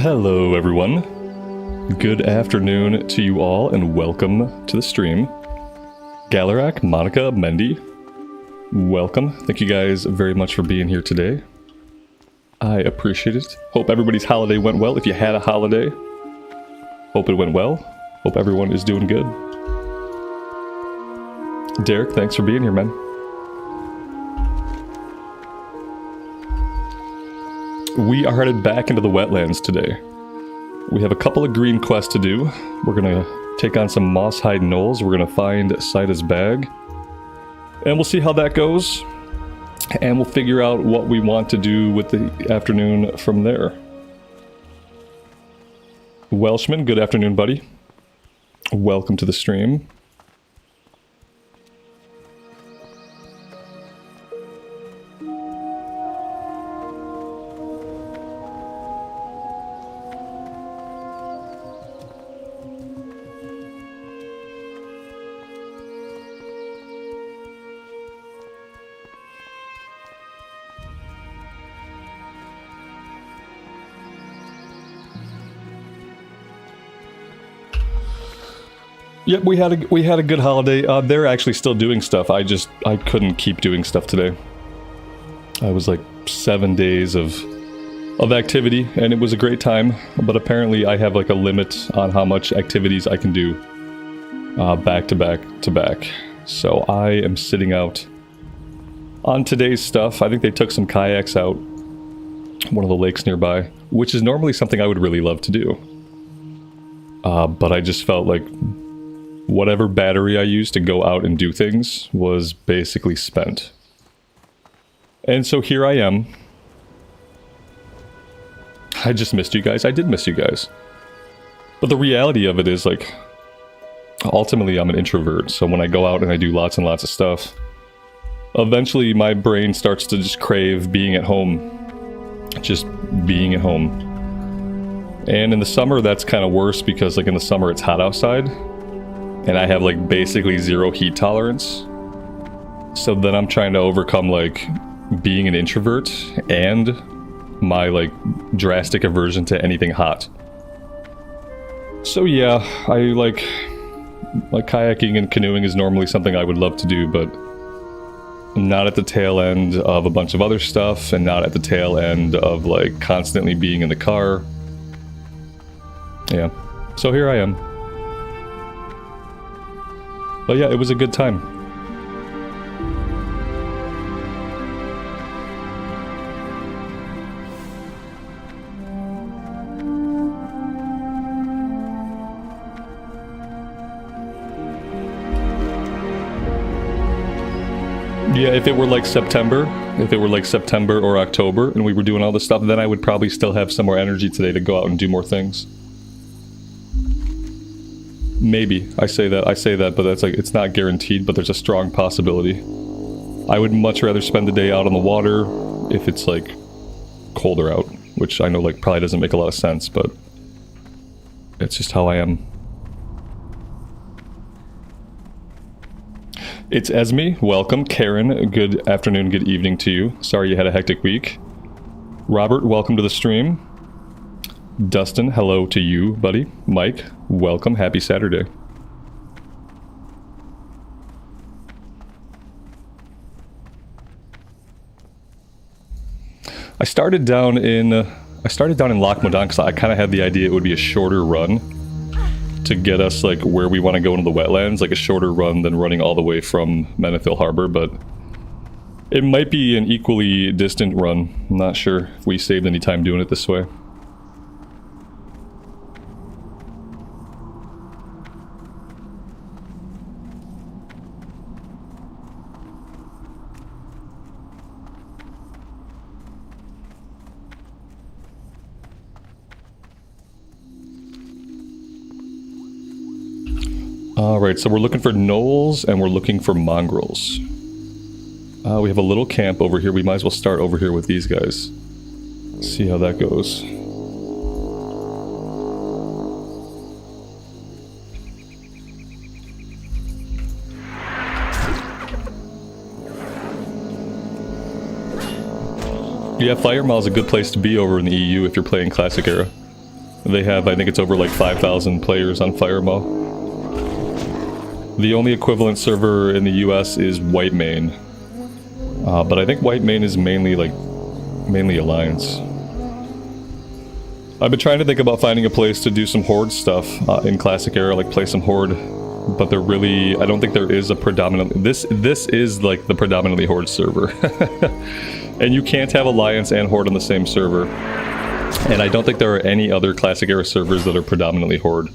Hello everyone. Good afternoon to you all and welcome to the stream. Galarak, Monica, Mendy, welcome. Thank you guys very much for being here today. I appreciate it. Hope everybody's holiday went well. If you had a holiday, hope it went well. Hope everyone is doing good. Derek, thanks for being here, man. We are headed back into the wetlands today. We have a couple of green quests to do. We're gonna take on some Moss-Hide Knolls. We're gonna find Saida's bag. And we'll see how that goes. And we'll figure out what we want to do with the afternoon from there. Welshman, good afternoon, buddy. Welcome to the stream. Yep, we had a good holiday. They're actually still doing stuff. I couldn't keep doing stuff today. I was like 7 days of activity, and it was a great time. But apparently, I have like a limit on how much activities I can do back to back to back. So I am sitting out on today's stuff. I think they took some kayaks out one of the lakes nearby, which is normally something I would really love to do. But I just felt like whatever battery I used to go out and do things was basically spent. And so here I am. I just missed you guys. I did miss you guys. But the reality of it is, like, ultimately I'm an introvert. So when I go out and I do lots and lots of stuff, eventually my brain starts to just crave being at home. Just being at home. And in the summer, that's kind of worse because, like, in the summer it's hot outside. And I have, like, basically zero heat tolerance. So then I'm trying to overcome, like, being an introvert and my, like, drastic aversion to anything hot. So yeah, I like kayaking and canoeing is normally something I would love to do, but not at the tail end of a bunch of other stuff, and not at the tail end of, like, constantly being in the car. Yeah, so here I am. But yeah, it was a good time. Yeah, if it were like September or October and we were doing all this stuff, then I would probably still have some more energy today to go out and do more things. Maybe. I say that, but that's like, it's not guaranteed, but there's a strong possibility. I would much rather spend the day out on the water if it's, like, colder out, which I know, like, probably doesn't make a lot of sense, but it's just how I am. It's Esme. Welcome. Karen, good afternoon, good evening to you. Sorry you had a hectic week. Robert, welcome to the stream. Dustin, hello to you, buddy. Mike, welcome. Happy Saturday. I started down in Loch Modan because I kind of had the idea it would be a shorter run to get us, like, where we want to go into the wetlands, like a shorter run than running all the way from Menethil Harbor, but it might be an equally distant run. I'm not sure if we saved any time doing it this way. Alright, so we're looking for gnolls and we're looking for mongrels. We have a little camp over here. We might as well start over here with these guys. See how that goes. Yeah, Fire Mile is a good place to be over in the EU if you're playing Classic Era. They have, I think it's over like 5,000 players on Firemo. The only equivalent server in the US is Whitemane. But I think Whitemane is mainly Alliance. I've been trying to think about finding a place to do some Horde stuff in Classic Era, like play some Horde. But there really, I don't think there is a predominantly, this is like the predominantly Horde server. And you can't have Alliance and Horde on the same server. And I don't think there are any other Classic Era servers that are predominantly Horde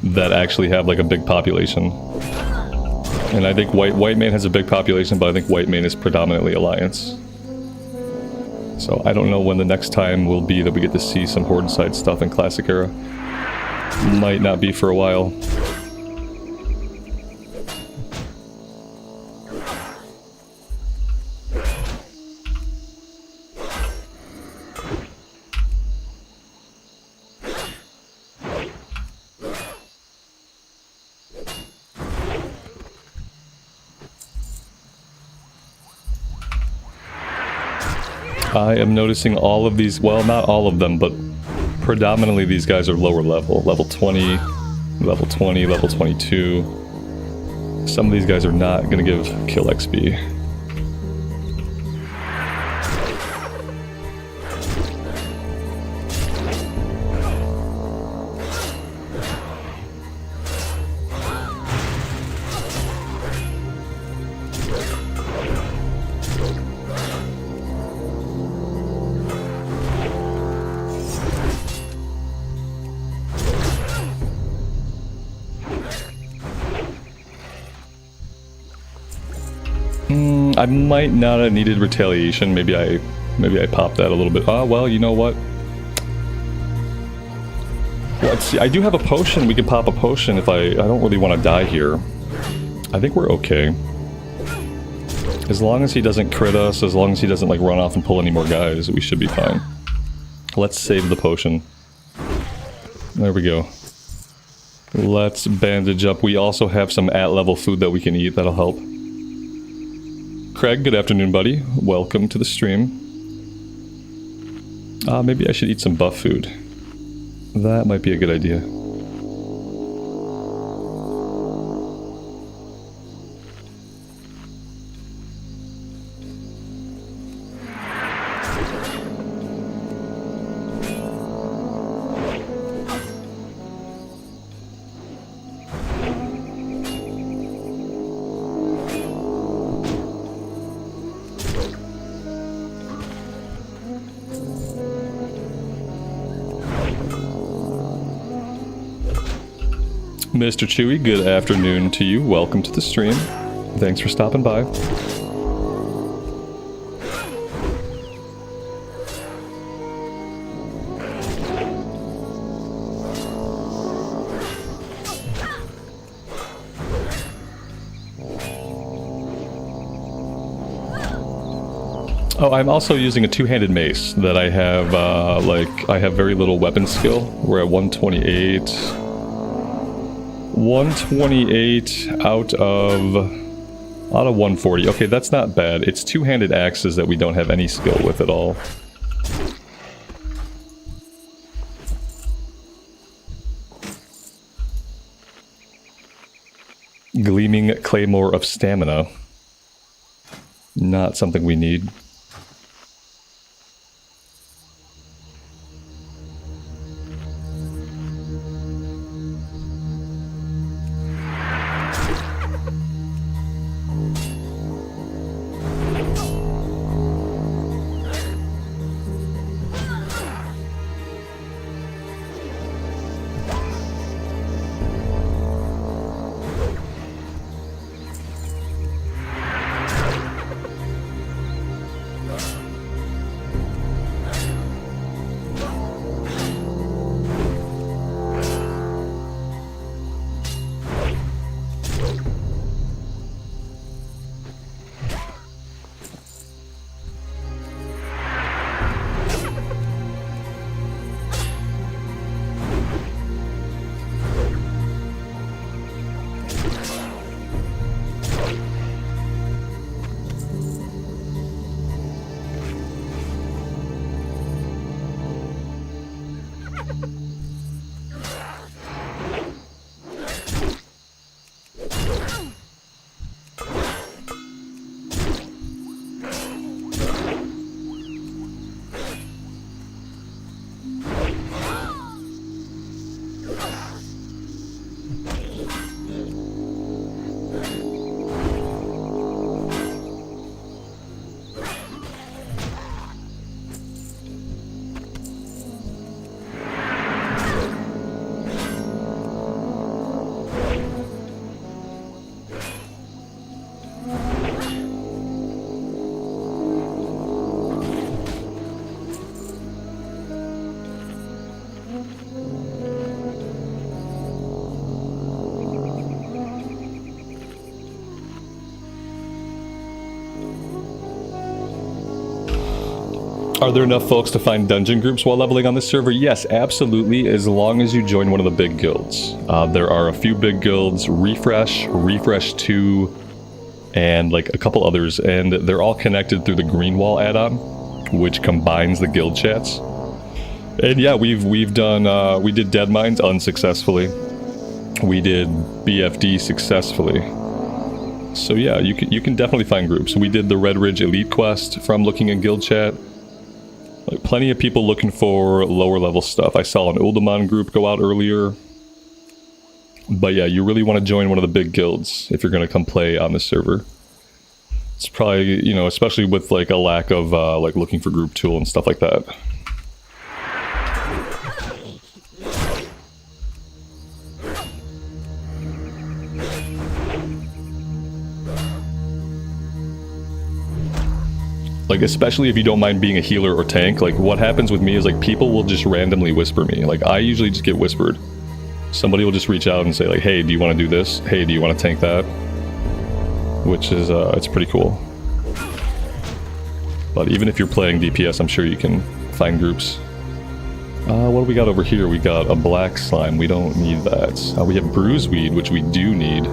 that actually have like a big population. And I think Whitemane has a big population, but I think Whitemane is predominantly Alliance. So I don't know when the next time will be that we get to see some Horde side stuff in Classic Era. Might not be for a while. I am noticing all of these, well, not all of them, but predominantly these guys are lower level. Level 20, level 20, level 22. Some of these guys are not going to give kill XP. I might not have needed retaliation. Maybe I popped that a little bit. Ah, well, you know what? Let's see. I do have a potion. We can pop a potion if I don't really want to die here. I think we're okay. As long as he doesn't crit us, as long as he doesn't like run off and pull any more guys, we should be fine. Let's save the potion. There we go. Let's bandage up. We also have some at-level food that we can eat. That'll help. Craig, good afternoon, buddy. Welcome to the stream. Maybe I should eat some buff food. That might be a good idea. Mr. Chewy, good afternoon to you. Welcome to the stream. Thanks for stopping by. Oh, I'm also using a two-handed mace that I have, I have very little weapon skill. We're at 128. 128 out of 140. Okay, that's not bad. It's two-handed axes that we don't have any skill with at all. Gleaming Claymore of Stamina. Not something we need. Are there enough folks to find dungeon groups while leveling on this server? Yes, absolutely, as long as you join one of the big guilds. There are a few big guilds, Refresh, Refresh 2, and like a couple others, and they're all connected through the Greenwall add-on, which combines the guild chats. And yeah, we've done, we did Dead Mines unsuccessfully. We did BFD successfully. So yeah, you can definitely find groups. We did the Red Ridge Elite quest from looking in guild chat. Like, plenty of people looking for lower level stuff. I saw an Uldaman group go out earlier. But yeah, you really want to join one of the big guilds if you're going to come play on this server. It's probably, you know, especially with like a lack of like looking for group tool and stuff like that. Like, especially if you don't mind being a healer or tank, like what happens with me is like people will just randomly whisper me. Like I usually just get whispered. Somebody will just reach out and say like, hey, do you want to do this? Hey, do you want to tank that? Which is, it's pretty cool. But even if you're playing DPS, I'm sure you can find groups. What do we got over here? We got a black slime. We don't need that. We have bruiseweed, which we do need.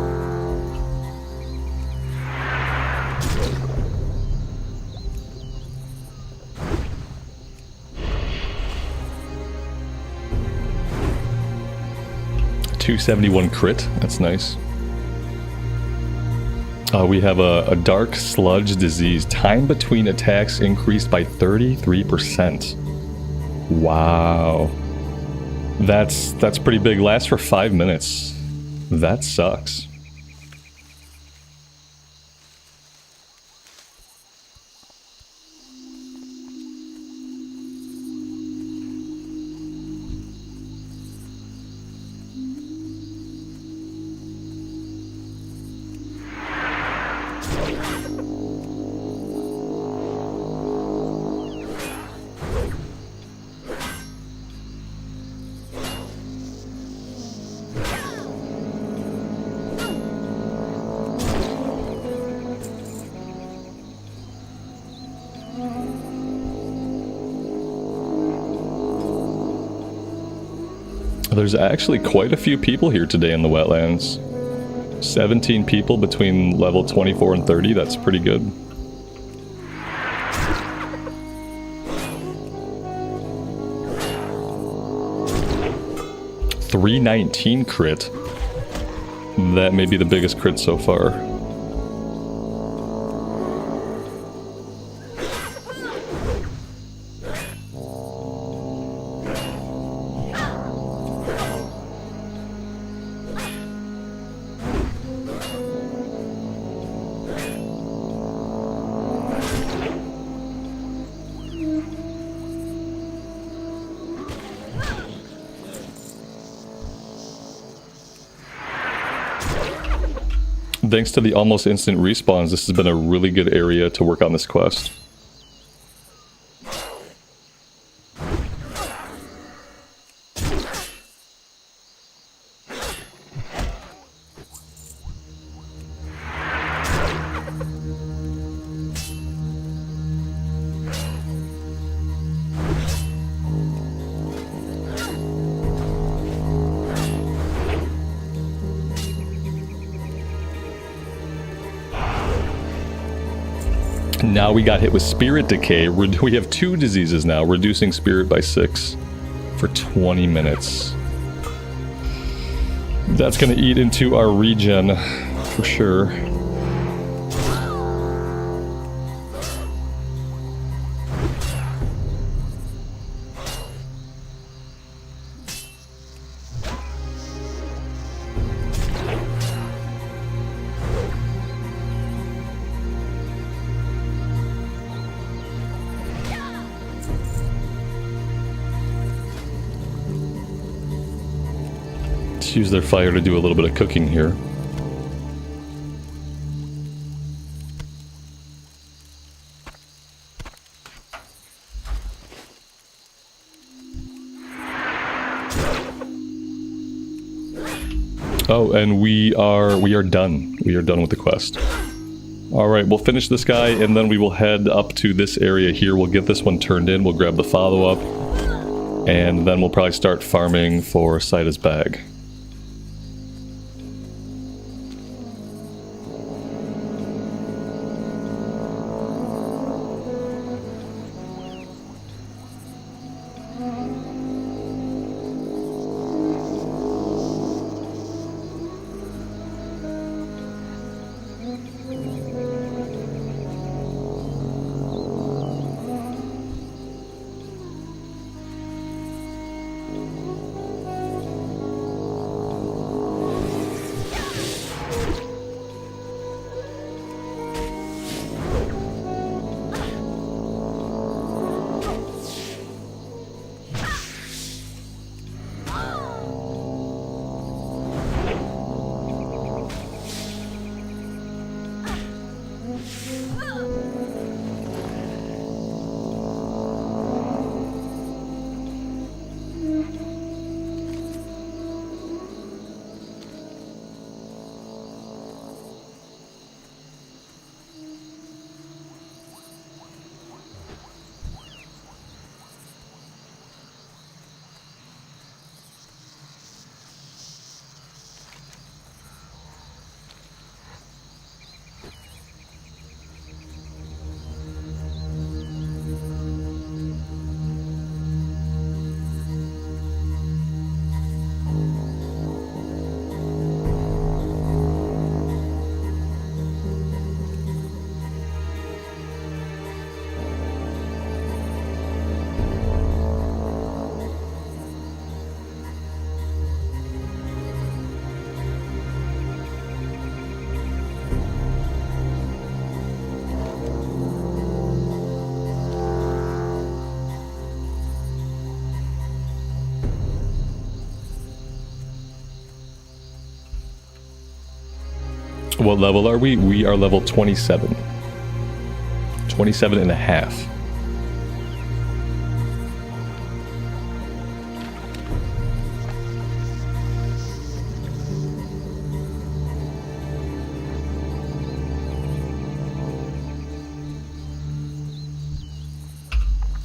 .271 crit. That's nice. We have a dark sludge disease. Time between attacks increased by 33%. Wow. That's pretty big. Lasts for 5 minutes. That sucks. There's actually quite a few people here today in the wetlands. 17 people between level 24 and 30, that's pretty good. .319 crit. That may be the biggest crit so far. Thanks to the almost instant respawns, this has been a really good area to work on this quest. Now we got hit with spirit decay. We have 2 diseases now, reducing spirit by 6 for 20 minutes. That's gonna eat into our regen for sure. Use their fire to do a little bit of cooking here. Oh, and we are done. We are done with the quest. Alright, we'll finish this guy, and then we will head up to this area here. We'll get this one turned in, we'll grab the follow-up, and then we'll probably start farming for Sida's bag. What level are we? We are level 27. 27 and a half.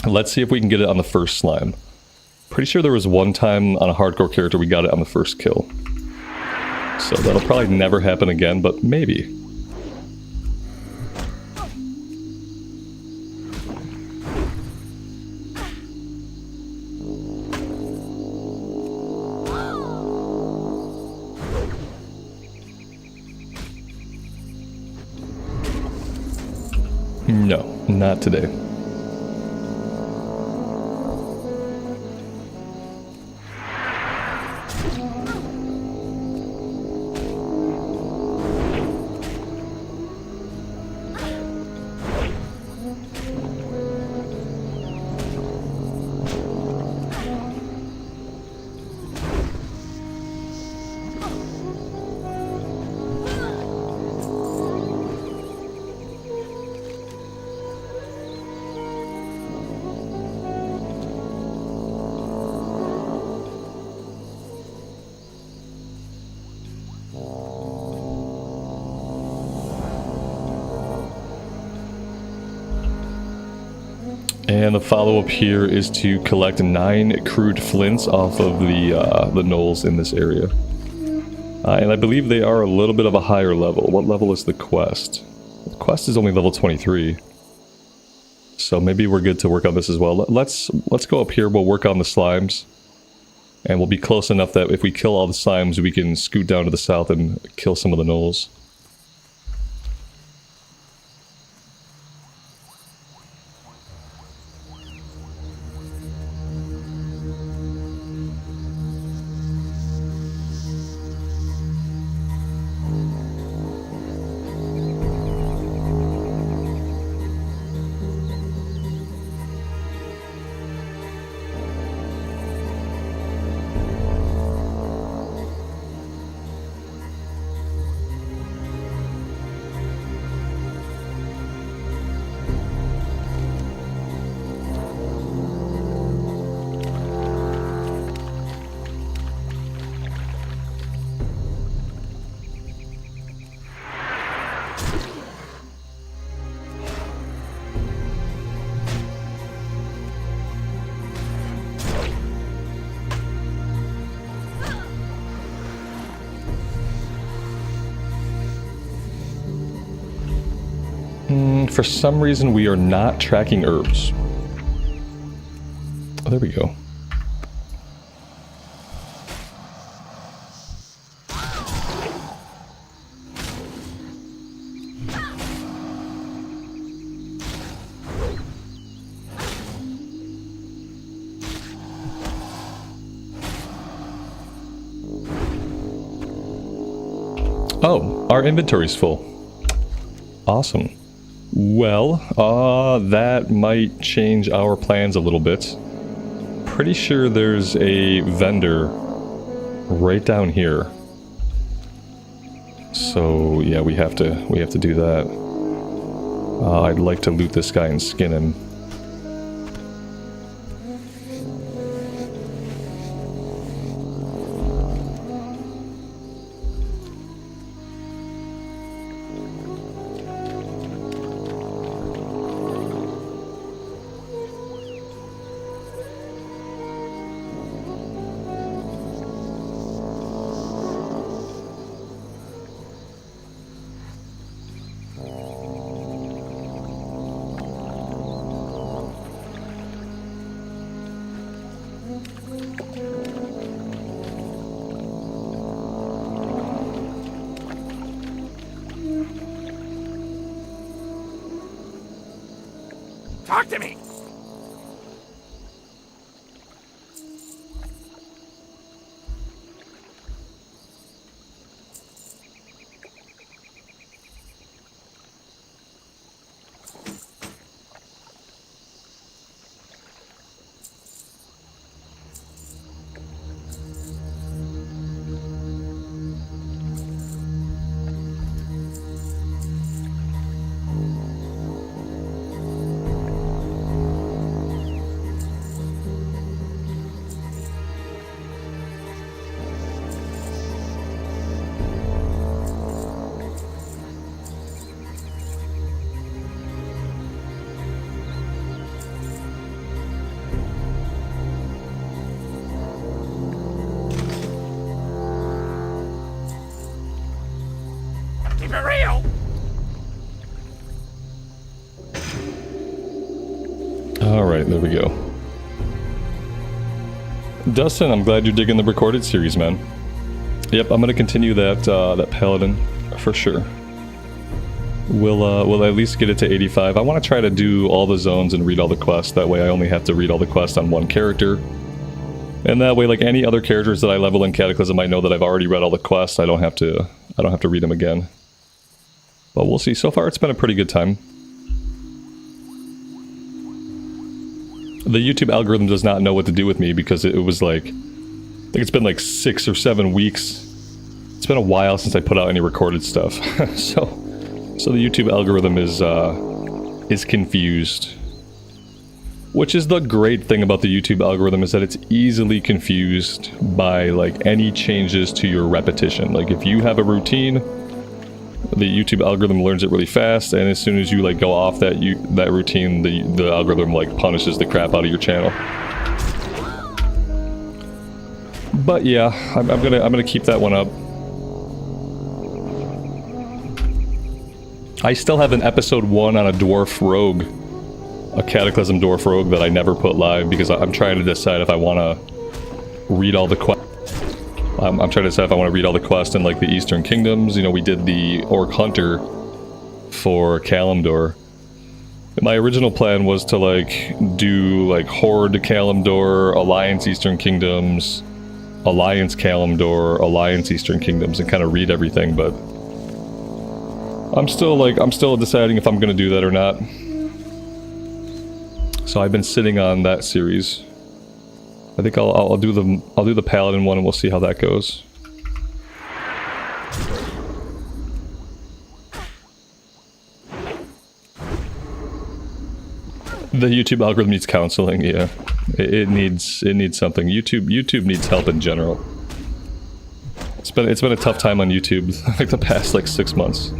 Let's see if we can get it on the first slime. Pretty sure there was one time on a hardcore character we got it on the first kill. So that'll probably never happen again, but maybe. No, not today. And the follow-up here is to collect 9 crude flints off of the knolls in this area. And I believe they are a little bit of a higher level. What level is the quest? The quest is only level 23. So maybe we're good to work on this as well. Let's go up here, we'll work on the slimes. And we'll be close enough that if we kill all the slimes, we can scoot down to the south and kill some of the knolls. For some reason, we are not tracking herbs. Oh, there we go. Oh, our inventory's full. Awesome. Well, that might change our plans a little bit. Pretty sure there's a vendor right down here. So yeah, we have to do that. I'd like to loot this guy and skin him. Talk to me! Keep it real! Alright, there we go. Dustin, I'm glad you're digging the recorded series, man. Yep, I'm gonna continue that that paladin for sure. We'll at least get it to 85. I want to try to do all the zones and read all the quests. That way I only have to read all the quests on one character. And that way, like any other characters that I level in Cataclysm, I know that I've already read all the quests. I don't have to read them again. But we'll see. So far, it's been a pretty good time. The YouTube algorithm does not know what to do with me because it was like, I think it's been like 6 or 7 weeks. It's been a while since I put out any recorded stuff. so the YouTube algorithm is confused. Which is the great thing about the YouTube algorithm, is that it's easily confused by like any changes to your repetition. Like if you have a routine, the YouTube algorithm learns it really fast, and as soon as you like go off that routine, the algorithm like punishes the crap out of your channel. But yeah, I'm gonna keep that one up. I still have an episode 1 on a dwarf rogue, a Cataclysm dwarf rogue that I never put live because I'm trying to decide if I want to read all the quests. I'm trying to decide if I want to read all the quests in like the Eastern Kingdoms. You know, we did the Orc Hunter for Kalimdor. My original plan was to like do like Horde Kalimdor, Alliance Eastern Kingdoms, Alliance Kalimdor, Alliance Eastern Kingdoms, and kind of read everything, but I'm still deciding if I'm going to do that or not. So I've been sitting on that series. I think I'll do the Paladin one and we'll see how that goes. The YouTube algorithm needs counseling, yeah. It needs something. YouTube needs help in general. It's been a tough time on YouTube like the past like 6 months.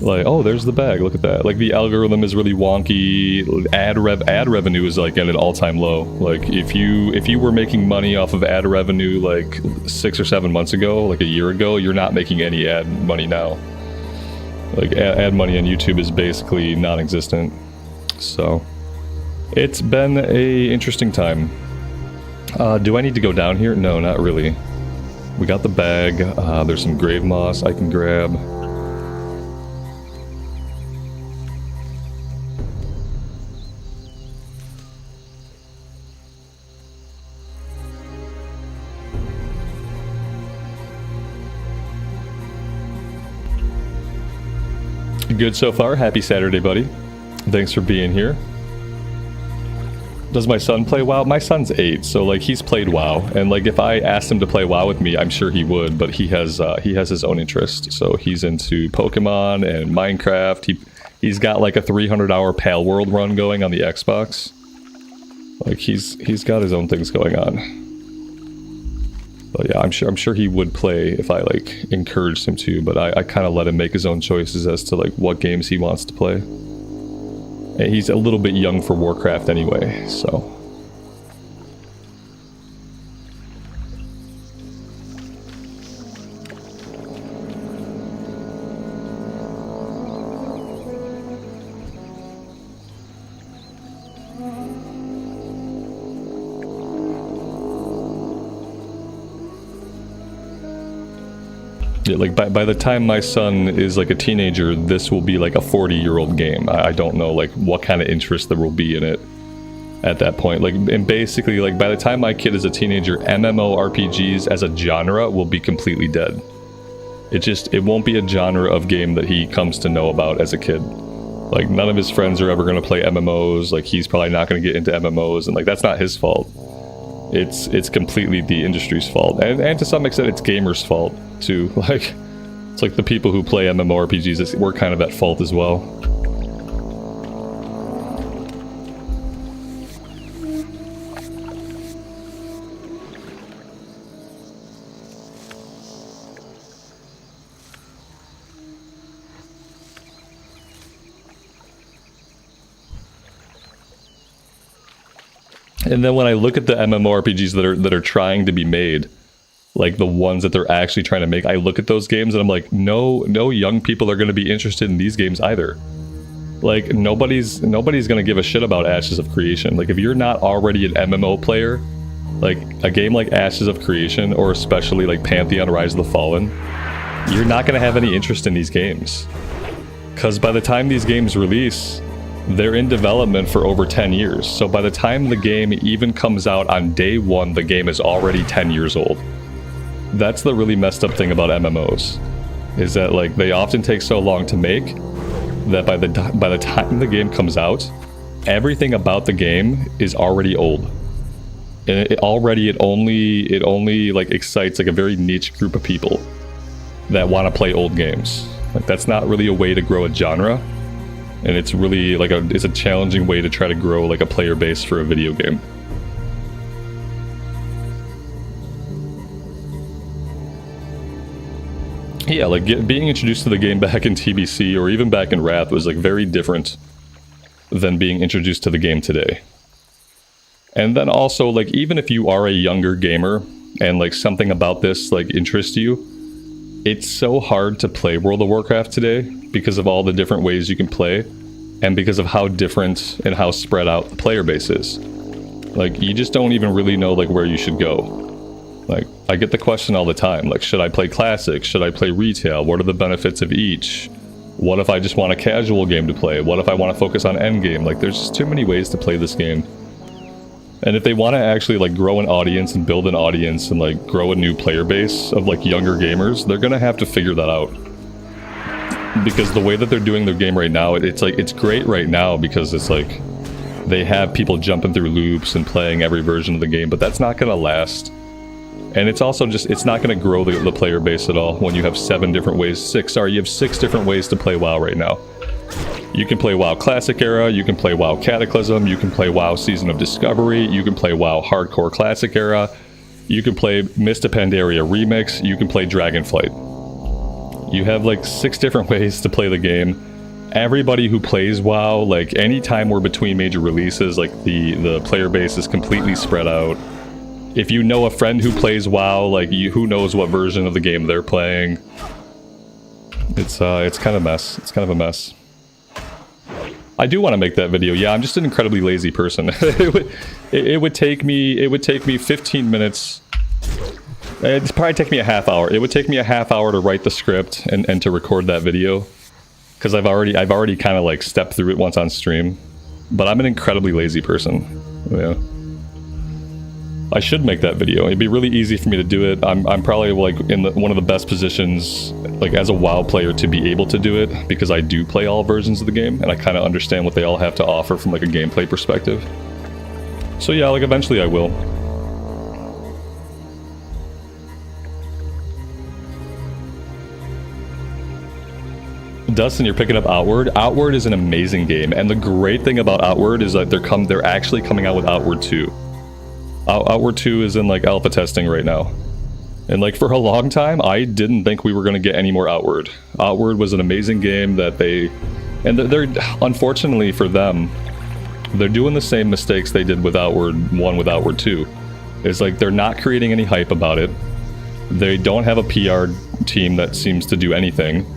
Like, oh, there's the bag, look at that. Like, the algorithm is really wonky. Ad revenue is, like, at an all-time low. Like, if you were making money off of ad revenue, like, 6 or 7 months ago, like a year ago, you're not making any ad money now. Like, ad money on YouTube is basically non-existent. So, it's been a interesting time. Do I need to go down here? No, not really. We got the bag. There's some grave moss I can grab. Good so far. Happy Saturday, buddy. Thanks for being here. Does my son play WoW? My son's 8, so like he's played WoW, and like if I asked him to play WoW with me, I'm sure he would. But he has his own interest, so he's into Pokemon and Minecraft. He's got like a 300-hour Pal World run going on the Xbox. Like he's got his own things going on. But yeah, I'm sure he would play if I like encouraged him to, but I kind of let him make his own choices as to like what games he wants to play. And he's a little bit young for Warcraft anyway, so. Yeah, like by the time my son is like a teenager, this will be like a 40-year-old game. I don't know like what kind of interest there will be in it at that point. Like, and basically like by the time my kid is a teenager, MMORPGs as a genre will be completely dead. It won't be a genre of game that he comes to know about as a kid. Like none of his friends are ever going to play MMOs. Like he's probably not going to get into MMOs, and like that's not his fault. It's completely the industry's fault, and to some extent it's gamers' fault too. Like it's like the people who play MMORPGs, we're kind of at fault as well. And then when I look at the MMORPGs that are trying to be made, like the ones that they're actually trying to make, I look at those games and I'm like, no young people are going to be interested in these games either. Like nobody's going to give a shit about Ashes of Creation. Like if you're not already an MMO player, like a game like Ashes of Creation, or especially like Pantheon Rise of the Fallen, you're not going to have any interest in these games. Because by the time these games release, they're in development for over 10 years. So by the time the game even comes out on day one, the game is already 10 years old. That's the really messed up thing about MMOs, is that like they often take so long to make that by the time the game comes out, everything about the game is already old. And it only like excites like a very niche group of people that want to play old games. Like that's not really a way to grow a genre. And it's really like it's a challenging way to try to grow like a player base for a video game. Yeah, like being introduced to the game back in TBC or even back in Wrath was like very different than being introduced to the game today. And then also like even if you are a younger gamer and like something about this like interests you, it's so hard to play World of Warcraft today because of all the different ways you can play and because of how different and how spread out the player base is. Like you just don't even really know like where you should go. Like I get the question all the time, like should I play Classic? Should I play Retail? What are the benefits of each? What if I just want a casual game to play? What if I want to focus on endgame? Like there's just too many ways to play this game. And if they want to actually like grow an audience and build an audience and like grow a new player base of like younger gamers, they're gonna have to figure that out. Because the way that they're doing their game right now, it's great right now because it's like they have people jumping through loops and playing every version of the game, but that's not gonna last. And it's also just, it's not gonna grow the player base at all when you have 7 different ways, you have 6 different ways to play WoW right now. You can play WoW Classic Era, you can play WoW Cataclysm, you can play WoW Season of Discovery, you can play WoW Hardcore Classic Era, you can play Mist of Pandaria Remix, you can play Dragonflight. You have like 6 different ways to play the game. Everybody who plays WoW, like any time we're between major releases, like the player base is completely spread out. If you know a friend who plays WoW, like who knows what version of the game they're playing. It's kind of a mess. It's kind of a mess. I do want to make that video. Yeah, I'm just an incredibly lazy person. it would take me 15 minutes. It'd probably take me a half hour. It would take me a half hour to write the script and to record that video, because I've already kind of like stepped through it once on stream. But I'm an incredibly lazy person. Yeah. I should make that video. It'd be really easy for me to do it. I'm probably like in one of the best positions, like as a WoW player, to be able to do it, because I do play all versions of the game and I kind of understand what they all have to offer from like a gameplay perspective. So yeah, like eventually I will. Dustin, you're picking up Outward. Outward is an amazing game, and the great thing about Outward is that they're actually coming out with Outward 2. Outward 2 is in like alpha testing right now. And like for a long time, I didn't think we were going to get any more Outward. Outward was an amazing game that they're unfortunately for them, they're doing the same mistakes they did with Outward 1 with Outward 2. It's like they're not creating any hype about it. They don't have a PR team that seems to do anything.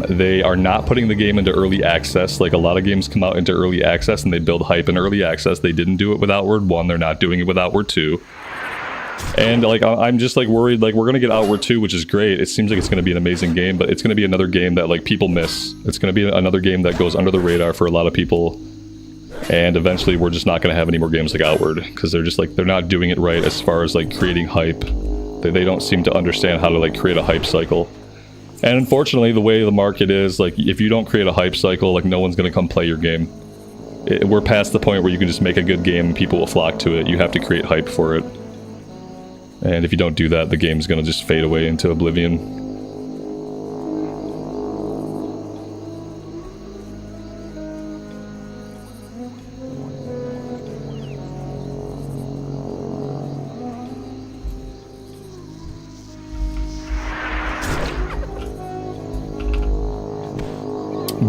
They are not putting the game into early access. Like a lot of games come out into early access and they build hype in early access. They didn't do it with Outward 1. They're not doing it with Outward 2. And like I'm just like worried, like we're gonna get Outward 2, which is great. It seems like it's gonna be an amazing game, but it's gonna be another game that like people miss. It's gonna be another game that goes under the radar for a lot of people. And eventually we're just not gonna have any more games like Outward, because they're just like, they're not doing it right as far as like creating hype. They don't seem to understand how to like create a hype cycle. And unfortunately, the way the market is, like, if you don't create a hype cycle, like, no one's going to come play your game. We're past the point where you can just make a good game and people will flock to it. You have to create hype for it. And if you don't do that, the game's going to just fade away into oblivion.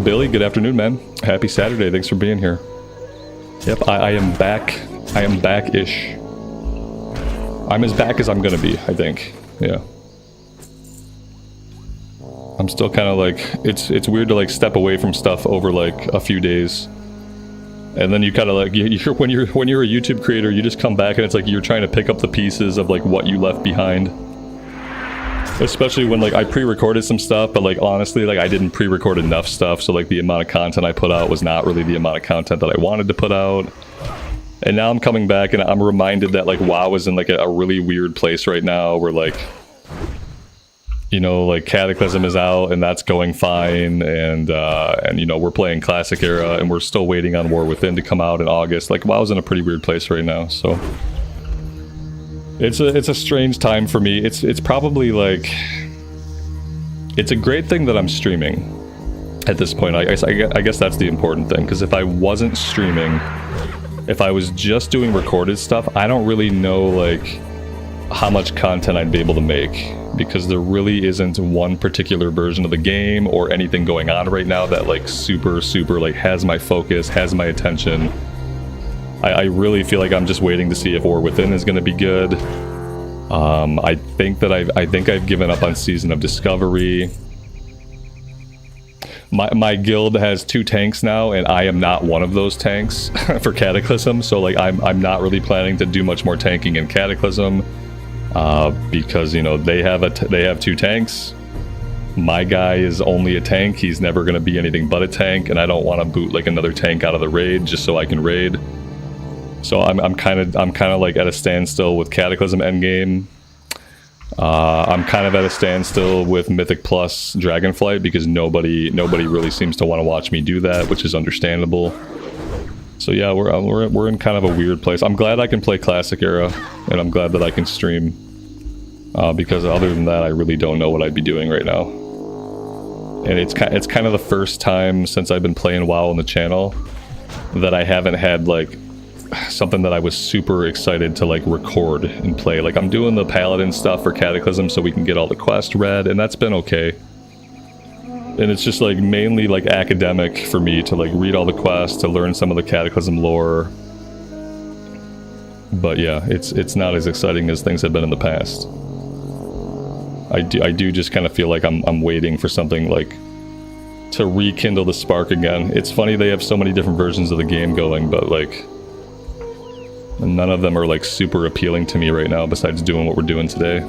Billy, good afternoon, man. Happy Saturday. Thanks for being here. Yep, I am back. I am back-ish. I'm as back as I'm gonna be, I think. Yeah. I'm still kind of like, it's weird to like step away from stuff over like a few days. And then you kind of like, when you're a YouTube creator, you just come back and it's like you're trying to pick up the pieces of like what you left behind. Especially when like I pre-recorded some stuff, but like honestly, like I didn't pre-record enough stuff, so like the amount of content I put out was not really the amount of content that I wanted to put out. And now I'm coming back and I'm reminded that like WoW is in like a really weird place right now, where like, you know, like Cataclysm is out and that's going fine, and you know, we're playing Classic Era and we're still waiting on War Within to come out in August. Like WoW's in a pretty weird place right now, so it's a strange time for me. It's probably like, it's a great thing that I'm streaming at this point. I guess that's the important thing, because if I wasn't streaming, if I was just doing recorded stuff, I don't really know like how much content I'd be able to make, because there really isn't one particular version of the game or anything going on right now that like super like has my focus, has my attention. I really feel like I'm just waiting to see if War Within is going to be good. I think I've given up on Season of Discovery. My guild has 2 tanks now, and I am not one of those tanks for Cataclysm. So like I'm not really planning to do much more tanking in Cataclysm, because you know they have 2 tanks. My guy is only a tank. He's never going to be anything but a tank, and I don't want to boot like another tank out of the raid just so I can raid. So I'm kind of like at a standstill with Cataclysm endgame. I'm kind of at a standstill with Mythic Plus Dragonflight, because nobody really seems to want to watch me do that, which is understandable. So yeah, we're in kind of a weird place. I'm glad I can play Classic Era, and I'm glad that I can stream, because other than that, I really don't know what I'd be doing right now. And it's kind of the first time since I've been playing WoW on the channel that I haven't had like something that I was super excited to like record and play. Like I'm doing the Paladin stuff for Cataclysm so we can get all the quests read, and that's been okay. And it's just like mainly like academic for me to like read all the quests, to learn some of the Cataclysm lore. But yeah, it's not as exciting as things have been in the past. I do just kind of feel like I'm waiting for something like to rekindle the spark again. It's funny they have so many different versions of the game going, but like none of them are like super appealing to me right now besides doing what we're doing today.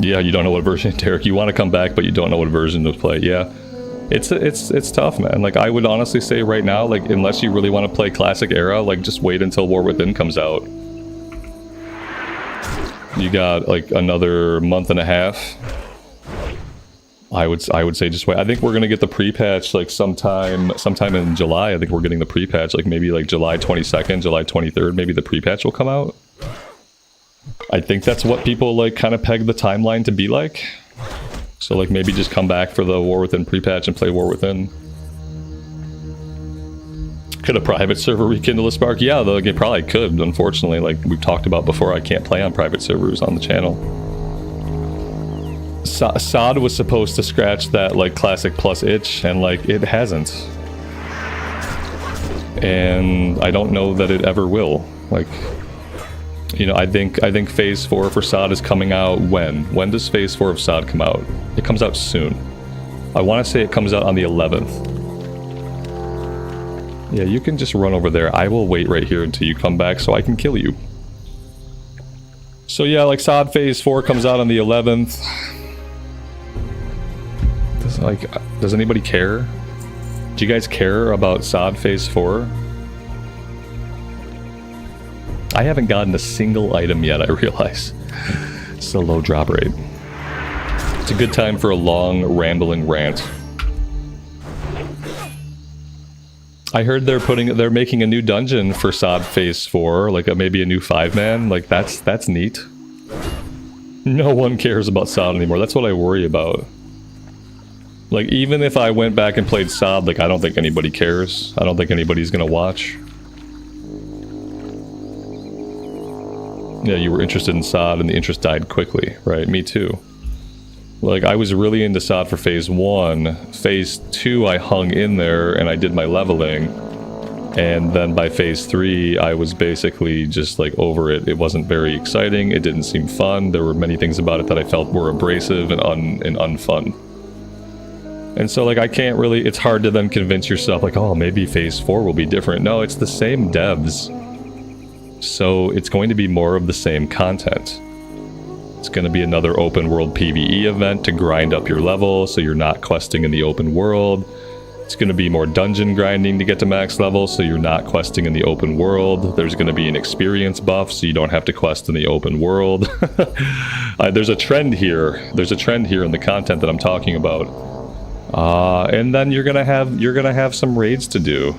Yeah, you don't know what version, Derek. You want to come back, but you don't know what version to play. Yeah, it's tough, man. Like, I would honestly say right now, like, unless you really want to play classic era, like, just wait until War Within comes out. You got like another month and a half. I would say just wait. I think we're gonna get the pre-patch like sometime in July. I think we're getting the pre-patch like maybe like July 22nd, July 23rd. Maybe the pre-patch will come out. I think that's what people like kind of peg the timeline to be like. So like maybe just come back for the War Within pre-patch and play War Within. Could a private server rekindle a spark? Yeah, though it probably could. Unfortunately, like we've talked about before, I can't play on private servers on the channel. SOD was supposed to scratch that like Classic Plus itch, and like it hasn't. And I don't know that it ever will. Like, you know, I think Phase 4 for SOD is coming out when? When does Phase 4 of SOD come out? It comes out soon. I want to say it comes out on the 11th. Yeah, you can just run over there. I will wait right here until you come back so I can kill you. So yeah, like SOD Phase 4 comes out on the 11th. Does anybody care? Do you guys care about SOD Phase 4? I haven't gotten a single item yet, I realize. It's a low drop rate. It's a good time for a long, rambling rant. I heard they're making a new dungeon for SOD Phase 4, like maybe a new 5-man. Like that's neat. No one cares about SOD anymore. That's what I worry about. Like even if I went back and played SOD, like I don't think anybody cares. I don't think anybody's gonna watch. Yeah, you were interested in SOD and the interest died quickly, right? Me too. Like, I was really into SOD for Phase 1. Phase 2, I hung in there and I did my leveling. And then by Phase 3, I was basically just, like, over it. It wasn't very exciting. It didn't seem fun. There were many things about it that I felt were abrasive and unfun. And so, like, I can't really... It's hard to then convince yourself, like, oh, maybe Phase 4 will be different. No, it's the same devs. So, it's going to be more of the same content. It's going to be another open world PvE event to grind up your level so you're not questing in the open world. It's going to be more dungeon grinding to get to max level so you're not questing in the open world. There's going to be an experience buff so you don't have to quest in the open world. There's a trend here. There's a trend here in the content that I'm talking about. And then you're going to have some raids to do.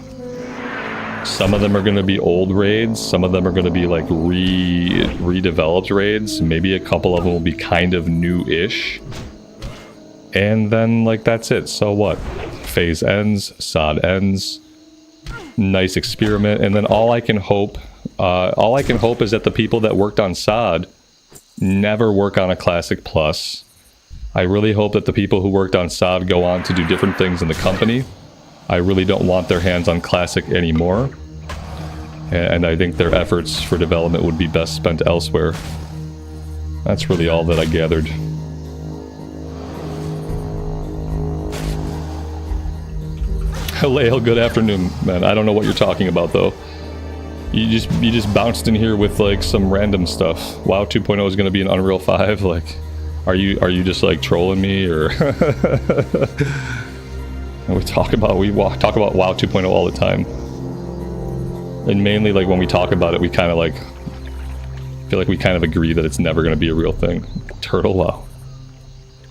Some of them are going to be old raids, some of them are going to be like redeveloped raids, maybe a couple of them will be kind of new-ish. And then like that's it, so what? Phase ends, SOD ends, nice experiment, and then all I can hope is that the people that worked on SOD never work on a Classic Plus. I really hope that the people who worked on SOD go on to do different things in the company. I really don't want their hands on Classic anymore. And I think their efforts for development would be best spent elsewhere. That's really all that I gathered. Hello, good afternoon, man. I don't know what you're talking about though. You just bounced in here with like some random stuff. WoW 2.0 is going to be an Unreal 5. Like, are you just like trolling me or? We talk about WoW 2.0 all the time, and mainly like when we talk about it, we kind of like feel like we kind of agree that it's never going to be a real thing. Turtle WoW.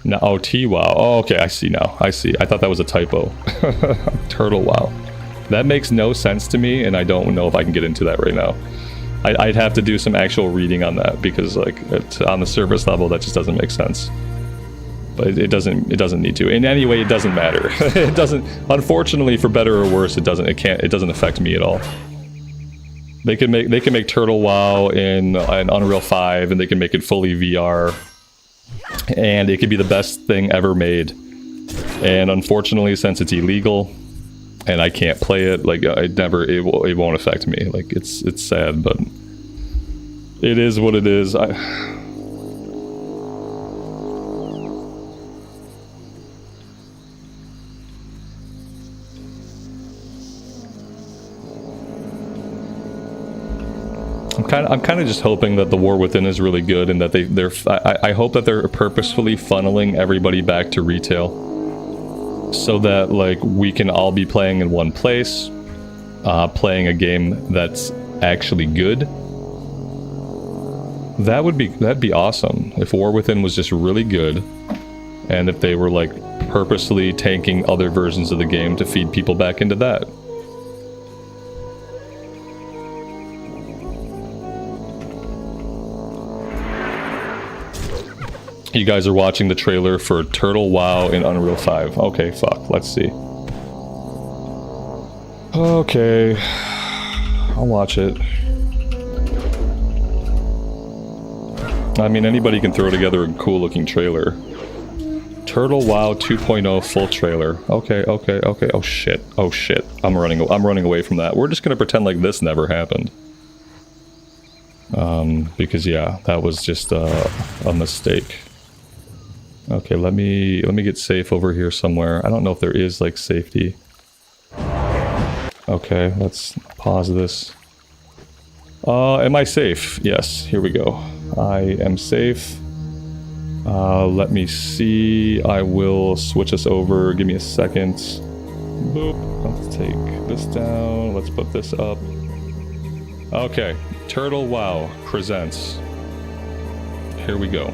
No, oh, T-WoW. Oh, okay, I see now. I see. I thought that was a typo. Turtle WoW. That makes no sense to me, and I don't know if I can get into that right now. I'd have to do some actual reading on that because like on the surface level, that just doesn't make sense. But it doesn't need to. In any way, it doesn't matter. It doesn't, unfortunately, for better or worse, it doesn't affect me at all. They can make Turtle WoW in Unreal 5 and they can make it fully VR. And it could be the best thing ever made. And unfortunately, since it's illegal, and I can't play it. Like it won't affect me. Like it's sad, but it is what it is. I'm kind of just hoping that the War Within is really good, and that I hope that they're purposefully funneling everybody back to retail, so that like we can all be playing in one place, playing a game that's actually good. That'd be awesome if War Within was just really good, and if they were like purposely tanking other versions of the game to feed people back into that. You guys are watching the trailer for Turtle WoW in Unreal 5. Okay, fuck. Let's see. Okay. I'll watch it. I mean, anybody can throw together a cool looking trailer. Turtle WoW 2.0 full trailer. Okay. Oh shit. Oh shit. I'm running away from that. We're just gonna pretend like this never happened. Because yeah, that was just a mistake. Okay, let me get safe over here somewhere. I don't know if there is like safety. Okay, let's pause this. Am I safe? Yes, here we go. I am safe. Let me see. I will switch us over. Give me a second. Boop. Let's take this down. Let's put this up. Okay, Turtle WoW presents. Here we go.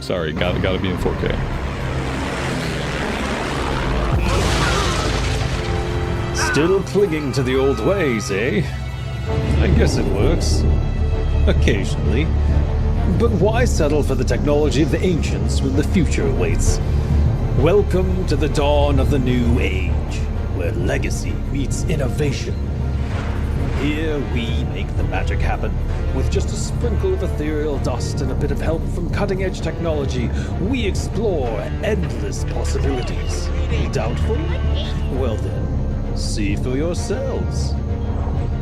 Sorry, gotta be in 4K. Still clinging to the old ways, eh? I guess it works. Occasionally. But why settle for the technology of the ancients when the future awaits? Welcome to the dawn of the new age, where legacy meets innovation. Here we make the magic happen. With just a sprinkle of ethereal dust and a bit of help from cutting-edge technology, we explore endless possibilities. Doubtful? Well then, see for yourselves.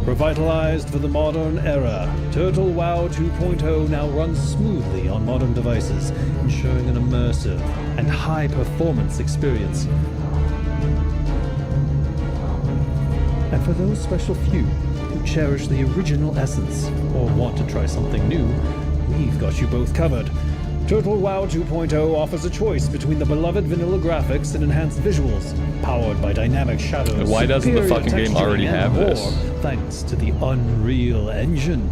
Revitalized for the modern era, Turtle WoW 2.0 now runs smoothly on modern devices, ensuring an immersive and high-performance experience. And for those special few who cherish the original essence or want to try something new, we've got you both covered. Turtle WoW 2.0 offers a choice between the beloved vanilla graphics and enhanced visuals, powered by dynamic shadows. Why doesn't the fucking game already have this? Thanks to the Unreal Engine.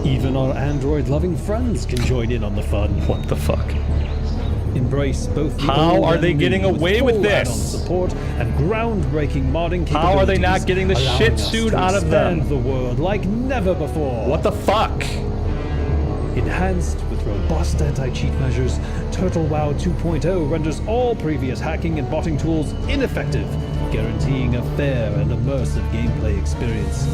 Even our Android-loving friends can join in on the fun. What the fuck? Embrace both the How are they getting away with this? Support and groundbreaking modding capabilities. How are they not getting the shit suit out of them? The world like never before. What the fuck? Enhanced with robust anti-cheat measures, Turtle WoW 2.0 renders all previous hacking and botting tools ineffective, guaranteeing a fair and immersive gameplay experience.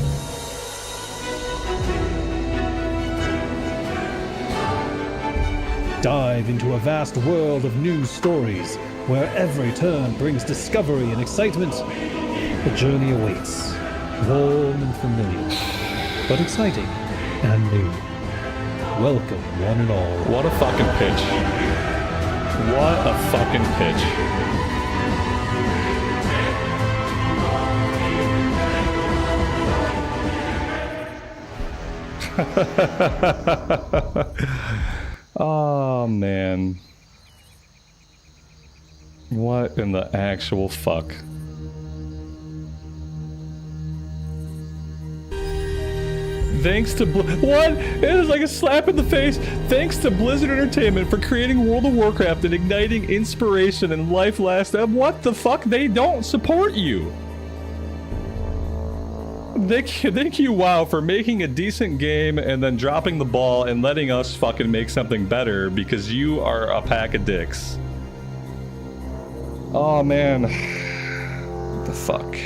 Dive into a vast world of new stories, where every turn brings discovery and excitement. The journey awaits, warm and familiar, but exciting and new. Welcome, one and all. What a fucking pitch. What a fucking pitch. Oh man. What in the actual fuck? Thanks to what? It is like a slap in the face. Thanks to Blizzard Entertainment for creating World of Warcraft and igniting inspiration and life last. What the fuck? They don't support you. Thank you, WoW, for making a decent game and then dropping the ball and letting us fucking make something better because you are a pack of dicks. Oh man. What the fuck?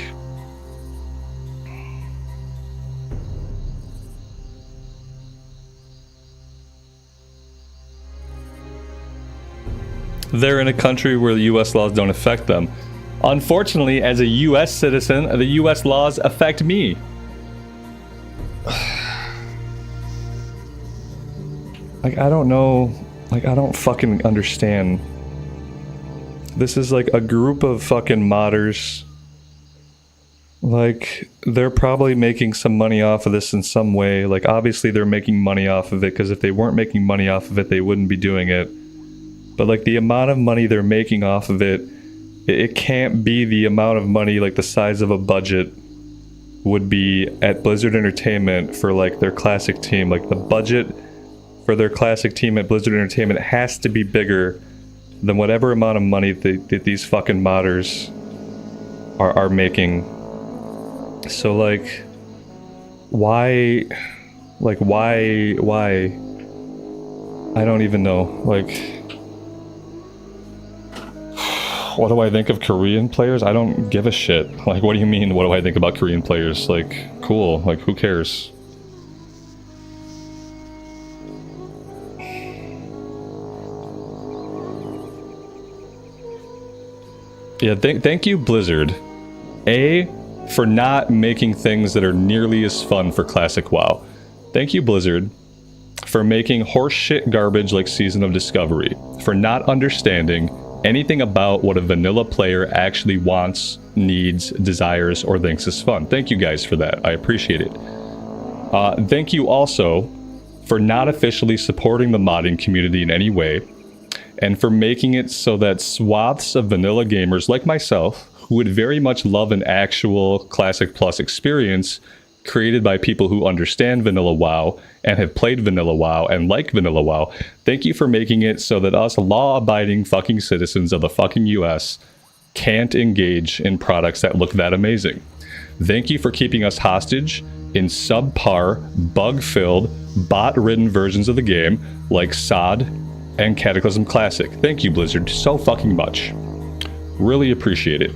They're in a country where the US laws don't affect them. Unfortunately, as a US citizen, the US laws affect me. Like, I don't know. Like, I don't fucking understand. This is like a group of fucking modders. Like, they're probably making some money off of this in some way. Like, obviously they're making money off of it, because if they weren't making money off of it, they wouldn't be doing it. But like, the amount of money they're making off of it, it can't be the amount of money, like the size of a budget would be at Blizzard Entertainment for like their classic team. Like, the budget for their classic team at Blizzard Entertainment has to be bigger than whatever amount of money that these fucking modders are making. So like, why? I don't even know. Like, what do I think of Korean players? I don't give a shit. Like, what do you mean, what do I think about Korean players? Like, cool. Like, who cares? Yeah, thank you, Blizzard. For not making things that are nearly as fun for Classic WoW. Thank you, Blizzard, for making horseshit garbage like Season of Discovery. For not understanding anything about what a vanilla player actually wants, needs, desires, or thinks is fun. Thank you guys for that. I appreciate it. Thank you also for not officially supporting the modding community in any way, and for making it so that swaths of vanilla gamers like myself, who would very much love an actual Classic Plus experience created by people who understand Vanilla WoW and have played Vanilla WoW and like Vanilla WoW, thank you for making it so that us law-abiding fucking citizens of the fucking US can't engage in products that look that amazing. Thank you for keeping us hostage in subpar, bug-filled, bot-ridden versions of the game like SOD and Cataclysm Classic. Thank you, Blizzard, so fucking much. Really appreciate it.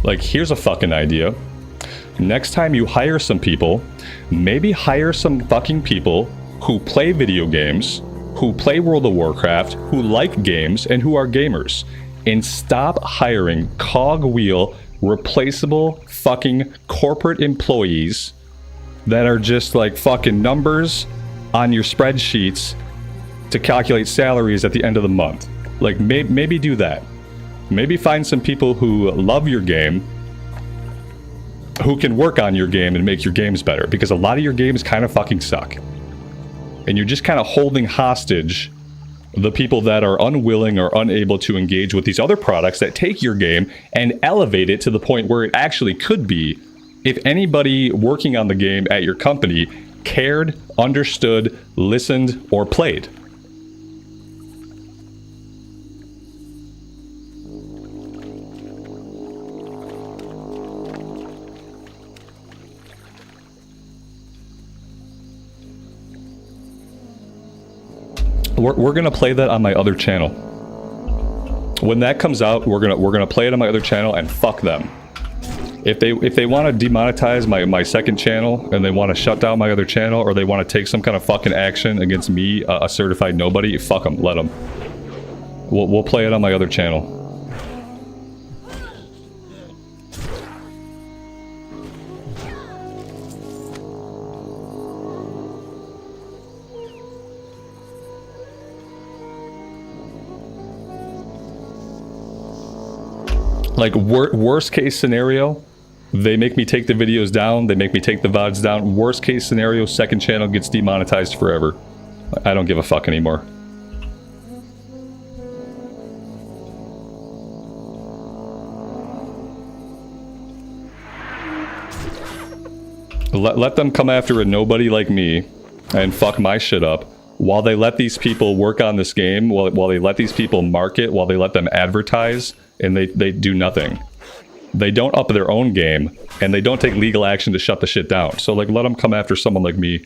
Like, here's a fucking idea. Next time you hire some people, maybe hire some fucking people who play video games, who play World of Warcraft, who like games, and who are gamers. And stop hiring cogwheel, replaceable fucking corporate employees that are just like fucking numbers on your spreadsheets to calculate salaries at the end of the month. Like, maybe do that. Maybe find some people who love your game, who can work on your game and make your games better, because a lot of your games kind of fucking suck. And you're just kind of holding hostage the people that are unwilling or unable to engage with these other products that take your game and elevate it to the point where it actually could be if anybody working on the game at your company cared, understood, listened, or played. We're gonna play that on my other channel. When that comes out, we're gonna play it on my other channel, and fuck them. If they want to demonetize my second channel and they want to shut down my other channel, or they want to take some kind of fucking action against me, a certified nobody, fuck them, let them. We'll play it on my other channel. Like, worst case scenario, they make me take the videos down, they make me take the VODs down. Worst case scenario, second channel gets demonetized forever. I don't give a fuck anymore. Let them come after a nobody like me and fuck my shit up while they let these people work on this game, while they let these people market, while they let them advertise, and they do nothing. They don't up their own game, and they don't take legal action to shut the shit down. So, like, let them come after someone like me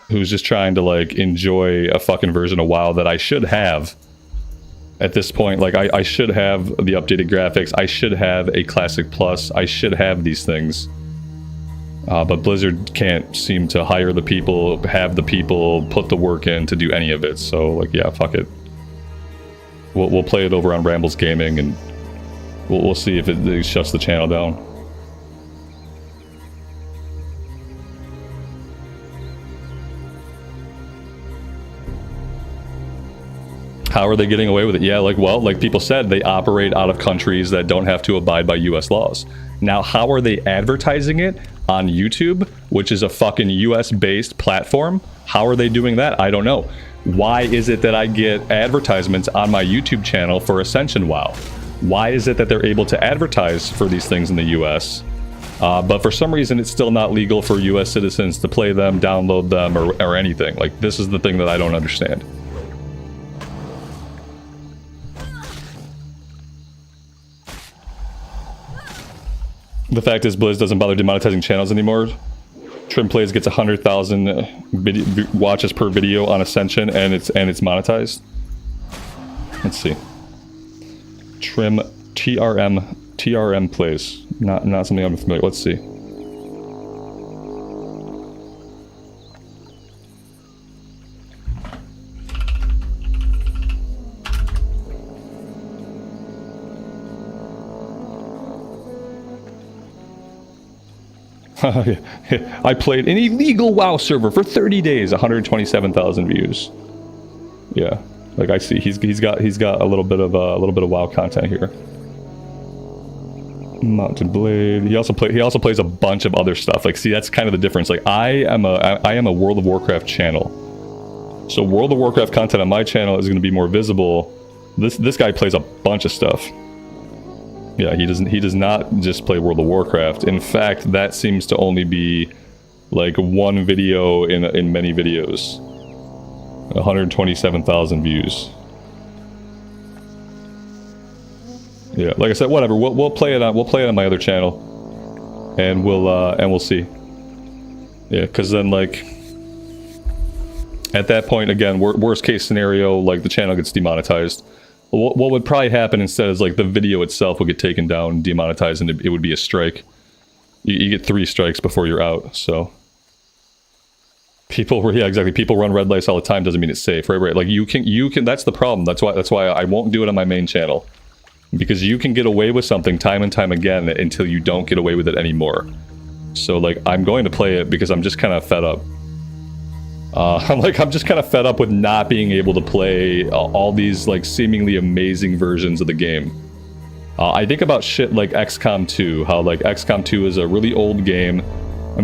who's just trying to, like, enjoy a fucking version of WoW that I should have at this point. Like, I should have the updated graphics. I should have a Classic Plus. I should have these things. But Blizzard can't seem to hire the people, have the people, put the work in to do any of it. So, like, yeah, fuck it. We'll play it over on Rambles Gaming, and we'll see if it shuts the channel down. How are they getting away with it? Yeah, like people said, they operate out of countries that don't have to abide by US laws. Now, how are they advertising it on YouTube, which is a fucking US-based platform? How are they doing that? I don't know. Why is it that I get advertisements on my YouTube channel for Ascension WoW? Why is it that they're able to advertise for these things in the US, but for some reason it's still not legal for US citizens to play them, download them, or anything? Like, this is the thing that I don't understand. The fact is, Blizz doesn't bother demonetizing channels anymore. Trim Plays gets 100,000 watches per video on Ascension, and it's monetized. Let's see. Trim TRM Plays. Not something I'm familiar with. Let's see. I played an illegal WoW server for 30 days, 127,000 views. Yeah, like I see, he's got a little bit of WoW content here. Mountain Blade. He also plays a bunch of other stuff. Like, see, that's kind of the difference. Like, I am a World of Warcraft channel, so World of Warcraft content on my channel is going to be more visible. This guy plays a bunch of stuff. Yeah, he does not just play World of Warcraft. In fact, that seems to only be like one video in many videos. 127,000 views. Yeah, like I said, whatever. We'll play it on my other channel, and we'll see. Yeah, because then, like, at that point, again, worst case scenario, like, the channel gets demonetized. What would probably happen instead is, like, the video itself would get taken down and demonetized, and it would be a strike. You get 3 strikes before you're out, so. Yeah, exactly. People run red lights all the time, doesn't mean it's safe, right? Like, you can, that's the problem. That's why I won't do it on my main channel. Because you can get away with something time and time again until you don't get away with it anymore. So, like, I'm going to play it because I'm just kind of fed up. I'm just kind of fed up with not being able to play all these, like, seemingly amazing versions of the game. I think about shit like XCOM 2, how, like, XCOM 2 is a really old game,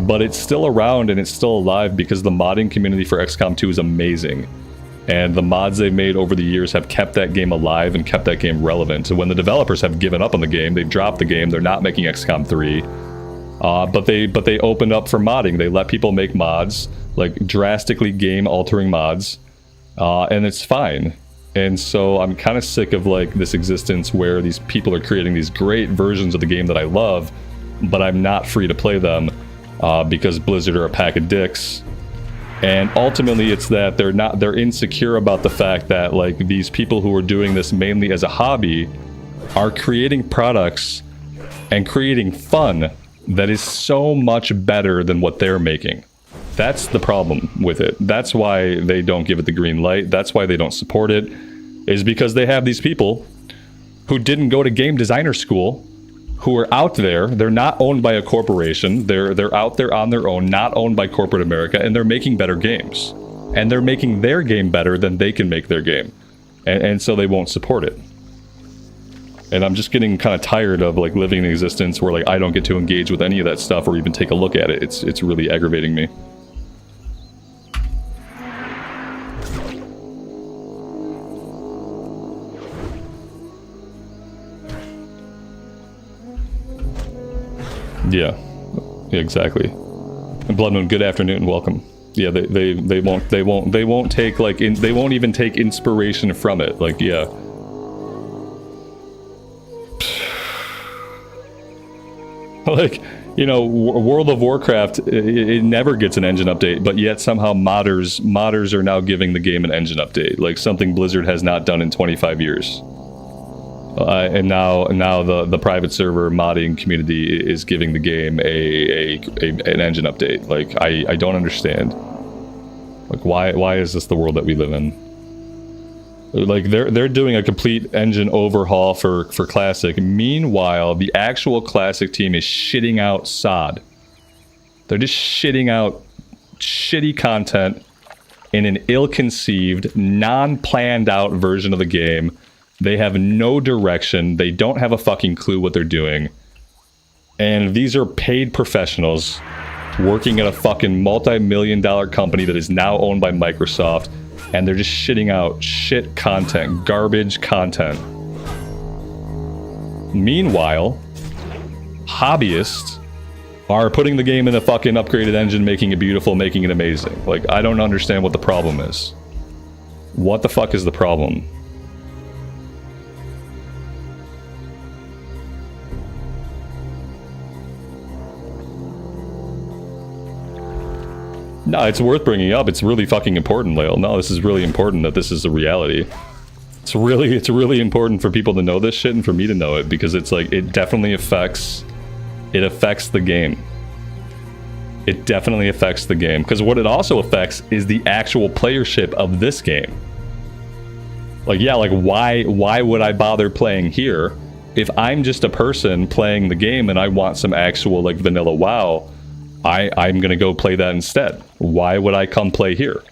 but it's still around and it's still alive because the modding community for XCOM 2 is amazing. And the mods they've made over the years have kept that game alive and kept that game relevant. So when the developers have given up on the game, they've dropped the game, they're not making XCOM 3. But they opened up for modding. They let people make mods, like drastically game-altering mods, and it's fine. And so I'm kind of sick of, like, this existence where these people are creating these great versions of the game that I love, but I'm not free to play them because Blizzard are a pack of dicks. And ultimately, it's that they're insecure about the fact that, like, these people who are doing this mainly as a hobby are creating products and creating fun that is so much better than what they're making. That's the problem with it. That's why they don't give it the green light. That's why they don't support it, is because they have these people who didn't go to game designer school, who are out there. They're not owned by a corporation. They're out there on their own, not owned by corporate America, and they're making better games. And they're making their game better than they can make their game. And so they won't support it. And I'm just getting kind of tired of, like, living in existence where, like, I don't get to engage with any of that stuff or even take a look at it. It's really aggravating me. Yeah, exactly. And Blood Moon, good afternoon and welcome. Yeah, they won't take, like, they won't even take inspiration from it. Like, yeah. Like, you know, World of Warcraft, it never gets an engine update, but yet somehow modders are now giving the game an engine update, like something Blizzard has not done in 25 years. And now the private server modding community is giving the game an engine update. Like, I don't understand. Like, why is this the world that we live in? Like, they're doing a complete engine overhaul for Classic. Meanwhile, the actual Classic team is shitting out sod. They're just shitting out shitty content in an ill-conceived, non-planned out version of the game. They have no direction. They don't have a fucking clue what they're doing. And these are paid professionals working at a fucking multi-million-dollar company that is now owned by Microsoft, and they're just shitting out shit content, garbage content. Meanwhile, hobbyists are putting the game in a fucking upgraded engine, making it beautiful, making it amazing. Like, I don't understand what the problem is. What the fuck is the problem? No, it's worth bringing up. It's really fucking important, Lael. No, this is really important that this is a reality. It's really important for people to know this shit and for me to know it, because it's like, it definitely affects the game. It definitely affects the game, because what it also affects is the actual playership of this game. Like, yeah, like, why would I bother playing here if I'm just a person playing the game and I want some actual, like, vanilla WoW? I'm gonna go play that instead. Why would I come play here?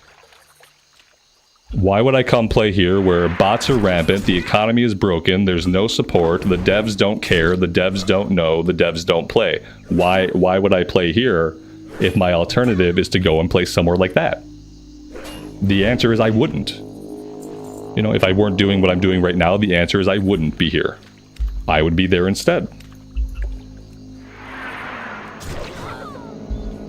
Why would I come play here where bots are rampant, the economy is broken, there's no support, the devs don't care, the devs don't know, the devs don't play? Why would I play here if my alternative is to go and play somewhere like that? The answer is I wouldn't. You know, if I weren't doing what I'm doing right now, the answer is I wouldn't be here. I would be there instead.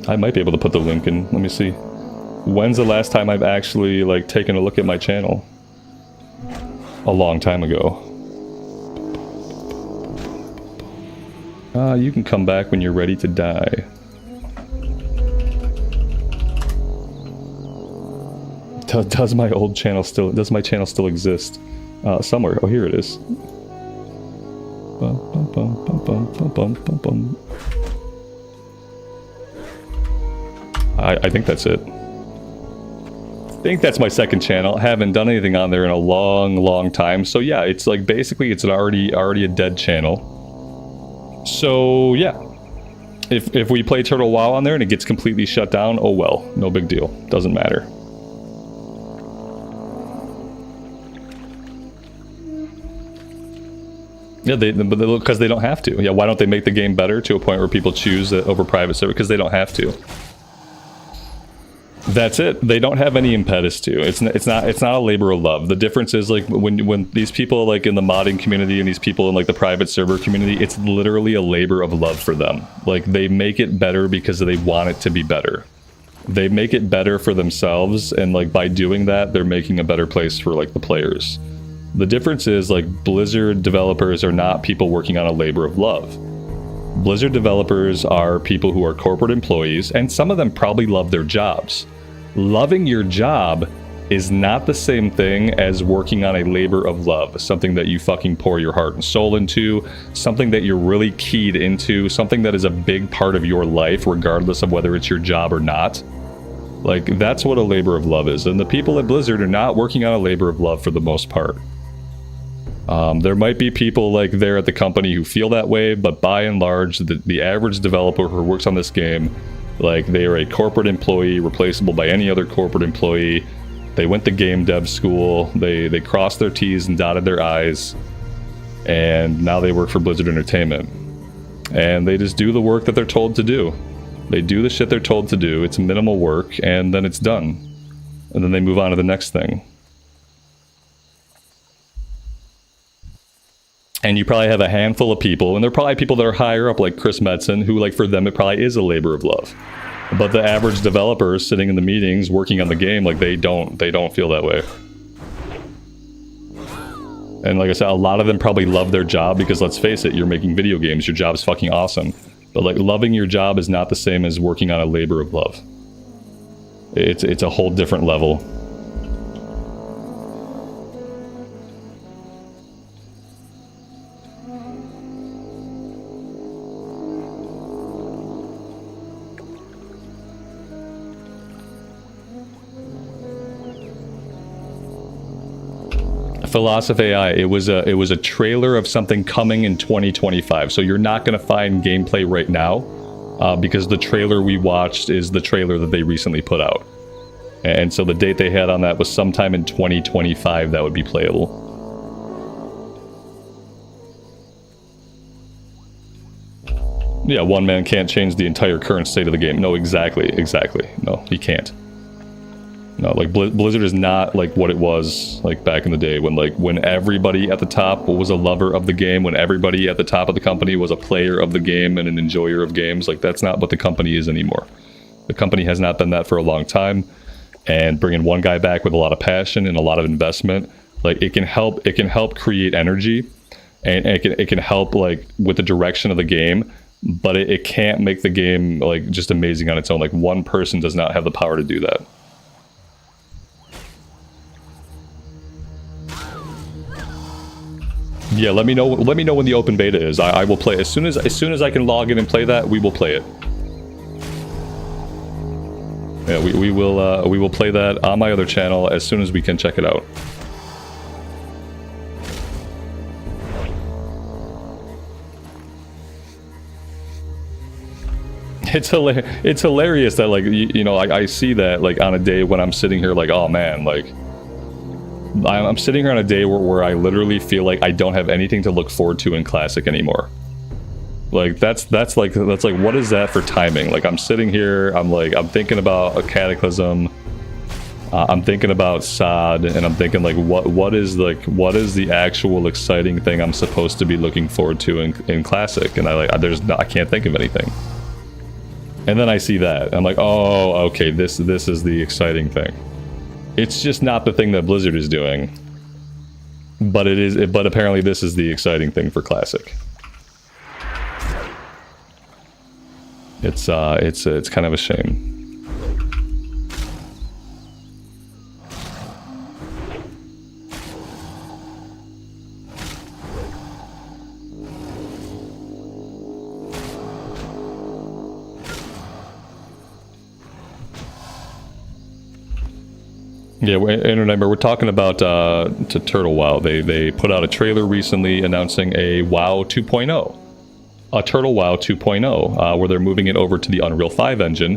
I might be able to put the link in. Let me see. When's the last time I've actually, like, taken a look at my channel? A long time ago. You can come back when you're ready to die. Does my channel still exist? Somewhere. Oh, here it is. I think that's it. I think that's my second channel. Haven't done anything on there in a long time. So yeah, it's like, basically it's already a dead channel. So yeah, if we play Turtle WoW on there and it gets completely shut down, oh well, no big deal. Doesn't matter. Yeah, because they don't have to. Yeah, why don't they make the game better to a point where people choose over private server? Because they don't have to. That's it. They don't have any impetus to. It's not a labor of love. The difference is, like, when these people, like, in the modding community and these people in, like, the private server community, it's literally a labor of love for them. Like, they make it better because they want it to be better. They make it better for themselves, and, like, by doing that, they're making a better place for, like, the players. The difference is, like, Blizzard developers are not people working on a labor of love. Blizzard developers are people who are corporate employees, and some of them probably love their jobs. Loving your job is not the same thing as working on a labor of love, something that you fucking pour your heart and soul into, something that you're really keyed into, something that is a big part of your life, regardless of whether it's your job or not. Like, that's what a labor of love is, and the people at Blizzard are not working on a labor of love for the most part. There might be people, like, there at the company who feel that way, but by and large, the average developer who works on this game, like, they are a corporate employee, replaceable by any other corporate employee. They went to game dev school, they crossed their T's and dotted their I's, and now they work for Blizzard Entertainment. And they just do the work that they're told to do. They do the shit they're told to do, it's minimal work, and then it's done. And then they move on to the next thing. And you probably have a handful of people, and they're probably people that are higher up, like Chris Metzen, who, like, for them, it probably is a labor of love. But the average developers sitting in the meetings, working on the game, like, they don't feel that way. And like I said, a lot of them probably love their job because, let's face it, you're making video games, your job's fucking awesome. But, like, loving your job is not the same as working on a labor of love. It's a whole different level. Philosophy AI. It was a trailer of something coming in 2025. So you're not going to find gameplay right now, because the trailer we watched is the trailer that they recently put out, and so the date they had on that was sometime in 2025 that would be playable. Yeah, one man can't change the entire current state of the game. No, exactly. No, he can't. No, like Blizzard is not like what it was like back in the day when everybody at the top was a lover of the game, when everybody at the top of the company was a player of the game and an enjoyer of games. Like, that's not what the company is anymore. The company has not been that for a long time, and bringing one guy back with a lot of passion and a lot of investment, like, it can help create energy, and it can help like with the direction of the game, but it can't make the game like just amazing on its own. Like, one person does not have the power to do that. Yeah, let me know when the open beta is. I will play as soon as I can log in and play that. We will play it. Yeah, we will play that on my other channel as soon as we can check it out. It's hilarious that, like, you know, I see that like on a day when I'm sitting here like, oh man, like, I'm sitting here on a day where I literally feel like I don't have anything to look forward to in Classic anymore. Like, that's like what is that for timing? Like, I'm sitting here, I'm thinking about a Cataclysm, I'm thinking about SOD, and I'm thinking like, what is the actual exciting thing I'm supposed to be looking forward to in Classic? And I can't think of anything. And then I see that, I'm like, oh, okay, this is the exciting thing. It's just not the thing that Blizzard is doing, but but apparently this is the exciting thing for Classic. It's kind of a shame. Yeah, and remember, we're talking about to Turtle WoW. They put out a trailer recently announcing a WoW 2.0. A Turtle WoW 2.0, where they're moving it over to the Unreal 5 engine.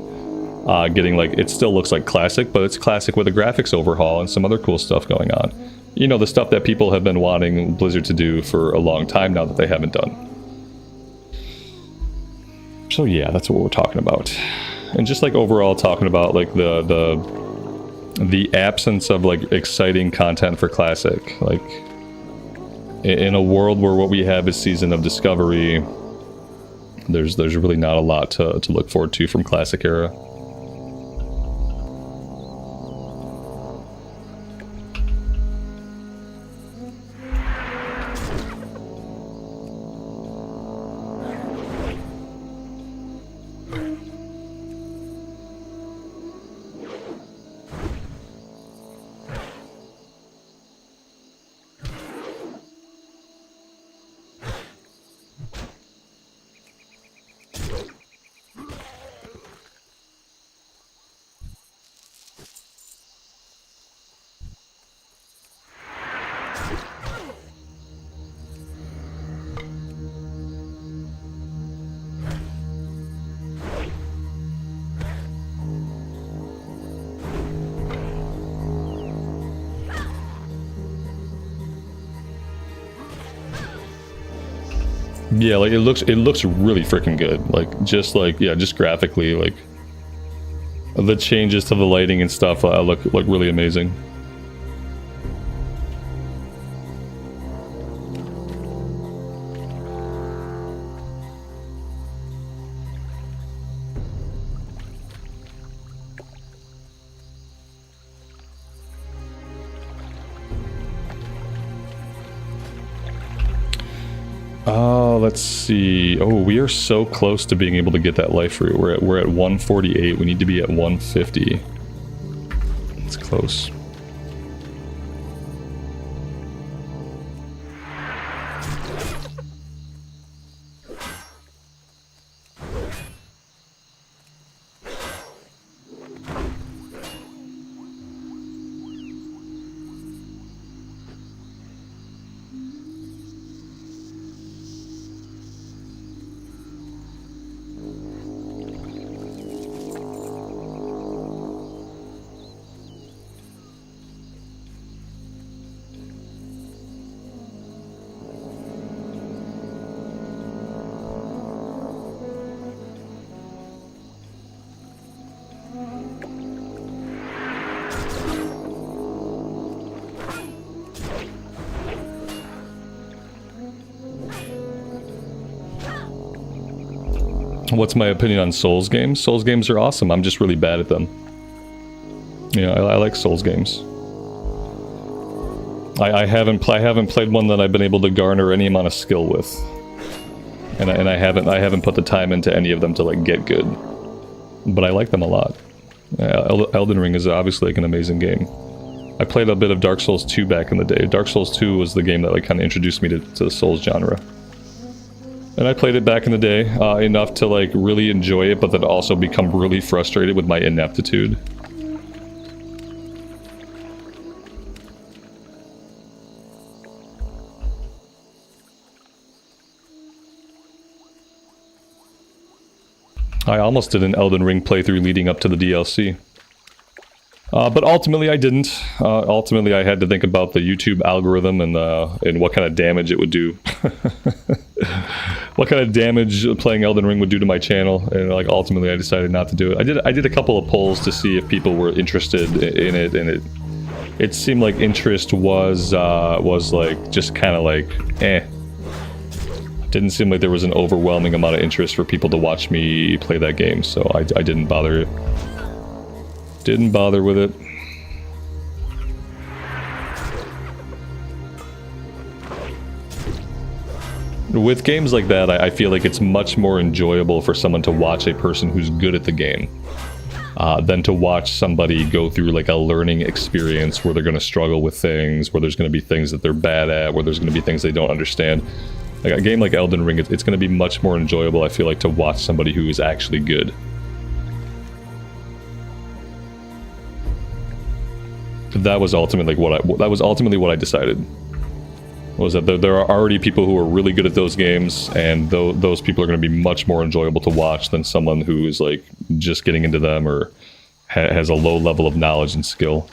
Getting, like, it still looks like Classic, but it's Classic with a graphics overhaul and some other cool stuff going on. You know, the stuff that people have been wanting Blizzard to do for a long time now that they haven't done. So yeah, that's what we're talking about. And just like overall talking about like the absence of like exciting content for Classic. Like, in a world where what we have is Season of Discovery, there's really not a lot to look forward to from Classic era. Yeah, like it looks really freaking good. Like just graphically, like the changes to the lighting and stuff look really amazing. Let's see. Oh, we are so close to being able to get that life root. We're at 148. We need to be at 150. It's close. What's my opinion on Souls games? Souls games are awesome. I'm just really bad at them. Yeah, I like Souls games. I haven't played one that I've been able to garner any amount of skill with, and I haven't put the time into any of them to like get good. But I like them a lot. Elden Ring is obviously like an amazing game. I played a bit of Dark Souls 2 back in the day. Dark Souls 2 was the game that like kind of introduced me to the Souls genre. And I played it back in the day, enough to like really enjoy it, but then also become really frustrated with my ineptitude. I almost did an Elden Ring playthrough leading up to the DLC. But ultimately I didn't. Ultimately I had to think about the YouTube algorithm and what kind of damage it would do. What kind of damage playing Elden Ring would do to my channel, and like ultimately I decided not to do it. I did a couple of polls to see if people were interested in it, and it seemed like interest was like just kind of like eh. Didn't seem like there was an overwhelming amount of interest for people to watch me play that game, so I didn't bother. Didn't bother with it. With games like that, I feel like it's much more enjoyable for someone to watch a person who's good at the game than to watch somebody go through like a learning experience where they're going to struggle with things, where there's going to be things that they're bad at, where there's going to be things they don't understand. Like a game like Elden Ring, it's going to be much more enjoyable, I feel like, to watch somebody who is actually good. That was ultimately what I decided. Was that there are already people who are really good at those games, and those people are going to be much more enjoyable to watch than someone who is like just getting into them or has a low level of knowledge and skill.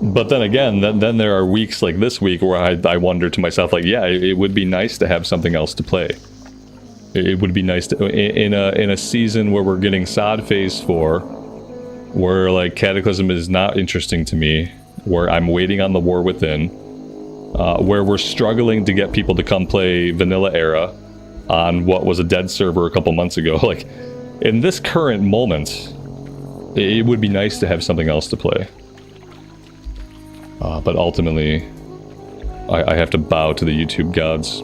But then again, then there are weeks like this week where I wonder to myself, like, yeah, it would be nice to have something else to play. It would be nice to, in a season where we're getting sod phase 4, where like Cataclysm is not interesting to me, where I'm waiting on the War Within, where we're struggling to get people to come play Vanilla Era on what was a dead server a couple months ago. Like, in this current moment, it would be nice to have something else to play. But ultimately, I have to bow to the YouTube gods.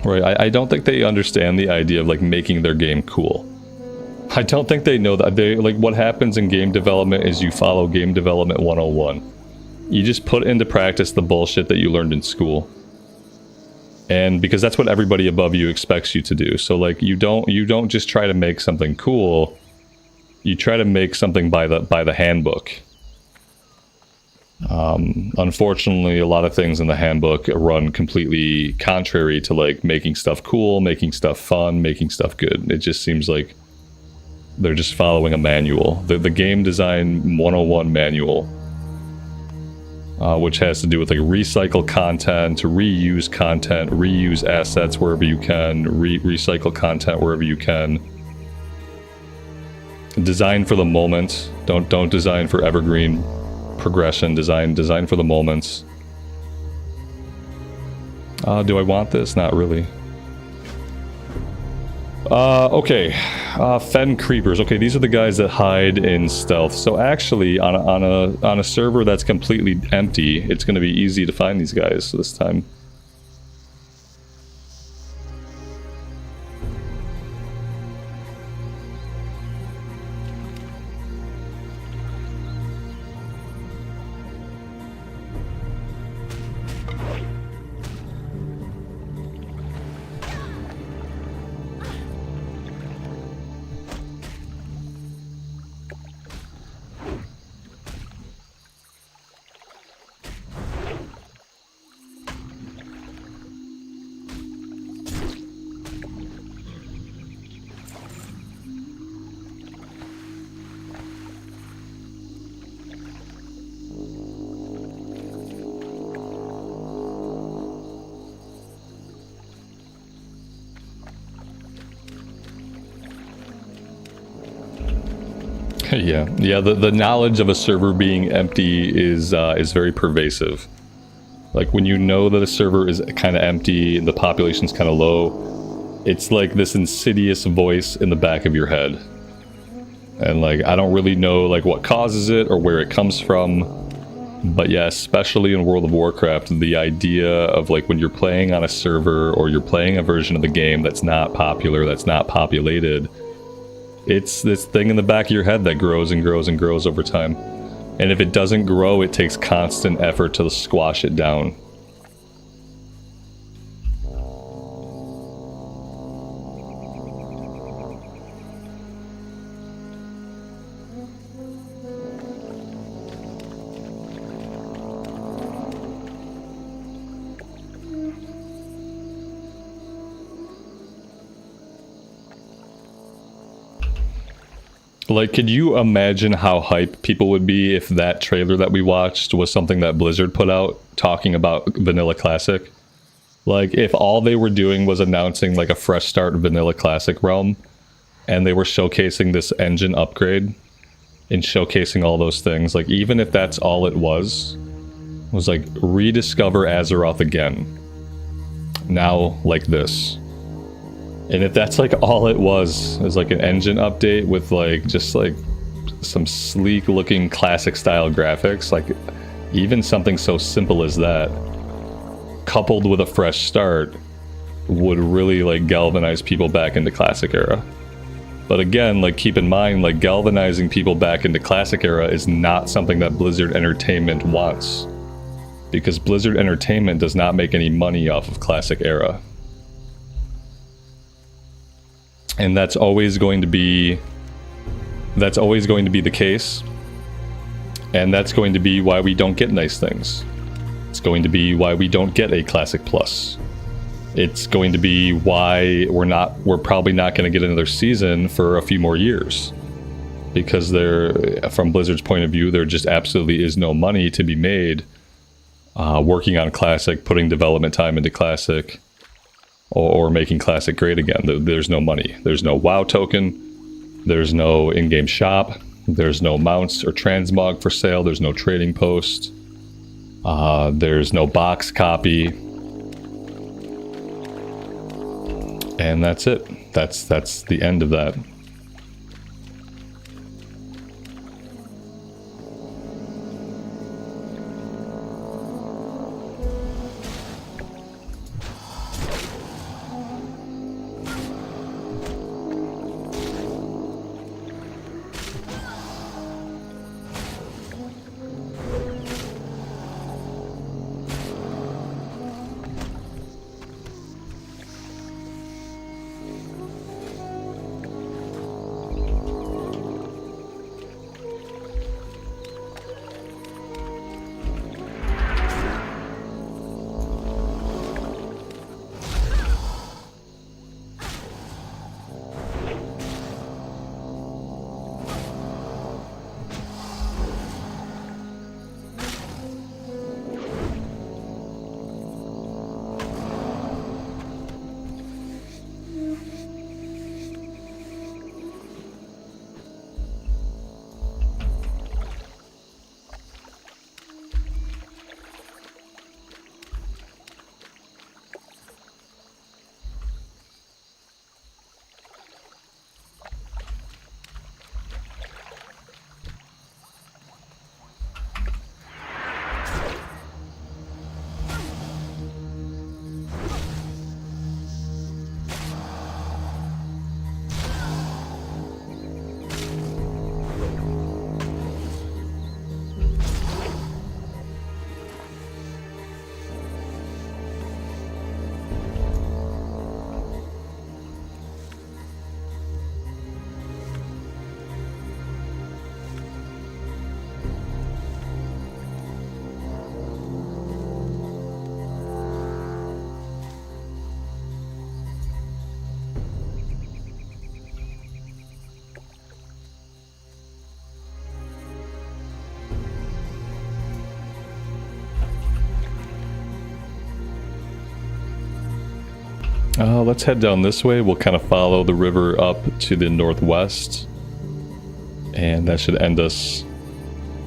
Right, I don't think they understand the idea of like making their game cool. I don't think they know that. They like what happens in game development is you follow game development 101. You just put into practice the bullshit that you learned in school. And because that's what everybody above you expects you to do. So like you don't just try to make something cool. You try to make something by the handbook. Unfortunately, a lot of things in the handbook run completely contrary to like making stuff cool, making stuff fun, making stuff good. It just seems like they're just following a manual. The game design 101 manual, which has to do with like recycle content, reuse assets wherever you can, recycle content wherever you can. Design for the moment. Don't design for evergreen progression. Design for the moments. Do I want this? Not really. Okay. Fen creepers. Okay, these are the guys that hide in stealth. So actually, on a server that's completely empty, it's going to be easy to find these guys this time. Yeah. The knowledge of a server being empty is very pervasive. Like when you know that a server is kind of empty and the population's kind of low, it's like this insidious voice in the back of your head. And like I don't really know like what causes it or where it comes from, but yeah, especially in World of Warcraft, the idea of like when you're playing on a server or you're playing a version of the game that's not popular, that's not populated, it's this thing in the back of your head that grows and grows and grows over time. And if it doesn't grow, it takes constant effort to squash it down. Like, could you imagine how hype people would be if that trailer that we watched was something that Blizzard put out talking about Vanilla Classic? Like, if all they were doing was announcing like a fresh start Vanilla Classic realm, and they were showcasing this engine upgrade and showcasing all those things, like even if that's all it was like rediscover Azeroth again. Now like this. And if that's like all it was like an engine update with like just like some sleek looking classic style graphics, like even something so simple as that coupled with a fresh start would really like galvanize people back into classic era. But again, like keep in mind, like galvanizing people back into classic era is not something that Blizzard Entertainment wants, because Blizzard Entertainment does not make any money off of classic era. And that's always going to be the case. And that's going to be why we don't get nice things. It's going to be why we don't get a Classic Plus. It's going to be why we're probably not going to get another season for a few more years. Because from Blizzard's point of view, there just absolutely is no money to be made working on Classic, putting development time into Classic, or making Classic great again. There's no money. There's no WoW token. There's no in-game shop. There's no mounts or transmog for sale. There's no trading post. There's no box copy. And that's it. That's the end of that. Let's head down this way. We'll kind of follow the river up to the northwest. And that should end us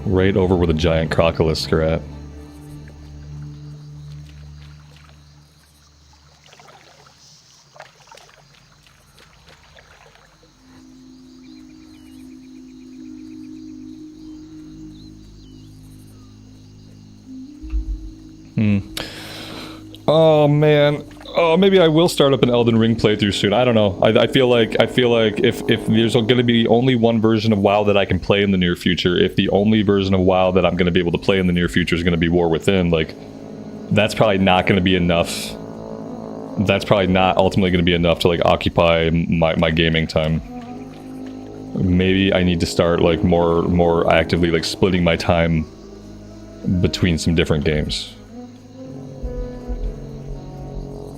right over where the giant crocolisk are at. Oh man. Oh, maybe I will start up an Elden Ring playthrough soon. I don't know. I feel like if there's going to be only one version of WoW that I can play in the near future, if the only version of WoW that I'm going to be able to play in the near future is going to be War Within, like, that's probably not going to be enough. That's probably not ultimately going to be enough to, like, occupy my gaming time. Maybe I need to start, like, more actively, like, splitting my time between some different games.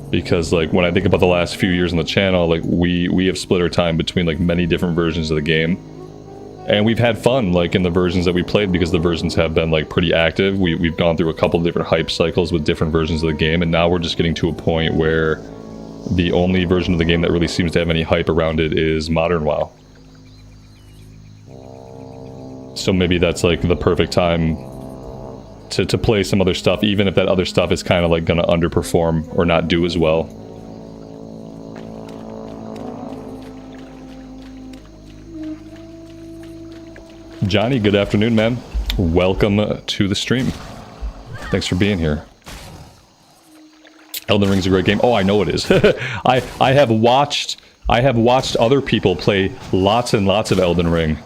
Because, like, when I think about the last few years on the channel, like, we have split our time between, like, many different versions of the game. And we've had fun, like, in the versions that we played, because the versions have been, like, pretty active. We've gone through a couple of different hype cycles with different versions of the game, and now we're just getting to a point where the only version of the game that really seems to have any hype around it is Modern WoW. So maybe that's, like, the perfect time to play some other stuff, even if that other stuff is kind of like gonna underperform or not do as well. Johnny, good afternoon, man. Welcome to the stream. Thanks for being here. Elden Ring's a great game. Oh, I know it is. I have watched other people play lots and lots of Elden Ring.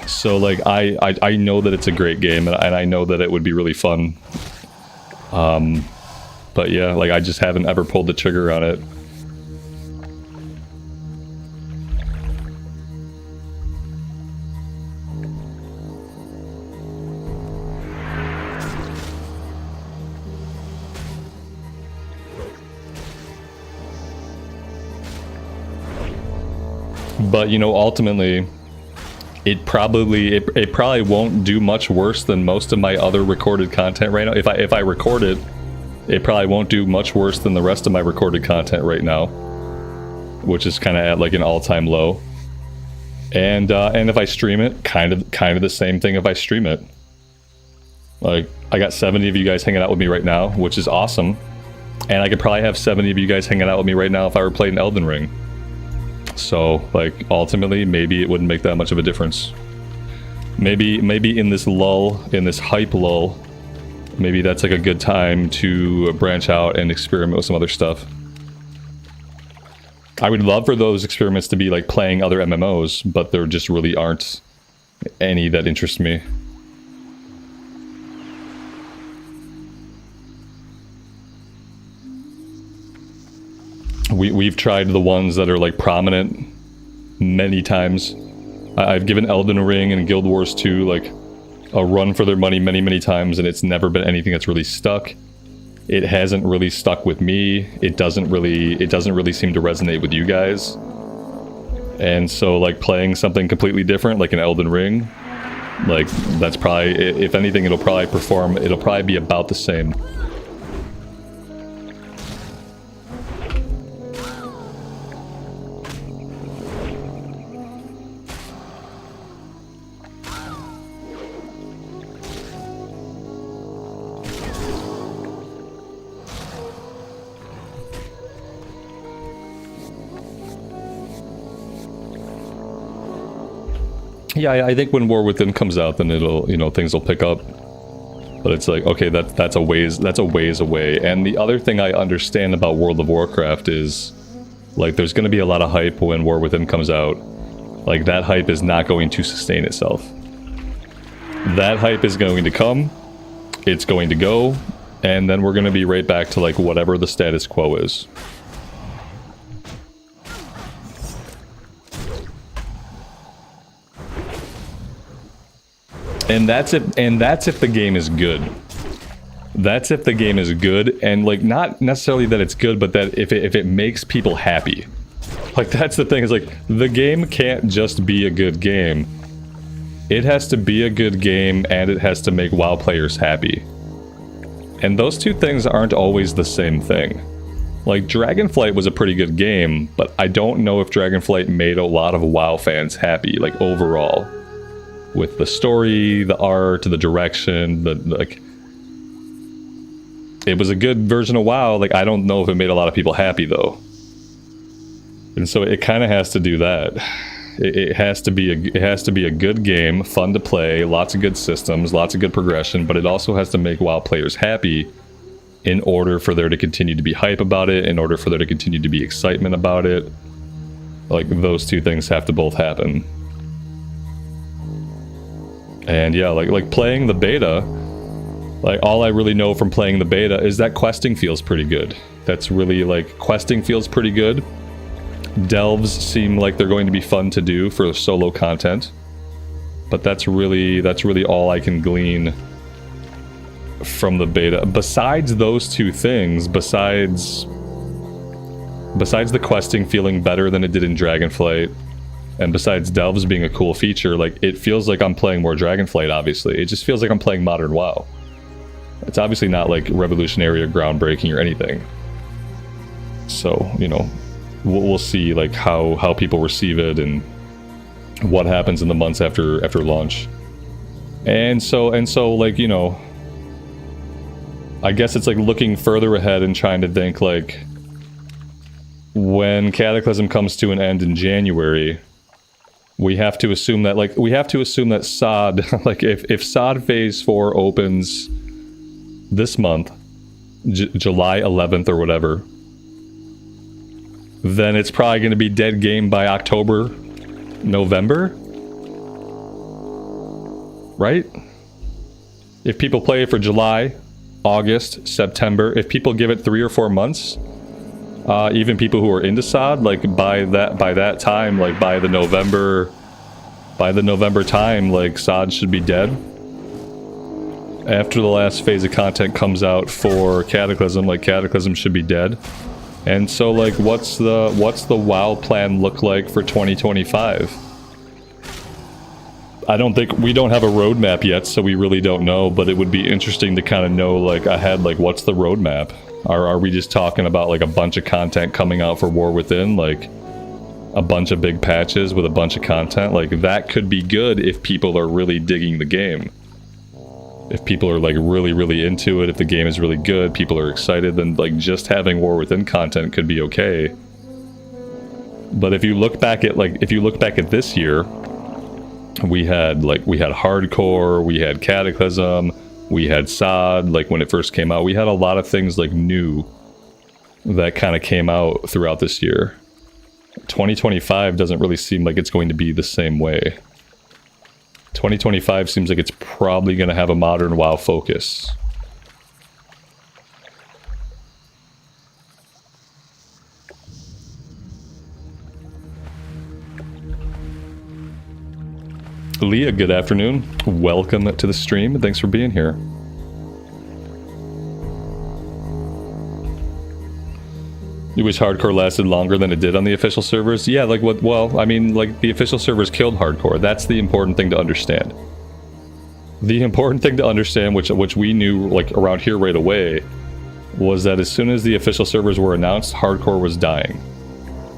So, like, I know that it's a great game, and I know that it would be really fun. But yeah, like, I just haven't ever pulled the trigger on it. But, you know, ultimately, it probably won't do much worse than most of my other recorded content right now. If I record it, it probably won't do much worse than the rest of my recorded content right now, which is kind of at, like, an all-time low. And if I stream it, kind of the same thing if I stream it. Like, I got 70 of you guys hanging out with me right now, which is awesome. And I could probably have 70 of you guys hanging out with me right now if I were playing Elden Ring. So, like, ultimately, maybe it wouldn't make that much of a difference. Maybe in this lull, in this hype lull, maybe that's, like, a good time to branch out and experiment with some other stuff. I would love for those experiments to be, like, playing other MMOs, but there just really aren't any that interest me. We've tried the ones that are, like, prominent many times. I've given Elden Ring and Guild Wars 2, like, a run for their money many times, and it's never been anything that's really stuck. It hasn't really stuck with me. It doesn't really seem to resonate with you guys. And so, like, playing something completely different, like an Elden Ring, like, that's probably, if anything, it'll probably be about the same. Yeah, I think when War Within comes out, then it'll, you know, things will pick up. But it's like, okay, that's a ways away. And the other thing I understand about World of Warcraft is, like, there's going to be a lot of hype when War Within comes out. Like, that hype is not going to sustain itself. That hype is going to come, it's going to go, and then we're going to be right back to, like, whatever the status quo is. And that's if the game is good. That's if the game is good, and, like, not necessarily that it's good, but that if it makes people happy. Like, that's the thing, is, like, the game can't just be a good game. It has to be a good game, and it has to make WoW players happy. And those two things aren't always the same thing. Like, Dragonflight was a pretty good game, but I don't know if Dragonflight made a lot of WoW fans happy, like, overall. with the story, the art, the direction, like it was a good version of WoW. Like I don't know if it made a lot of people happy though. And so it kind of has to do that. It has to be a good game, fun to play, lots of good systems, lots of good progression, but it also has to make WoW players happy in order for there to continue to be hype about it, in order for there to continue to be excitement about it. Like those two things have to both happen. And yeah, like playing the beta, like all I really know from playing the beta is that questing feels pretty good. That's really like, questing feels pretty good. Delves seem like they're going to be fun to do for solo content. But that's really all I can glean from the beta. Besides those two things, besides the questing feeling better than it did in Dragonflight, and besides Delves being a cool feature, like it feels like I'm playing more Dragonflight, obviously. It just feels like I'm playing modern WoW. It's obviously not like revolutionary or groundbreaking or anything. So, you know, we'll see like how people receive it and what happens in the months after launch. And so like, you know, I guess it's like looking further ahead and trying to think like, when Cataclysm comes to an end in January, we have to assume that SOD, like if SOD Phase 4 opens this month, July 11th or whatever, then it's probably going to be dead game by October, November, right? If people play it for July, August, September, if people give it 3 or 4 months, even people who are into SOD, like by that time, like by the November time, like SOD should be dead. After the last phase of content comes out for Cataclysm, like Cataclysm should be dead. And so like what's the WoW plan look like for 2025? We don't have a roadmap yet, so we really don't know, but it would be interesting to kind of know like ahead, like what's the roadmap? Are we just talking about like a bunch of content coming out for War Within, like a bunch of big patches with a bunch of content? Like that could be good if people are really digging the game. If people are like really into it, if the game is really good, people are excited, then like just having War Within content could be okay. But if you look back at this year, we had Hardcore, we had Cataclysm, we had SOD, like when it first came out. We had a lot of things like new that kind of came out throughout this year. 2025 doesn't really seem like it's going to be the same way. 2025 seems like it's probably going to have a modern WoW focus. Leah, good afternoon. Welcome to the stream, and thanks for being here. You wish Hardcore lasted longer than it did on the official servers? Yeah, like what? Well, I mean, like the official servers killed Hardcore. That's the important thing to understand. The important thing to understand, which we knew like around here right away, was that as soon as the official servers were announced, Hardcore was dying.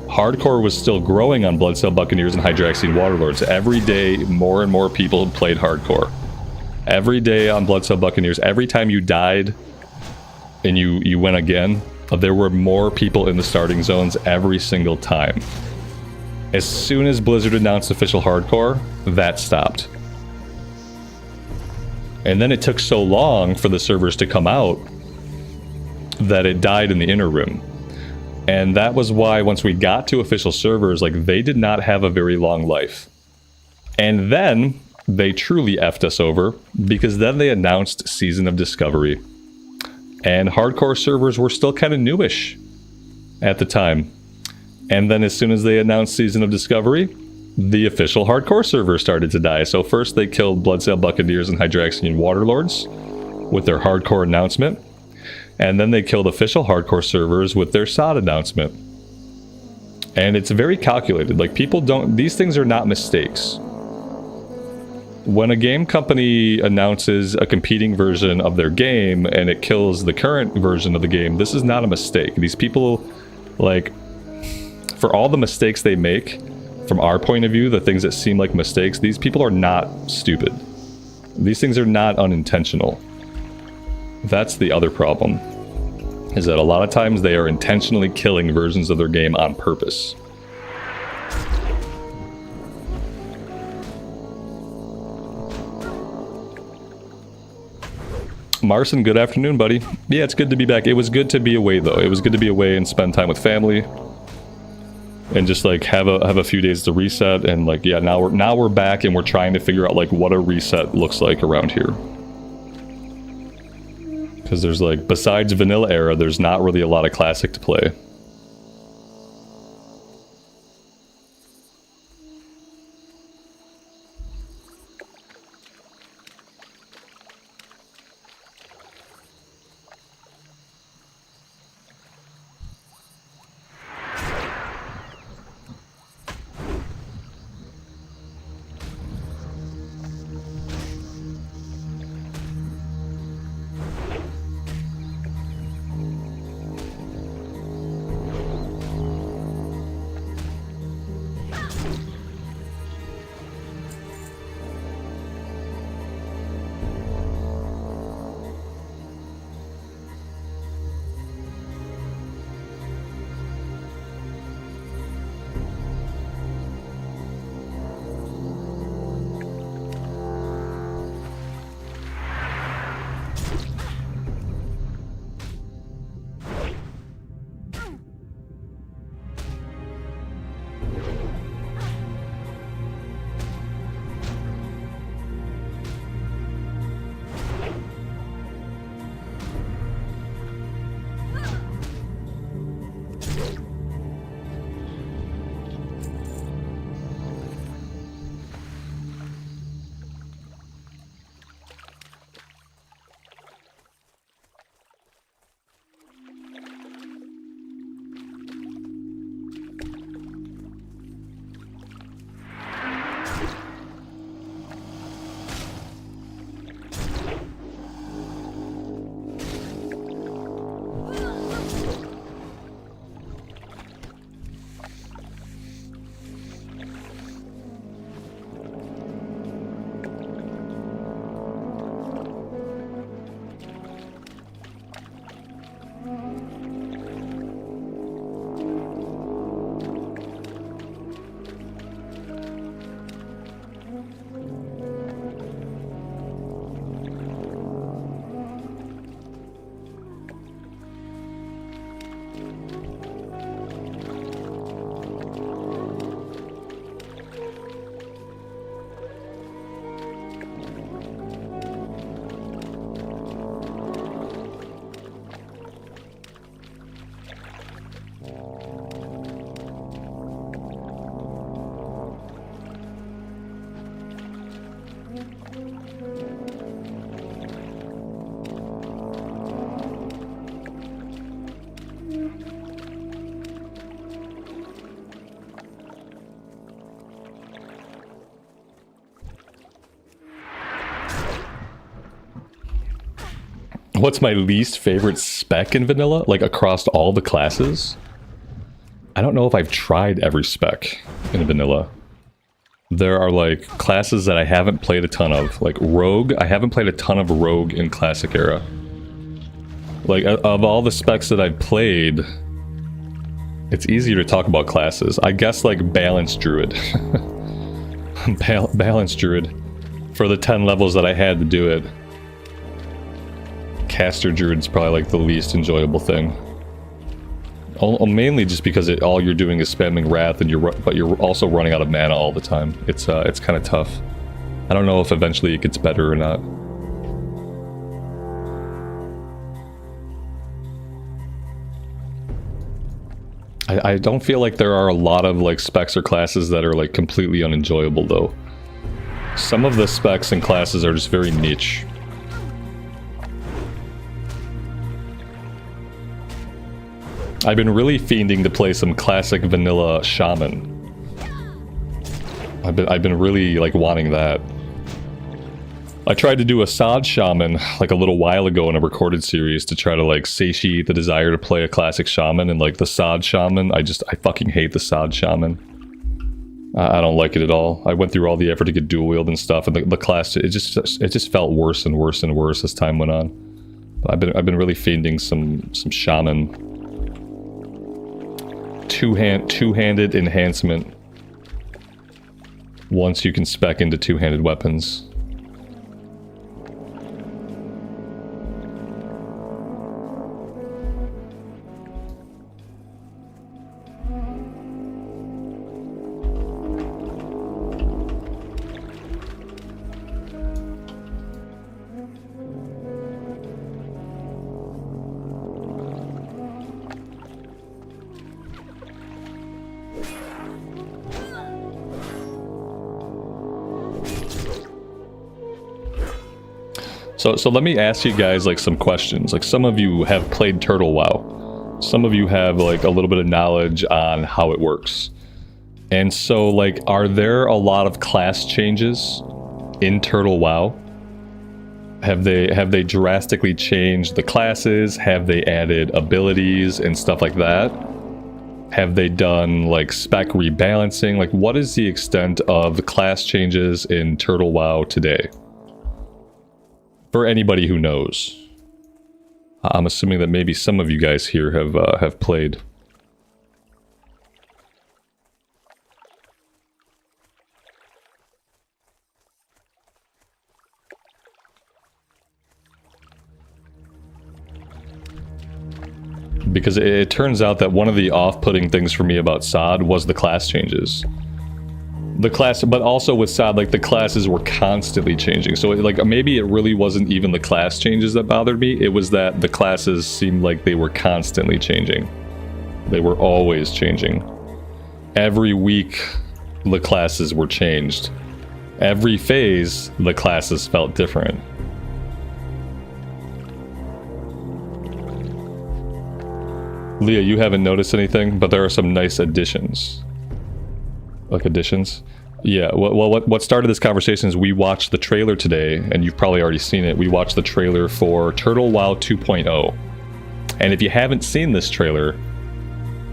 Hardcore was still growing on Bloodsail Buccaneers and Hydraxian Waterlords. Every day, more and more people played Hardcore. Every day on Bloodsail Buccaneers, every time you died and you went again, there were more people in the starting zones every single time. As soon as Blizzard announced official Hardcore, that stopped. And then it took so long for the servers to come out that it died in the inner rim. And that was why once we got to official servers, like they did not have a very long life. And then they truly effed us over, because then they announced Season of Discovery. And Hardcore servers were still kind of newish at the time. And then as soon as they announced Season of Discovery, the official Hardcore server started to die. So first they killed Bloodsail Buccaneers and Hydraxian Waterlords with their Hardcore announcement. And then they killed official Hardcore servers with their SOD announcement. And it's very calculated. Like these things are not mistakes. When a game company announces a competing version of their game and it kills the current version of the game, this is not a mistake. These people, like, for all the mistakes they make, from our point of view, the things that seem like mistakes, these people are not stupid. These things are not unintentional. That's the other problem, is that a lot of times they are intentionally killing versions of their game on purpose. Marson, good afternoon, buddy. Yeah, it's good to be back. It was good to be away, though. It was good to be away and spend time with family, and just like have a few days to reset. And like, yeah, now we're back, and we're trying to figure out like what a reset looks like around here. Because there's like, besides vanilla era, there's not really a lot of classic to play. What's my least favorite spec in vanilla? Like across all the classes? I don't know if I've tried every spec in vanilla. There are like classes that I haven't played a ton of. Like Rogue, I haven't played a ton of Rogue in Classic era. Like of all the specs that I've played, it's easier to talk about classes. I guess like Balanced Druid. Balanced Druid. For the 10 levels that I had to do it. Caster Druid's probably like the least enjoyable thing. Mainly just because all you're doing is spamming Wrath, and but you're also running out of mana all the time. It's kind of tough. I don't know if eventually it gets better or not. I don't feel like there are a lot of like specs or classes that are like completely unenjoyable though. Some of the specs and classes are just very niche. I've been really fiending to play some classic vanilla shaman. I've been really like wanting that. I tried to do a Sod shaman like a little while ago in a recorded series to try to like satiate the desire to play a classic shaman, and like the Sod shaman, I fucking hate the Sod shaman. I don't like it at all. I went through all the effort to get dual wield and stuff, and the class it just felt worse and worse and worse as time went on. I've been really fiending some shaman two-handed enhancement once you can spec into two-handed weapons. So let me ask you guys like some questions. Like some of you have played Turtle WoW. Some of you have like a little bit of knowledge on how it works. And so like, are there a lot of class changes in Turtle WoW? Have they drastically changed the classes? Have they added abilities and stuff like that? Have they done like spec rebalancing? Like what is the extent of the class changes in Turtle WoW today? For anybody who knows. I'm assuming that maybe some of you guys here have played. Because it turns out that one of the off-putting things for me about SOD was the class changes. The class, but also with SOD, like the classes were constantly changing. So like maybe it really wasn't even the class changes that bothered me. It was that the classes seemed like they were constantly changing. They were always changing. Every week, the classes were changed. Every phase, the classes felt different. Leah, you haven't noticed anything, but there are some nice additions. Like additions? Yeah, well, what started this conversation is we watched the trailer today, and you've probably already seen it. We watched the trailer for Turtle WoW 2.0. And if you haven't seen this trailer,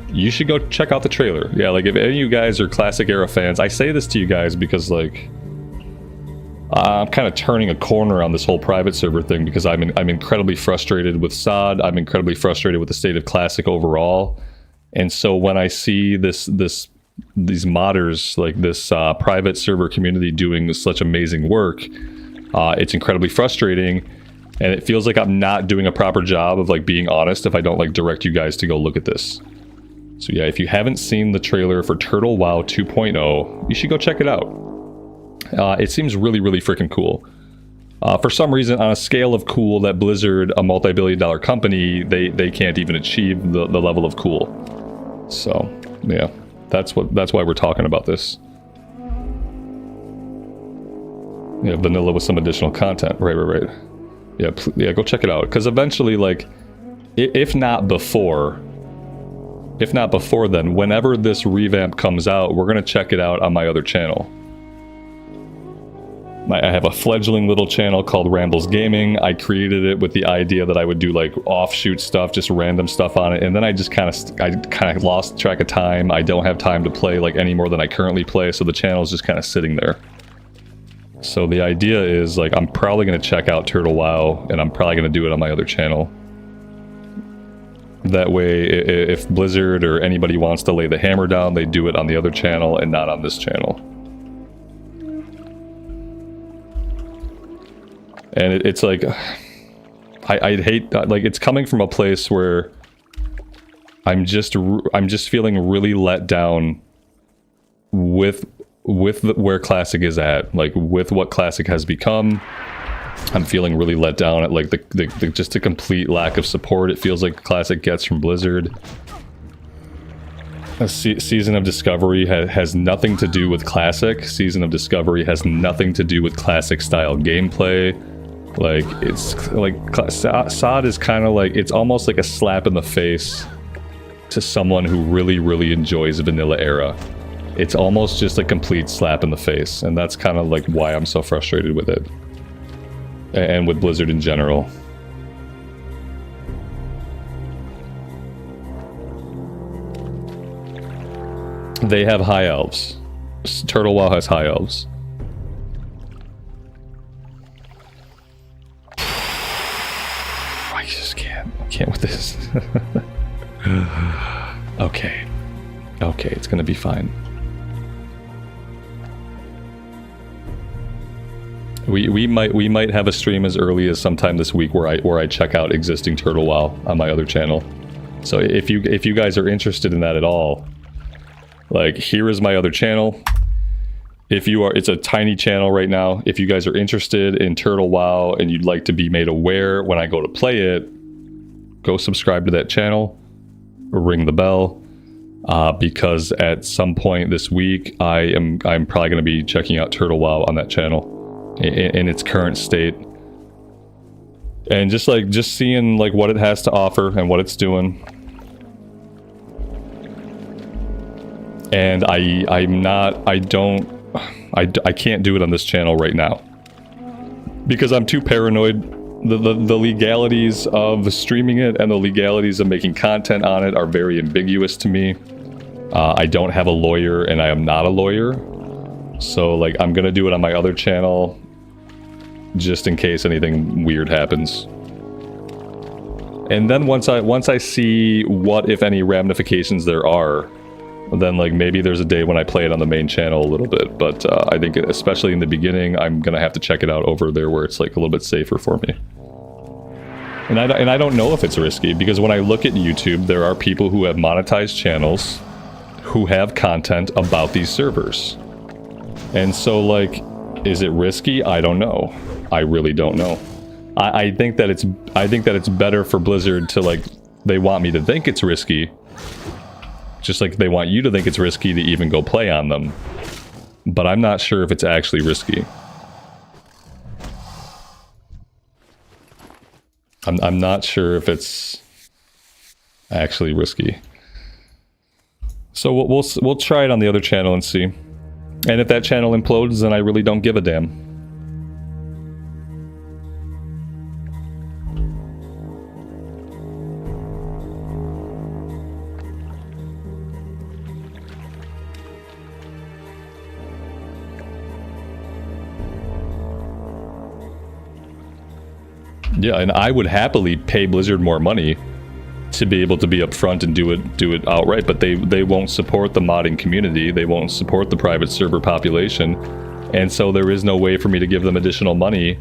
you should go check out the trailer. Yeah, like if any of you guys are classic era fans, I say this to you guys because like I'm kind of turning a corner on this whole private server thing because I'm incredibly frustrated with SOD. I'm incredibly frustrated with the state of classic overall. And so when I see these modders, like this private server community doing such amazing work, it's incredibly frustrating, and it feels like I'm not doing a proper job of like being honest if I don't like direct you guys to go look at this. So yeah, if you haven't seen the trailer for Turtle WoW 2.0, you should go check it out. It seems really, really freaking cool. For some reason, on a scale of cool that Blizzard, a multi-billion-dollar company, they can't even achieve the level of cool. So yeah, that's why we're talking about this. Yeah, vanilla with some additional content. Right. Yeah, go check it out. Because eventually, like, if not before then, whenever this revamp comes out, we're gonna check it out on my other channel. I have a fledgling little channel called Rambles Gaming. I created it with the idea that I would do like offshoot stuff, just random stuff on it, and then I just kind of lost track of time. I don't have time to play like any more than I currently play, so the channel is just kind of sitting there. So the idea is like I'm probably going to check out Turtle WoW, and I'm probably going to do it on my other channel. That way, if Blizzard or anybody wants to lay the hammer down, they do it on the other channel and not on this channel. And it's like, I hate, like, it's coming from a place where I'm just feeling really let down with where Classic is at, like with what Classic has become. I'm feeling really let down at like the just the complete lack of support it feels like Classic gets from Blizzard. Season of Discovery has nothing to do with Classic. Season of Discovery has nothing to do with Classic style gameplay. Like, it's like SOD is kind of like, it's almost like a slap in the face to someone who really, really enjoys vanilla era. It's almost just a complete slap in the face, and that's kind of like why I'm so frustrated with it. And with Blizzard in general. They have high elves. Turtle WoW has high elves. I just can't. I can't with this. Okay. Okay, it's gonna be fine. We might have a stream as early as sometime this week where I check out existing Turtle WoW on my other channel. So if you guys are interested in that at all, like, here is my other channel. If you are, it's a tiny channel right now. If you guys are interested in Turtle WoW and you'd like to be made aware when I go to play it, go subscribe to that channel, ring the bell, because at some point this week I'm probably going to be checking out Turtle WoW on that channel in its current state, and just seeing like what it has to offer and what it's doing. And I can't do it on this channel right now because I'm too paranoid. The legalities of streaming it and the legalities of making content on it are very ambiguous to me. I don't have a lawyer and I am not a lawyer, so like I'm gonna do it on my other channel just in case anything weird happens. And then once I see what, if any, ramifications there are, then like maybe there's a day when I play it on the main channel a little bit. But I think especially in the beginning, I'm gonna have to check it out over there where it's like a little bit safer for me. And I don't know if it's risky, because when I look at YouTube, there are people who have monetized channels who have content about these servers. And so like, is it risky? I don't know. I really don't know. I think that it's better for Blizzard to, like, they want me to think it's risky, just like they want you to think it's risky to even go play on them. But I'm not sure if it's actually risky. I'm not sure if it's actually risky. So we'll try it on the other channel and see. And if that channel implodes, then I really don't give a damn. Yeah, and I would happily pay Blizzard more money to be able to be upfront and do it outright, but they won't support the modding community, they won't support the private server population, and so there is no way for me to give them additional money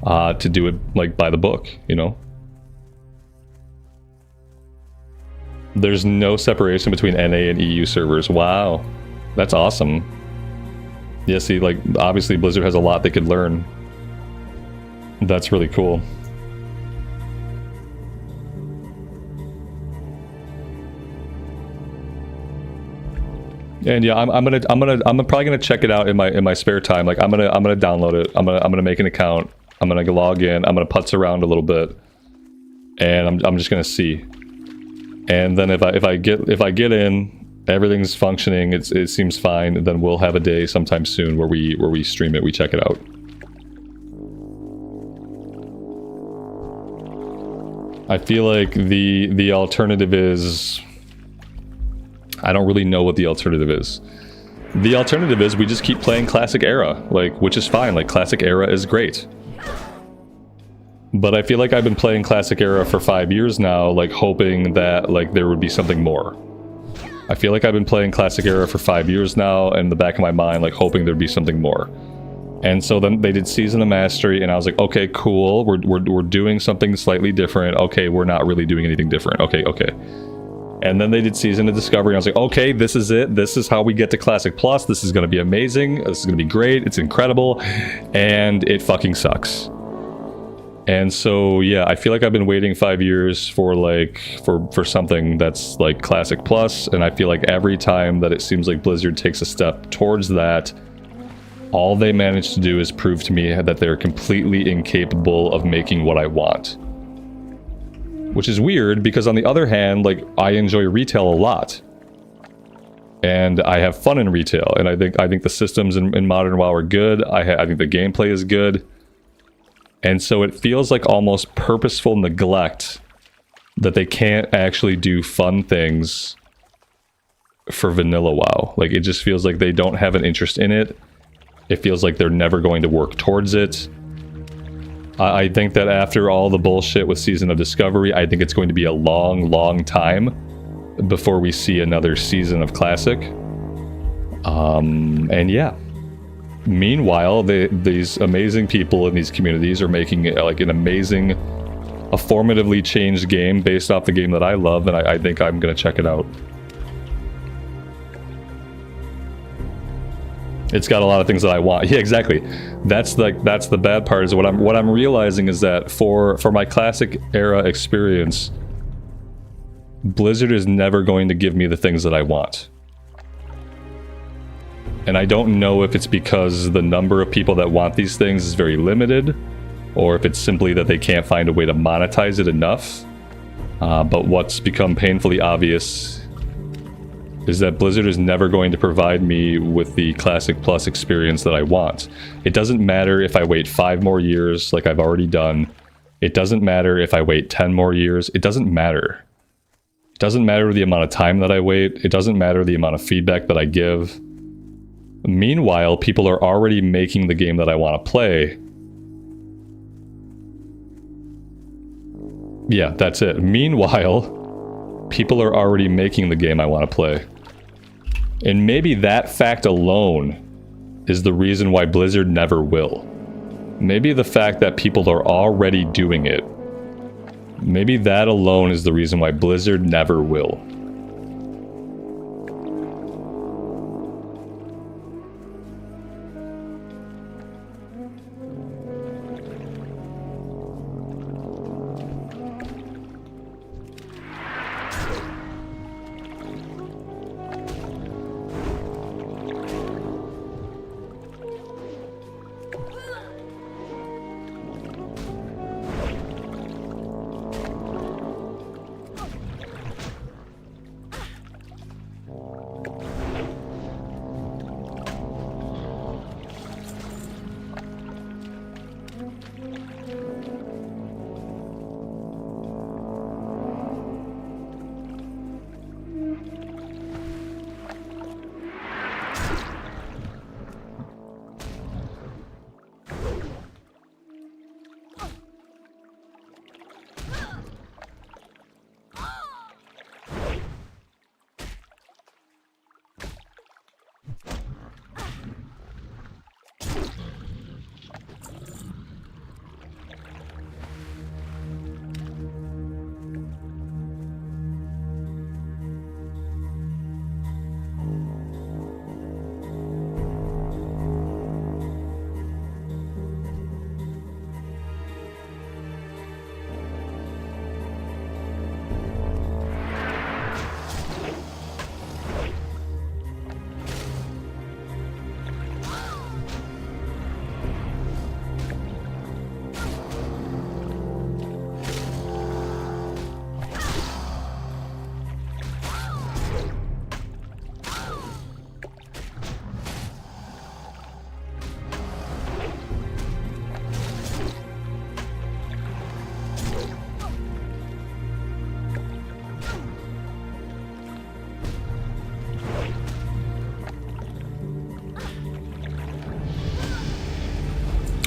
to do it like by the book, you know? There's no separation between NA and EU servers. Wow, that's awesome. Yeah, see, like, obviously Blizzard has a lot they could learn. That's really cool. And yeah, I'm probably gonna check it out in my spare time. Like I'm gonna download it. I'm gonna make an account. I'm gonna log in. I'm gonna putz around a little bit, and I'm just gonna see. And then if I get in, everything's functioning. It seems fine. Then we'll have a day sometime soon where we stream it. We check it out. I feel like the alternative is, I don't really know what the alternative is. The alternative is we just keep playing Classic Era, like, which is fine. Like, Classic Era is great. But I feel like I've been playing Classic Era for 5 years now, like, hoping that, like, there would be something more. I feel like I've been playing Classic Era for 5 years now, and in the back of my mind, like, hoping there'd be something more. And so then they did Season of Mastery, and I was like, okay, cool, we're doing something slightly different. Okay, we're not really doing anything different. Okay. And then they did Season of Discovery, and I was like, okay, this is it. This is how we get to Classic Plus. This is going to be amazing. This is going to be great. It's incredible. And it fucking sucks. And so, yeah, I feel like I've been waiting 5 years for, like, for something that's, like, Classic Plus, and I feel like every time that it seems like Blizzard takes a step towards that, all they manage to do is prove to me that they're completely incapable of making what I want. Which is weird, because on the other hand, like, I enjoy retail a lot. And I have fun in retail, and I think the systems in Modern WoW are good. I think the gameplay is good. And so it feels like almost purposeful neglect that they can't actually do fun things for vanilla WoW. Like, it just feels like they don't have an interest in it. It feels like they're never going to work towards it. I think that after all the bullshit with Season of Discovery, I think it's going to be a long, long time before we see another season of Classic. And yeah. Meanwhile, these amazing people in these communities are making like an amazing, a formatively changed game based off the game that I love, and I think I'm going to check it out. It's got a lot of things that I want. Yeah, exactly. That's the bad part. Is what I'm realizing is that for my Classic era experience, Blizzard is never going to give me the things that I want. And I don't know if it's because the number of people that want these things is very limited, or if it's simply that they can't find a way to monetize it enough. But what's become painfully obvious is that Blizzard is never going to provide me with the Classic Plus experience that I want. It doesn't matter if I wait 5 more years like I've already done. It doesn't matter if I wait 10 more years. It doesn't matter. It doesn't matter the amount of time that I wait. It doesn't matter the amount of feedback that I give. Meanwhile, people are already making the game that I want to play. Yeah, that's it. Meanwhile, people are already making the game I want to play. And maybe that fact alone is the reason why Blizzard never will. Maybe the fact that people are already doing it. Maybe that alone is the reason why Blizzard never will.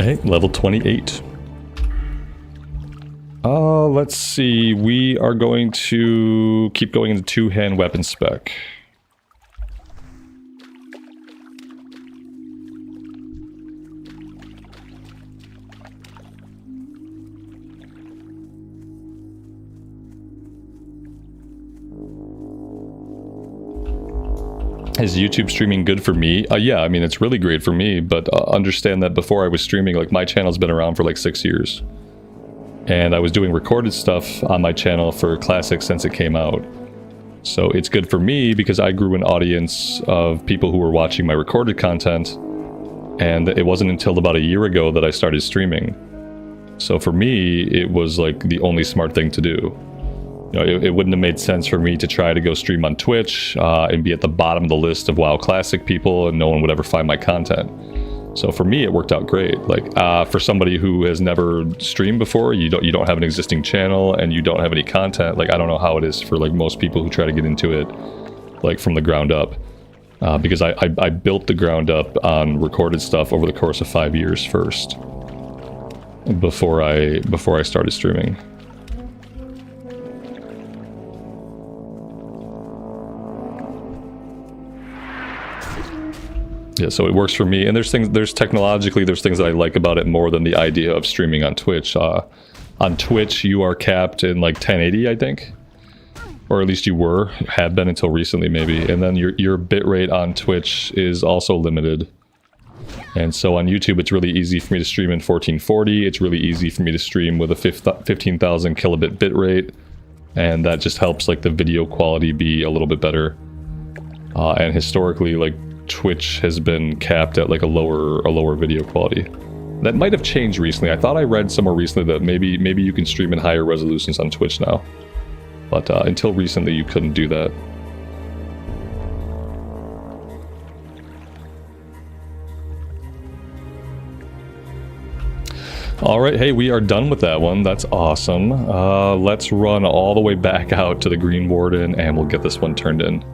Okay, level 28. Let's see. We are going to keep going into two-hand weapon spec. Is YouTube streaming good for me? Yeah, I mean, it's really great for me, but understand that before I was streaming, like, my channel's been around for like 6 years. And I was doing recorded stuff on my channel for Classic since it came out. So it's good for me because I grew an audience of people who were watching my recorded content. And it wasn't until about a year ago that I started streaming. So for me, it was like the only smart thing to do. You know, it wouldn't have made sense for me to try to go stream on Twitch and be at the bottom of the list of WoW Classic people, and no one would ever find my content. So for me, it worked out great. Like for somebody who has never streamed before, you don't have an existing channel and you don't have any content. Like, I don't know how it is for like most people who try to get into it. like from the ground up. Because I built the ground up on recorded stuff over the course of 5 years first, before I started streaming. Yeah, so it works for me, and there's things that I like about it more than the idea of streaming on Twitch. On Twitch, you are capped in like 1080, I think. Or at least you have been until recently, maybe. And then your bitrate on Twitch is also limited. And so on YouTube, it's really easy for me to stream in 1440. It's really easy for me to stream with a 15,000 kilobit bitrate. And that just helps like the video quality be a little bit better. And historically, like Twitch has been capped at like a lower video quality. That might have changed recently. I thought I read somewhere recently that maybe you can stream in higher resolutions on Twitch now. But until recently, you couldn't do that. Alright, hey, we are done with that one. That's awesome. Let's run all the way back out to the Green Warden, and we'll get this one turned in.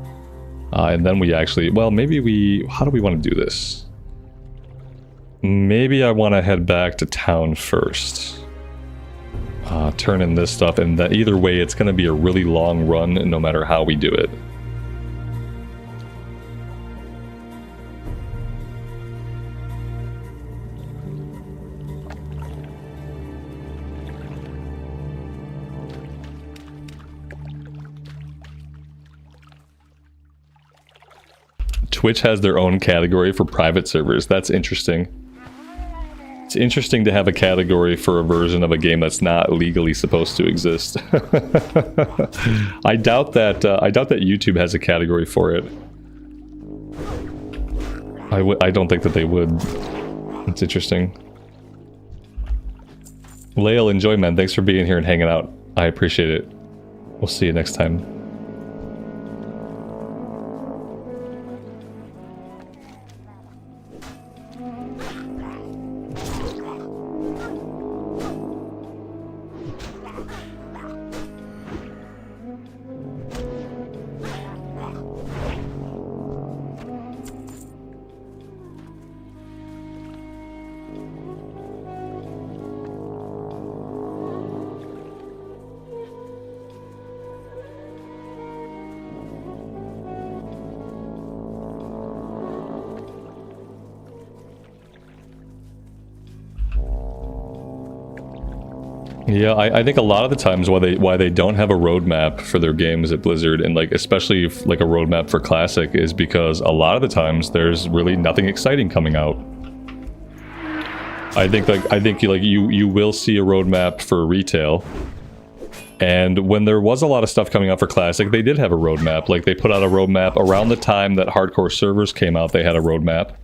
And then we actually... Well, maybe how do we want to do this? Maybe I want to head back to town first. Turn in this stuff, and that either way it's going to be a really long run no matter how we do it. Twitch has their own category for private servers. That's interesting. It's interesting to have a category for a version of a game that's not legally supposed to exist. I doubt that YouTube has a category for it. I don't think that they would. It's interesting. Lael, enjoy, man. Thanks for being here and hanging out. I appreciate it. We'll see you next time. Yeah, I think a lot of the times why they don't have a roadmap for their games at Blizzard, and like especially like a roadmap for Classic, is because a lot of the times there's really nothing exciting coming out. I think you will see a roadmap for retail, and when there was a lot of stuff coming out for Classic, they did have a roadmap. Like they put out a roadmap around the time that hardcore servers came out. They had a roadmap.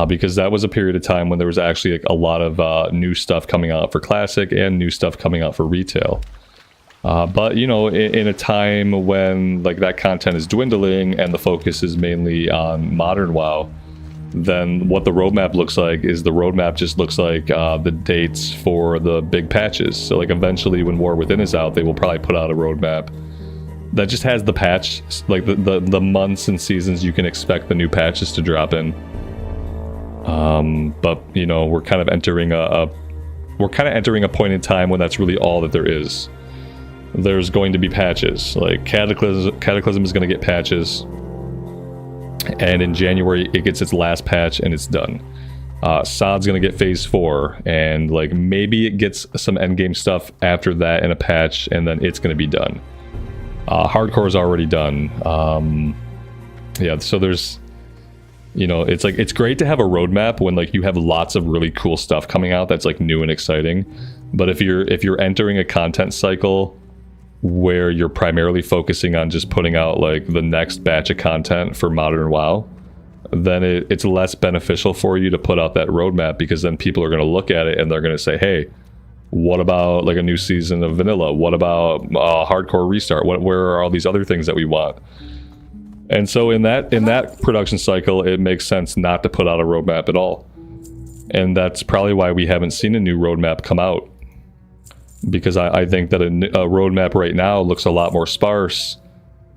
Because that was a period of time when there was actually like a lot of new stuff coming out for Classic and new stuff coming out for retail. But, you know, in a time when like that content is dwindling and the focus is mainly on modern WoW, then what the roadmap looks like is the roadmap just looks like the dates for the big patches. So like eventually when War Within is out, they will probably put out a roadmap that just has the patch, like the months and seasons you can expect the new patches to drop in. But you know, we're kind of entering a point in time when that's really all that there is. There's going to be patches. Like Cataclysm is going to get patches, and in January it gets its last patch and it's done. Sod's going to get Phase 4, and like maybe it gets some endgame stuff after that in a patch, and then it's going to be done. Hardcore is already done. Yeah, so there's, you know, it's like, it's great to have a roadmap when like you have lots of really cool stuff coming out that's like new and exciting. But if you're entering a content cycle where you're primarily focusing on just putting out like the next batch of content for modern WoW, then it's less beneficial for you to put out that roadmap, because then people are going to look at it and they're going to say, hey, what about like a new season of vanilla? What about hardcore restart? Where are all these other things that we want? And so in that production cycle, it makes sense not to put out a roadmap at all. And that's probably why we haven't seen a new roadmap come out. Because I think that a roadmap right now looks a lot more sparse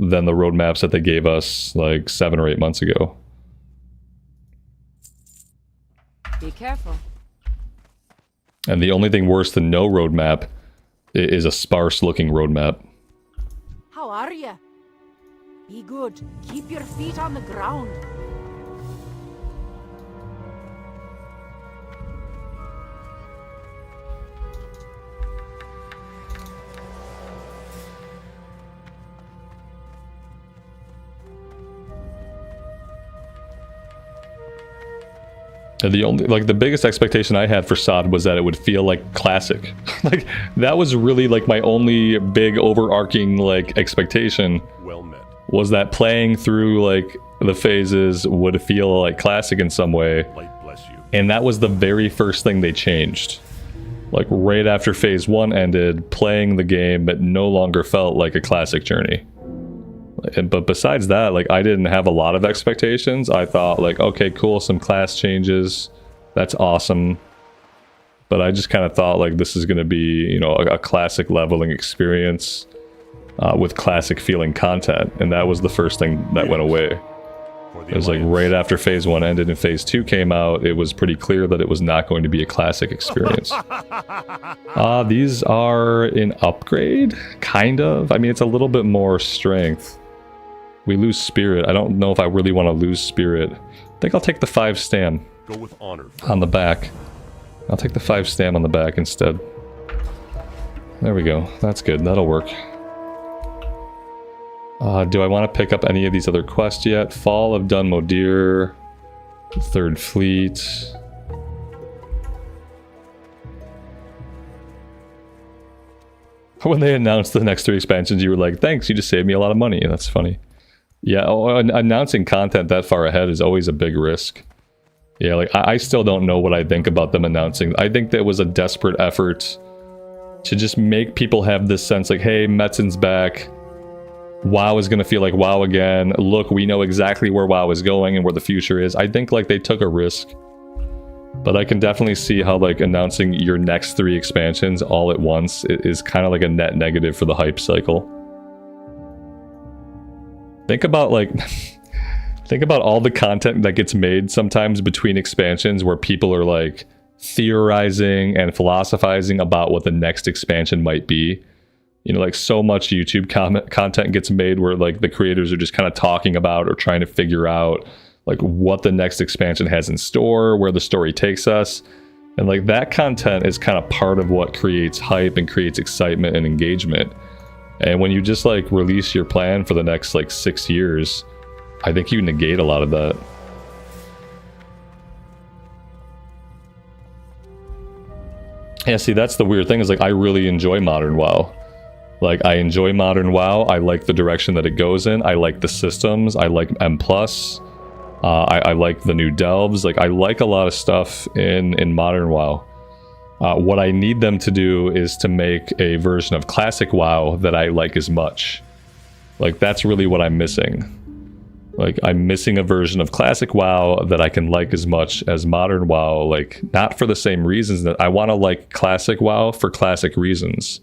than the roadmaps that they gave us like 7 or 8 months ago. Be careful. And the only thing worse than no roadmap is a sparse looking roadmap. How are ya? Be good. Keep your feet on the ground. And the only, like, the biggest expectation I had for SOD was that it would feel like classic. Like, that was really like my only big overarching like expectation. Well met. Was that playing through like the phases would feel like classic in some way. Light bless you. And that was the very first thing they changed. Like right after phase 1 ended, playing the game it no longer felt like a classic journey. But besides that, like, I didn't have a lot of expectations. I thought like, okay, cool, some class changes, that's awesome. But I just kind of thought like this is going to be, you know, a classic leveling experience with classic feeling content, and that was the first thing that went away. It was like right after phase 1 ended and phase 2 came out, it was pretty clear that it was not going to be a classic experience. These are an upgrade, kind of. I mean, it's a little bit more strength. We lose spirit. I don't know if I really want to lose spirit. I think I'll take the 5 stam Go with honor. on the back. I'll take the 5 stam on the back instead. There we go. That's good. That'll work. Do I want to pick up any of these other quests yet? Fall of Dunmodir, Third Fleet. When they announced the next 3 expansions, you were like, thanks, you just saved me a lot of money. That's funny. Yeah, announcing content that far ahead is always a big risk. Yeah, like, I still don't know what I think about them announcing. I think that was a desperate effort to just make people have this sense like, hey, Metzen's back. WoW is going to feel like WoW again. Look, we know exactly where WoW is going and where the future is. I think like they took a risk. But I can definitely see how like announcing your next 3 expansions all at once is kind of like a net negative for the hype cycle. Think about like think about all the content that gets made sometimes between expansions where people are like theorizing and philosophizing about what the next expansion might be. You know, like so much YouTube content gets made where like the creators are just kind of talking about or trying to figure out like what the next expansion has in store, where the story takes us. And like that content is kind of part of what creates hype and creates excitement and engagement. And when you just like release your plan for the next like 6 years, I think you negate a lot of that. Yeah, see, that's the weird thing is like I really enjoy Modern WoW. Like I enjoy Modern WoW. I like the direction that it goes in. I like the systems. I like M+. I like the new delves. Like I like a lot of stuff in Modern WoW. What I need them to do is to make a version of Classic WoW that I like as much. Like that's really what I'm missing. Like I'm missing a version of Classic WoW that I can like as much as Modern WoW. Like not for the same reasons that I want to like Classic WoW for classic reasons.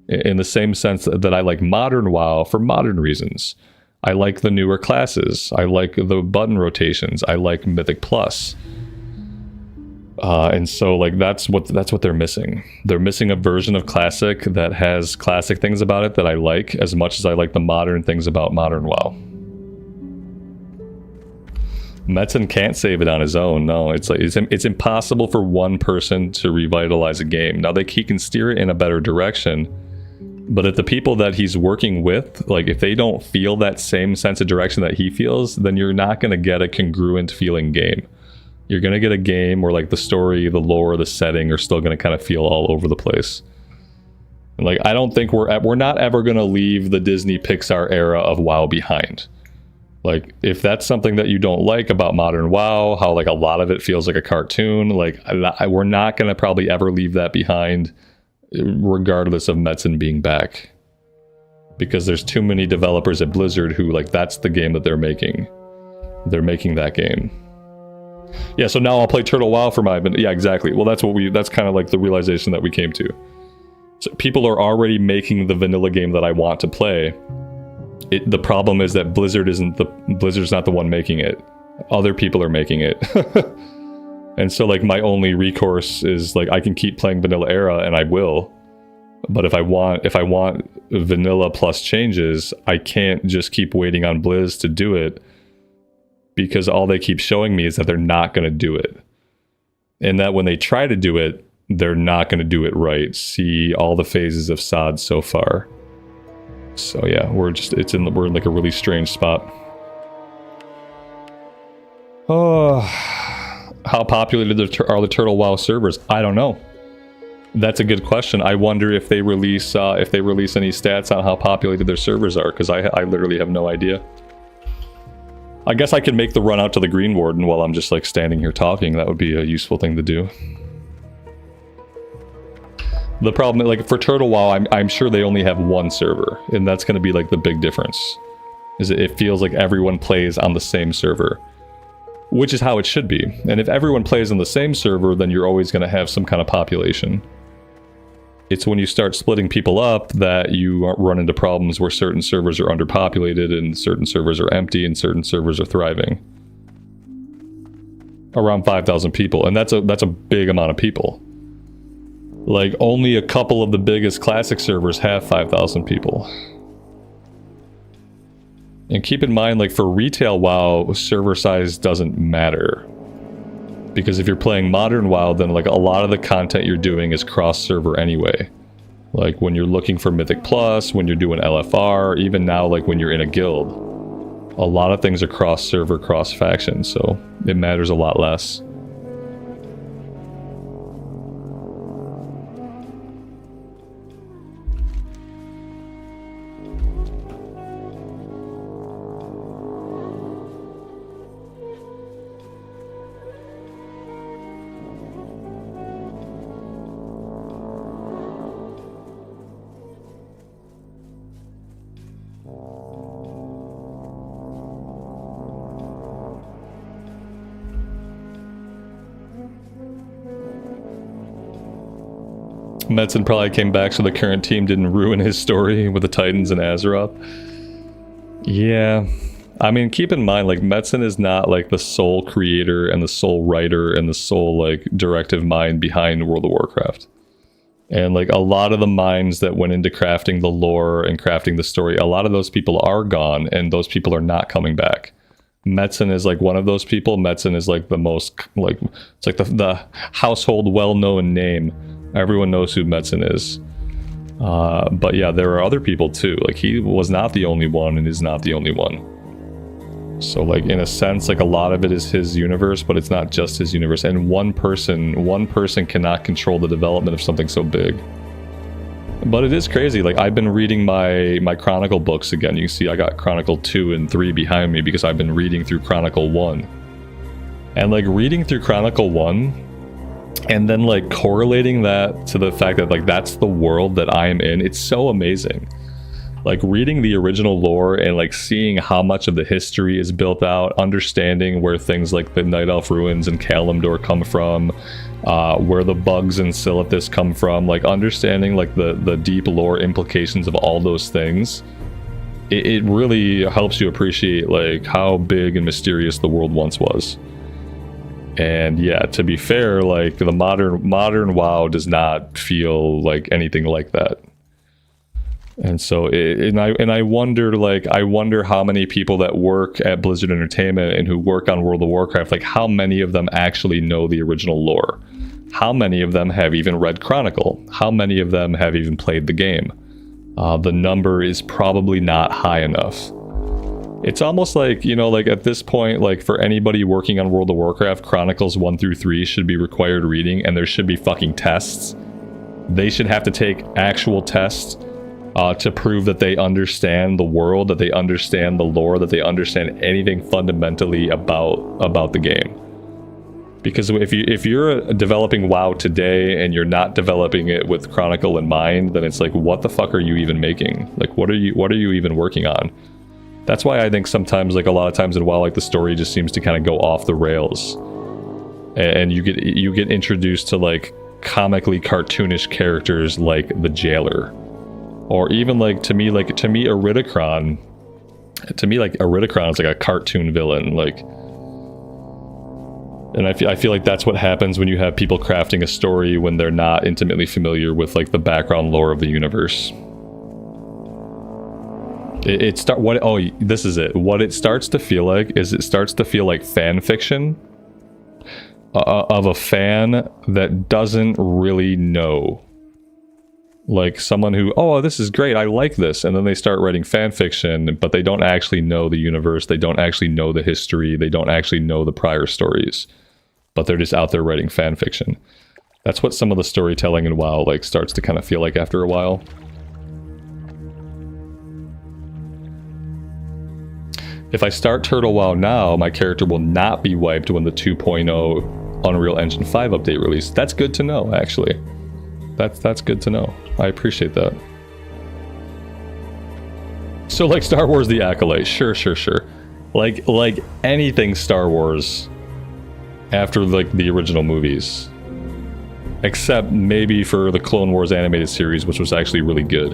In the same sense that I like Modern WoW for modern reasons. I like the newer classes. I like the button rotations. I like Mythic Plus. And so like that's what they're missing. They're missing a version of Classic that has classic things about it that I like as much as I like the modern things about Modern WoW. Metzen can't save it on his own. No, it's like it's impossible for one person to revitalize a game. Now he can steer it in a better direction. But if the people that he's working with, like if they don't feel that same sense of direction that he feels, then you're not going to get a congruent feeling game. You're going to get a game where like the story, the lore, the setting are still going to kind of feel all over the place. And like I don't think we're not ever going to leave the Disney Pixar era of WoW behind. Like if that's something that you don't like about Modern WoW, how like a lot of it feels like a cartoon, like we're not going to probably ever leave that behind. Regardless of Metzen being back, because there's too many developers at Blizzard who like that's the game that they're making that game. Yeah, so now I'll play Turtle WoW for my, yeah, exactly. Well, that's kind of like the realization that we came to. So people are already making the vanilla game that I want to play, The problem is that Blizzard's not the one making it. Other people are making it. And so like my only recourse is like I can keep playing vanilla era, and I will. But if I want vanilla plus changes, I can't just keep waiting on Blizz to do it, because all they keep showing me is that they're not going to do it. And that when they try to do it, they're not going to do it right. See all the phases of SOD so far. So yeah, we're in like a really strange spot. Oh, how populated are the Turtle WoW servers? I don't know. That's a good question. I wonder if they release any stats on how populated their servers are, because I literally have no idea. I guess I could make the run out to the Green Warden while I'm just like standing here talking. That would be a useful thing to do. The problem, like for Turtle WoW, I'm sure they only have one server, and that's going to be like the big difference. Is it feels like everyone plays on the same server, which is how it should be. And if everyone plays on the same server, then you're always going to have some kind of population. It's when you start splitting people up that you run into problems where certain servers are underpopulated and certain servers are empty and certain servers are thriving. Around 5,000 people, and that's a big amount of people. Like only a couple of the biggest classic servers have 5,000 people. And keep in mind, like for retail WoW, server size doesn't matter. Because if you're playing modern WoW, then like a lot of the content you're doing is cross-server anyway. Like when you're looking for Mythic Plus, when you're doing LFR, even now like when you're in a guild. A lot of things are cross-server, cross-faction, so it matters a lot less. Metzen probably came back so the current team didn't ruin his story with the Titans and Azeroth. Yeah. I mean, keep in mind, like, Metzen is not, like, the sole creator and the sole writer and the sole, like, directive mind behind World of Warcraft. And, like, a lot of the minds that went into crafting the lore and crafting the story, a lot of those people are gone, and those people are not coming back. Metzen is, like, one of those people. Metzen is, like, the most, like, it's like the household well-known name. Everyone knows who Metzen is. But yeah, there are other people too. Like, he was not the only one and is not the only one. So, like, in a sense, like, a lot of it is his universe, but it's not just his universe. And one person cannot control the development of something so big. But it is crazy. Like, I've been reading my Chronicle books again. You see, I got Chronicle 2 and 3 behind me because I've been reading through Chronicle 1. And, like, reading through Chronicle 1... and then like correlating that to the fact that like that's the world that I am in, it's so amazing. Like reading the original lore and like seeing how much of the history is built out, understanding where things like the Night Elf ruins and Kalimdor come from, where the bugs in Silithus come from, like understanding like the deep lore implications of all those things. It really helps you appreciate like how big and mysterious the world once was. And yeah, to be fair, like the modern WoW does not feel like anything like that. And so, I wonder how many people that work at Blizzard Entertainment and who work on World of Warcraft, like how many of them actually know the original lore? How many of them have even read Chronicle? How many of them have even played the game? The number is probably not high enough. It's almost like, you know, like at this point, like for anybody working on World of Warcraft, Chronicles 1 through 3 should be required reading, and there should be fucking tests. They should have to take actual tests to prove that they understand the world, that they understand the lore, that they understand anything fundamentally about the game. Because if you're developing WoW today and you're not developing it with Chronicle in mind, then it's like, what the fuck are you even making? Like, what are you even working on? That's why I think sometimes, like a lot of times in WoW, like the story just seems to kind of go off the rails, and you get introduced to like comically cartoonish characters like the Jailer, or even like to me Iridikron To me, like Iridikron is like a cartoon villain, like, and I feel like that's what happens when you have people crafting a story when they're not intimately familiar with like the background lore of the universe. This is it. What it starts to feel like is it starts to feel like fan fiction of a fan that doesn't really know. Like someone who, oh, this is great, I like this, and then they start writing fan fiction, but they don't actually know the universe, they don't actually know the history, they don't actually know the prior stories, but they're just out there writing fan fiction. That's what some of the storytelling in WoW like starts to kind of feel like after a while. If I start Turtle WoW now, my character will not be wiped when the 2.0 Unreal Engine 5 update release. That's good to know, actually. That's good to know. I appreciate that. So like Star Wars The Acolyte, sure. Like anything Star Wars after like the original movies. Except maybe for the Clone Wars animated series, which was actually really good.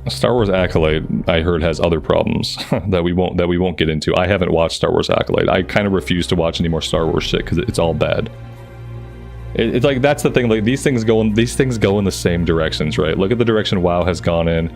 Star Wars Acolyte, I heard, has other problems that we won't get into. I haven't watched Star Wars Acolyte. I kind of refuse to watch any more Star Wars shit because it's all bad. It's like that's the thing. Like these things go in the same directions, right? Look at the direction WoW has gone in,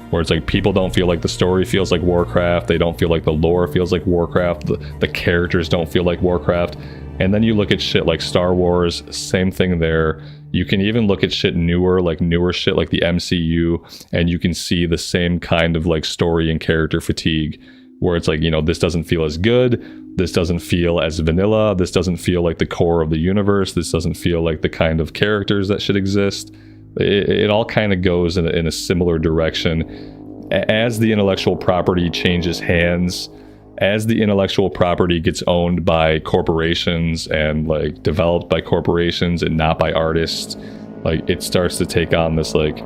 where it's like people don't feel like the story feels like Warcraft. They don't feel like the lore feels like Warcraft. The characters don't feel like Warcraft. And then you look at shit like Star Wars, same thing there. You can even look at shit newer shit like the MCU, and you can see the same kind of like story and character fatigue, where it's like, you know, this doesn't feel as good, this doesn't feel as vanilla, this doesn't feel like the core of the universe, this doesn't feel like the kind of characters that should exist. It all kind of goes in a similar direction. As the intellectual property changes hands, as the intellectual property gets owned by corporations and like developed by corporations and not by artists, like it starts to take on this like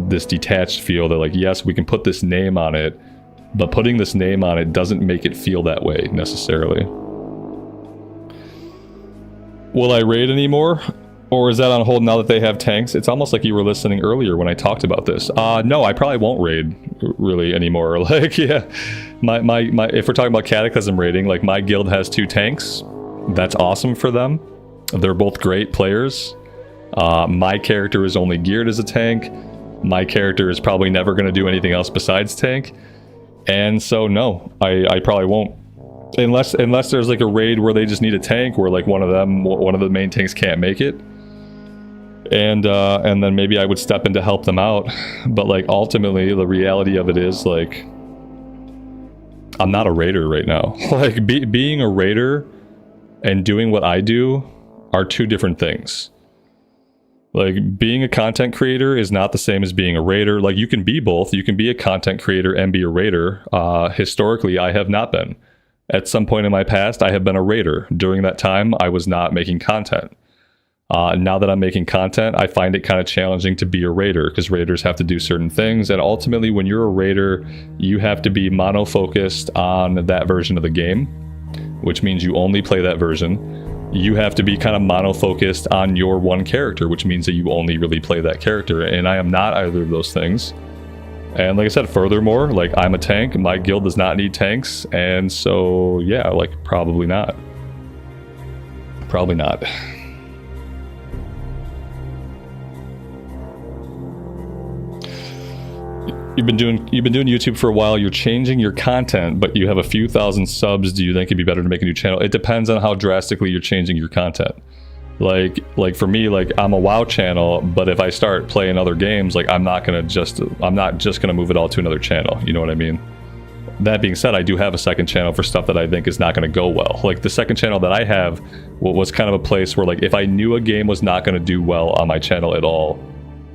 this detached feel that like, yes, we can put this name on it, but putting this name on it doesn't make it feel that way necessarily. Will I raid anymore? Or is that on hold now that they have tanks? It's almost like you were listening earlier when I talked about this. No, I probably won't raid really anymore. Like, yeah, my if we're talking about Cataclysm raiding, like my guild has 2 tanks. That's awesome for them. They're both great players. My character is only geared as a tank. My character is probably never going to do anything else besides tank. And so no, I probably won't. Unless there's like a raid where they just need a tank, where like one of the main tanks can't make it. And then maybe I would step in to help them out. But like ultimately the reality of it is like I'm not a raider right now. Like being a raider and doing what I do are 2 different things. Like being a content creator is not the same as being a raider. Like you can be both. You can be a content creator and be a raider. Historically, I have not been. At some point in my past, I have been a raider. During that time, I was not making content. Now that I'm making content, I find it kind of challenging to be a raider because raiders have to do certain things. And ultimately, when you're a raider, you have to be mono-focused on that version of the game, which means you only play that version. You have to be kind of mono-focused on your one character, which means that you only really play that character. And I am not either of those things. And like I said, furthermore, like I'm a tank, my guild does not need tanks. And so, yeah, like probably not. Probably not. You've been doing YouTube for a while, you're changing your content, but you have a few thousand subs. Do you think it'd be better to make a new channel? It depends on how drastically you're changing your content. Like for me, like I'm a WoW channel, but if I start playing other games, like I'm not just gonna move it all to another channel. You know what I mean? That being said, I do have a second channel for stuff that I think is not gonna go well. Like the second channel that I have was kind of a place where like if I knew a game was not gonna do well on my channel at all,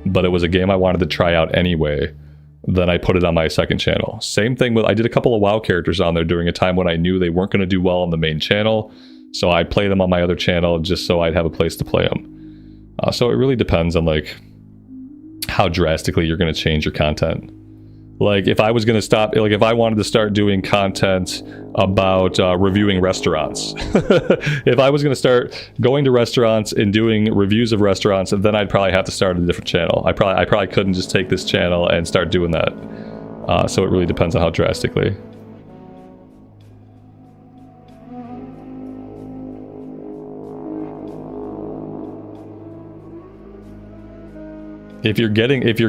but it was a game I wanted to try out anyway, then I put it on my second channel. Same thing with, I did a couple of WoW characters on there during a time when I knew they weren't going to do well on the main channel. So I play them on my other channel just so I'd have a place to play them. So it really depends on like how drastically you're going to change your content. Like, if I was going to stop, like, if I wanted to start doing content about reviewing restaurants, if I was going to start going to restaurants and doing reviews of restaurants, then I'd probably have to start a different channel. I probably couldn't just take this channel and start doing that. So it really depends on how drastically. If you're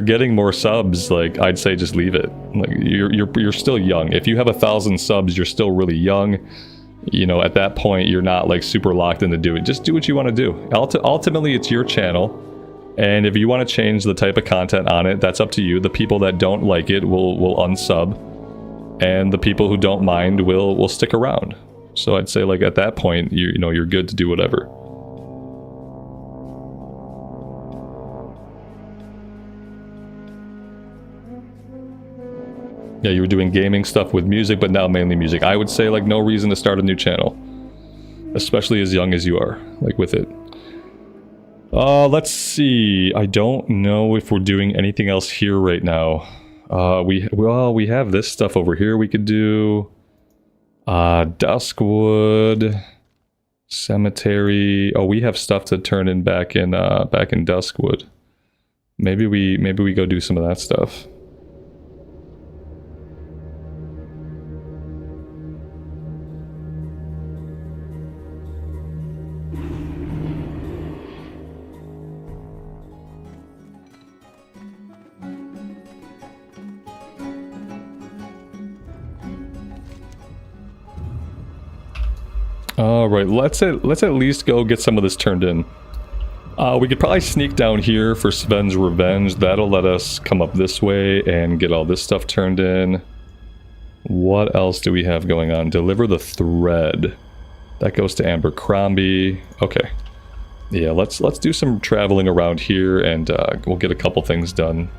getting more subs, like, I'd say just leave it. Like, you're still young. If you have 1,000 subs, you're still really young. You know, at that point, you're not like super locked into doing. Just do what you want to do. Ultimately, it's your channel, and if you want to change the type of content on it, that's up to you. The people that don't like it will unsub, and the people who don't mind will stick around. So I'd say, like, at that point, you know, you're good to do whatever. Yeah, you were doing gaming stuff with music, but now mainly music. I would say, like, no reason to start a new channel. Especially as young as you are, like, with it. Let's see. I don't know if we're doing anything else here right now. We have this stuff over here we could do. Duskwood. Cemetery. Oh, we have stuff to turn in back in Duskwood. Maybe we go do some of that stuff. Alright, let's at least go get some of this turned in. We could probably sneak down here for Sven's Revenge. That'll let us come up this way and get all this stuff turned in. What else do we have going on? Deliver the thread. That goes to Abercrombie. Okay. Yeah, let's do some traveling around here, and we'll get a couple things done.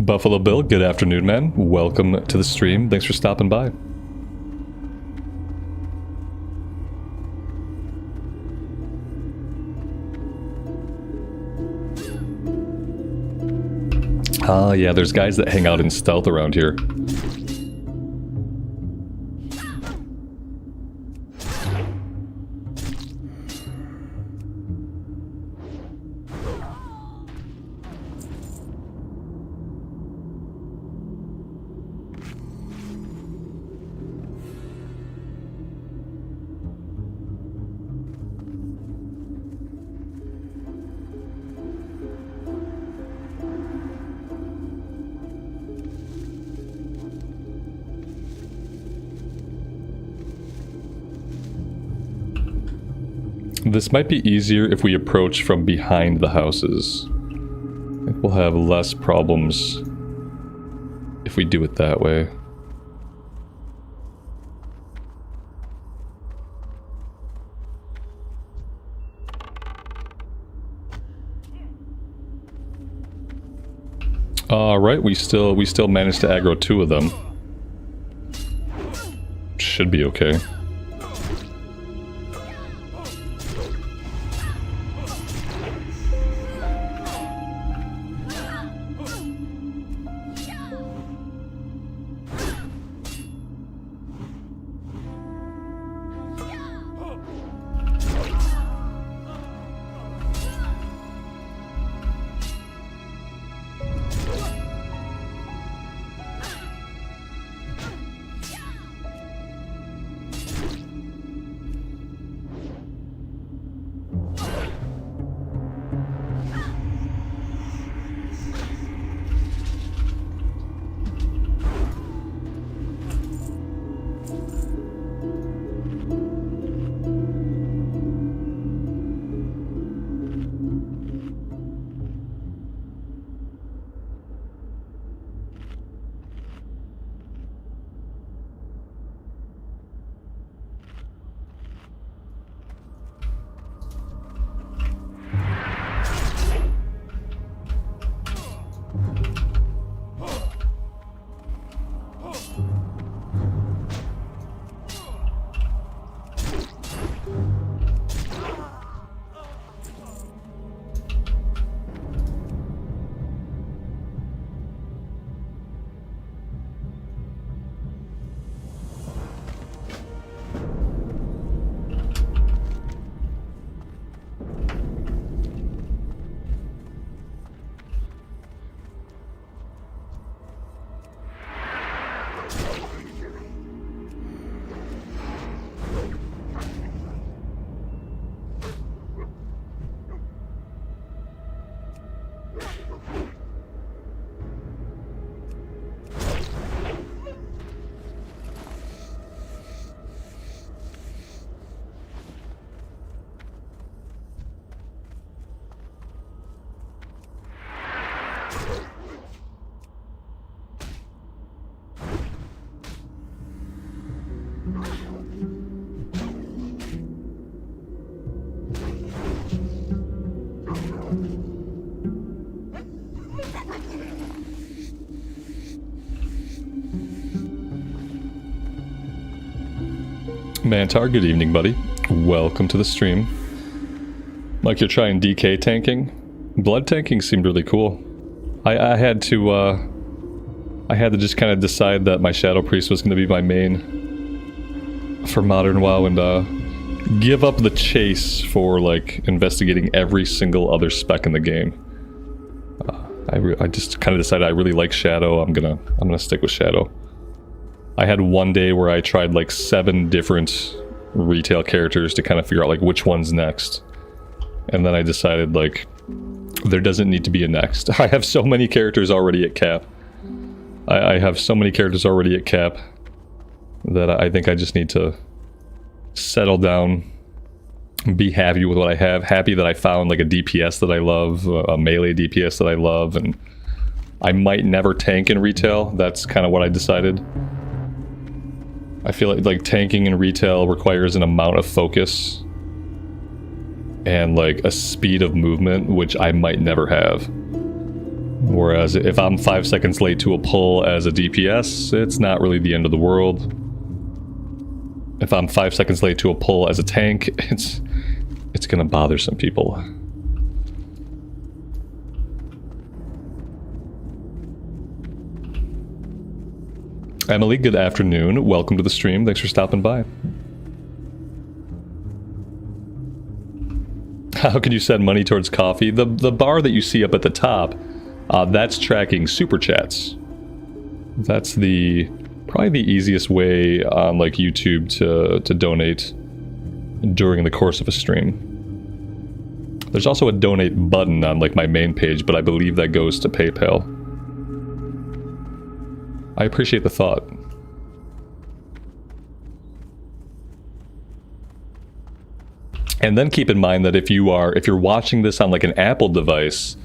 Buffalo Bill, good afternoon, man. Welcome to the stream. Thanks for stopping by. Yeah, there's guys that hang out in stealth around here. This might be easier if we approach from behind the houses. We'll have less problems if we do it that way. Alright, we still managed to aggro 2 of them. Should be okay. Mantar, good evening, buddy. Welcome to the stream. Like, you're trying DK tanking? Blood tanking seemed really cool. I had to just kind of decide that my Shadow Priest was going to be my main for Modern WoW and give up the chase for, like, investigating every single other spec in the game. I just kind of decided I really like Shadow. I'm gonna stick with Shadow. I had one day where I tried like 7 different retail characters to kind of figure out like which one's next. And then I decided like there doesn't need to be a next. I have so many characters already at cap. I have so many characters already at cap that I think I just need to settle down, be happy with what I have, happy that I found like a DPS that I love, a melee DPS that I love, and I might never tank in retail. That's kind of what I decided. I feel like tanking in retail requires an amount of focus and like a speed of movement which I might never have. Whereas if I'm 5 seconds late to a pull as a DPS, it's not really the end of the world. If I'm 5 seconds late to a pull as a tank, it's gonna bother some people. Emily, good afternoon. Welcome to the stream. Thanks for stopping by. How can you send money towards coffee? The bar that you see up at the top, that's tracking super chats. That's probably the easiest way on like YouTube to donate during the course of a stream. There's also a donate button on like my main page, but I believe that goes to PayPal. I appreciate the thought. And then keep in mind that if you're watching this on like an Apple device,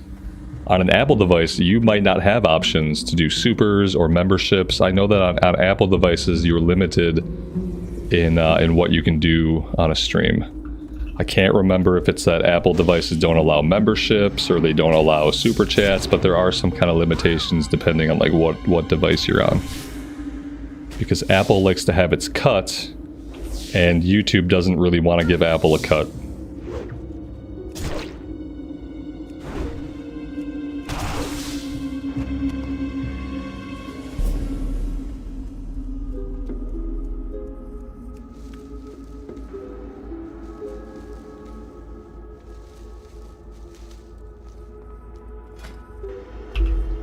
On an Apple device, you might not have options to do supers or memberships. I know that on Apple devices, you're limited in what you can do on a stream. I can't remember if it's that Apple devices don't allow memberships or they don't allow super chats, but there are some kind of limitations depending on like what device you're on. Because Apple likes to have its cut, and YouTube doesn't really want to give Apple a cut.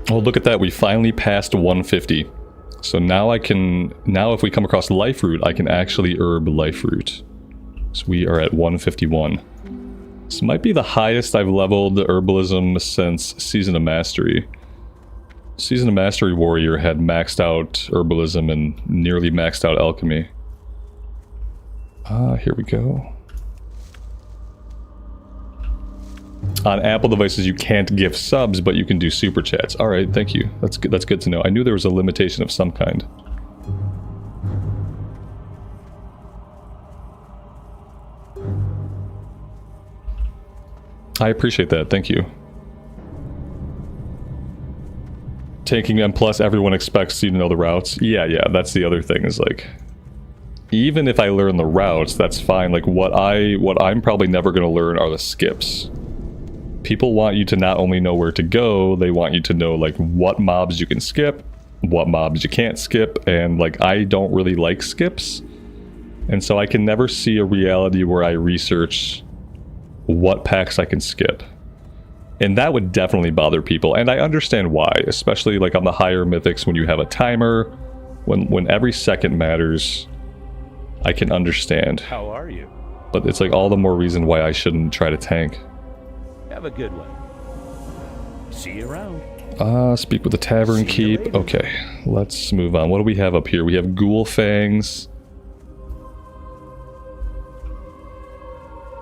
Oh, look at that. We finally passed 150. So now if we come across life root, I can actually herb life root. So we are at 151. This might be the highest I've leveled herbalism since Season of Mastery. Season of Mastery Warrior had maxed out herbalism and nearly maxed out alchemy. Here we go. On Apple devices, you can't gift subs, but you can do super chats. All right, thank you. That's good to know. I knew there was a limitation of some kind. I appreciate that. Thank you. Taking M+, everyone expects you to know the routes. Yeah, that's the other thing is like, even if I learn the routes, that's fine. Like what I'm probably never going to learn are the skips. People want you to not only know where to go, they want you to know like what mobs you can skip, what mobs you can't skip, and like I don't really like skips. And so I can never see a reality where I research what packs I can skip. And that would definitely bother people, and I understand why, especially like on the higher mythics when you have a timer, when every second matters. I can understand. How are you? But it's like all the more reason why I shouldn't try to tank. Have a good one. See you around. Speak with the tavern keep. Okay, let's move on. What do we have up here? We have ghoul fangs.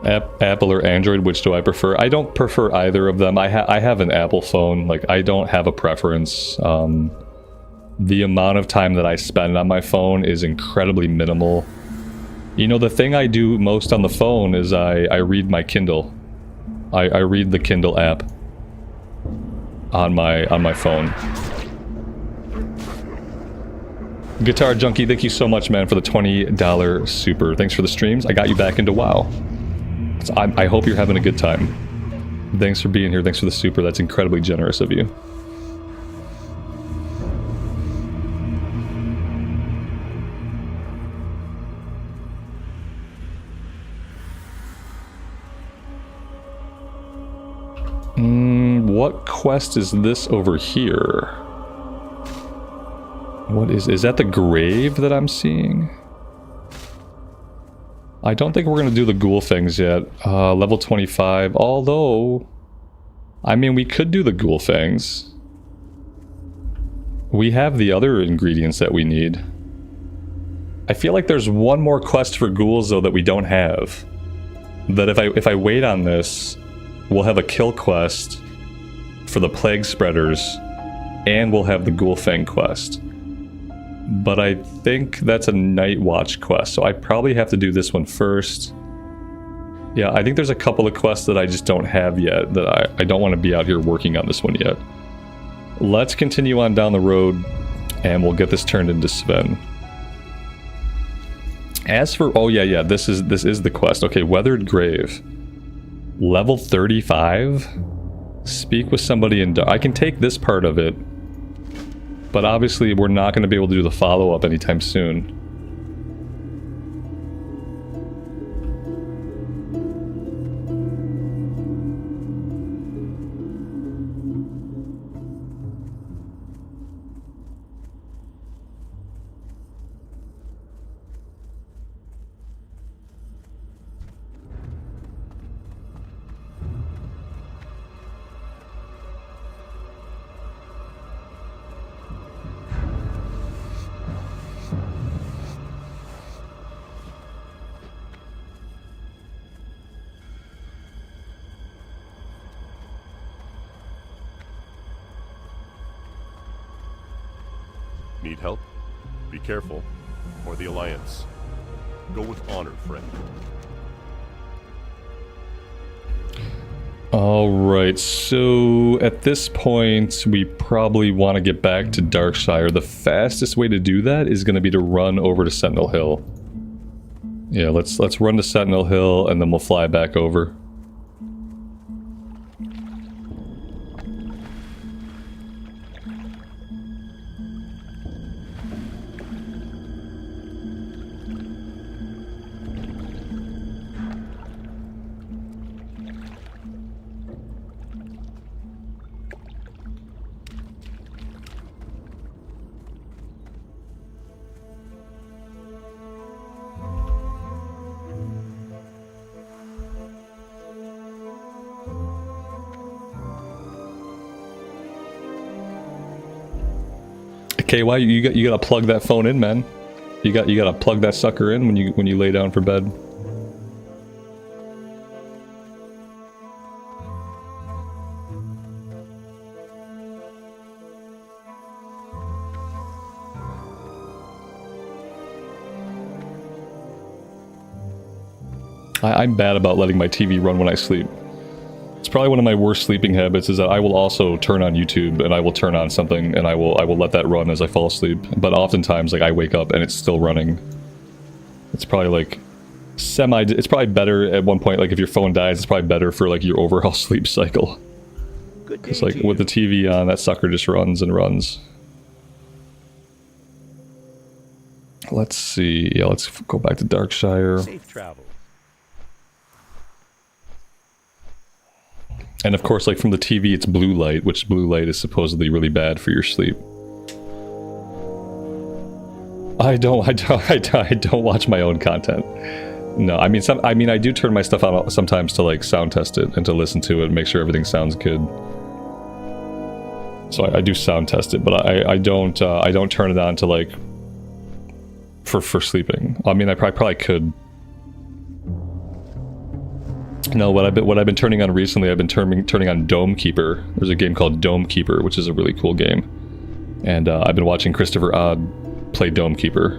Apple or Android, which do I prefer? I don't prefer either of them. I have an Apple phone. Like, I don't have a preference. The amount of time that I spend on my phone is incredibly minimal. You know, the thing I do most on the phone is I read my Kindle. I read the Kindle app on my phone. Guitar Junkie, thank you so much, man, for the $20 super. Thanks for the streams. I got you back into WoW. So I hope you're having a good time. Thanks for being here. Thanks for the super. That's incredibly generous of you. What quest is this over here? What is that the grave that I'm seeing? I don't think we're going to do the ghoul things yet. Level 25, although... I mean, we could do the ghoul things. We have the other ingredients that we need. I feel like there's one more quest for ghouls, though, that we don't have. That if I wait on this, we'll have a kill quest for the plague spreaders, and we'll have the ghoul fang quest. But I think that's a night watch quest, so I probably have to do this one first. Yeah, I think there's a couple of quests that I just don't have yet, that I don't want to be out here working on this one yet. Let's continue on down the road, and we'll get this turned into Sven. As for, oh yeah, this is the quest. Okay, Weathered Grave. Level 35? Speak with somebody in... I can take this part of it, but obviously we're not going to be able to do the follow-up anytime soon. Need help? Be careful. Or the Alliance. Go with honor, friend. Alright, so at this point, we probably want to get back to Darkshire. The fastest way to do that is going to be to run over to Sentinel Hill. Yeah, let's run to Sentinel Hill, and then we'll fly back over. KY, you gotta plug that phone in, man. You gotta plug that sucker in when you lay down for bed. I'm bad about letting my TV run when I sleep. It's probably one of my worst sleeping habits is that I will also turn on YouTube and I will turn on something and I will let that run as I fall asleep. But oftentimes, like, I wake up and it's still running. It's probably like it's probably better at one point, like if your phone dies, it's probably better for like your overall sleep cycle. Because like with the TV on, that sucker just runs and runs. Let's see. Yeah, let's go back to Darkshire. Safe travel. And of course, like from the TV, it's blue light, which blue light is supposedly really bad for your sleep. I don't watch my own content. No, I mean, I do turn my stuff on sometimes to like sound test it and to listen to it and make sure everything sounds good. So I do sound test it, but I don't turn it on to like for sleeping. I mean, I probably could. No, what I've been turning on recently, I've been turning on Dome Keeper. There's a game called Dome Keeper, which is a really cool game, and I've been watching Christopher Odd play Dome Keeper,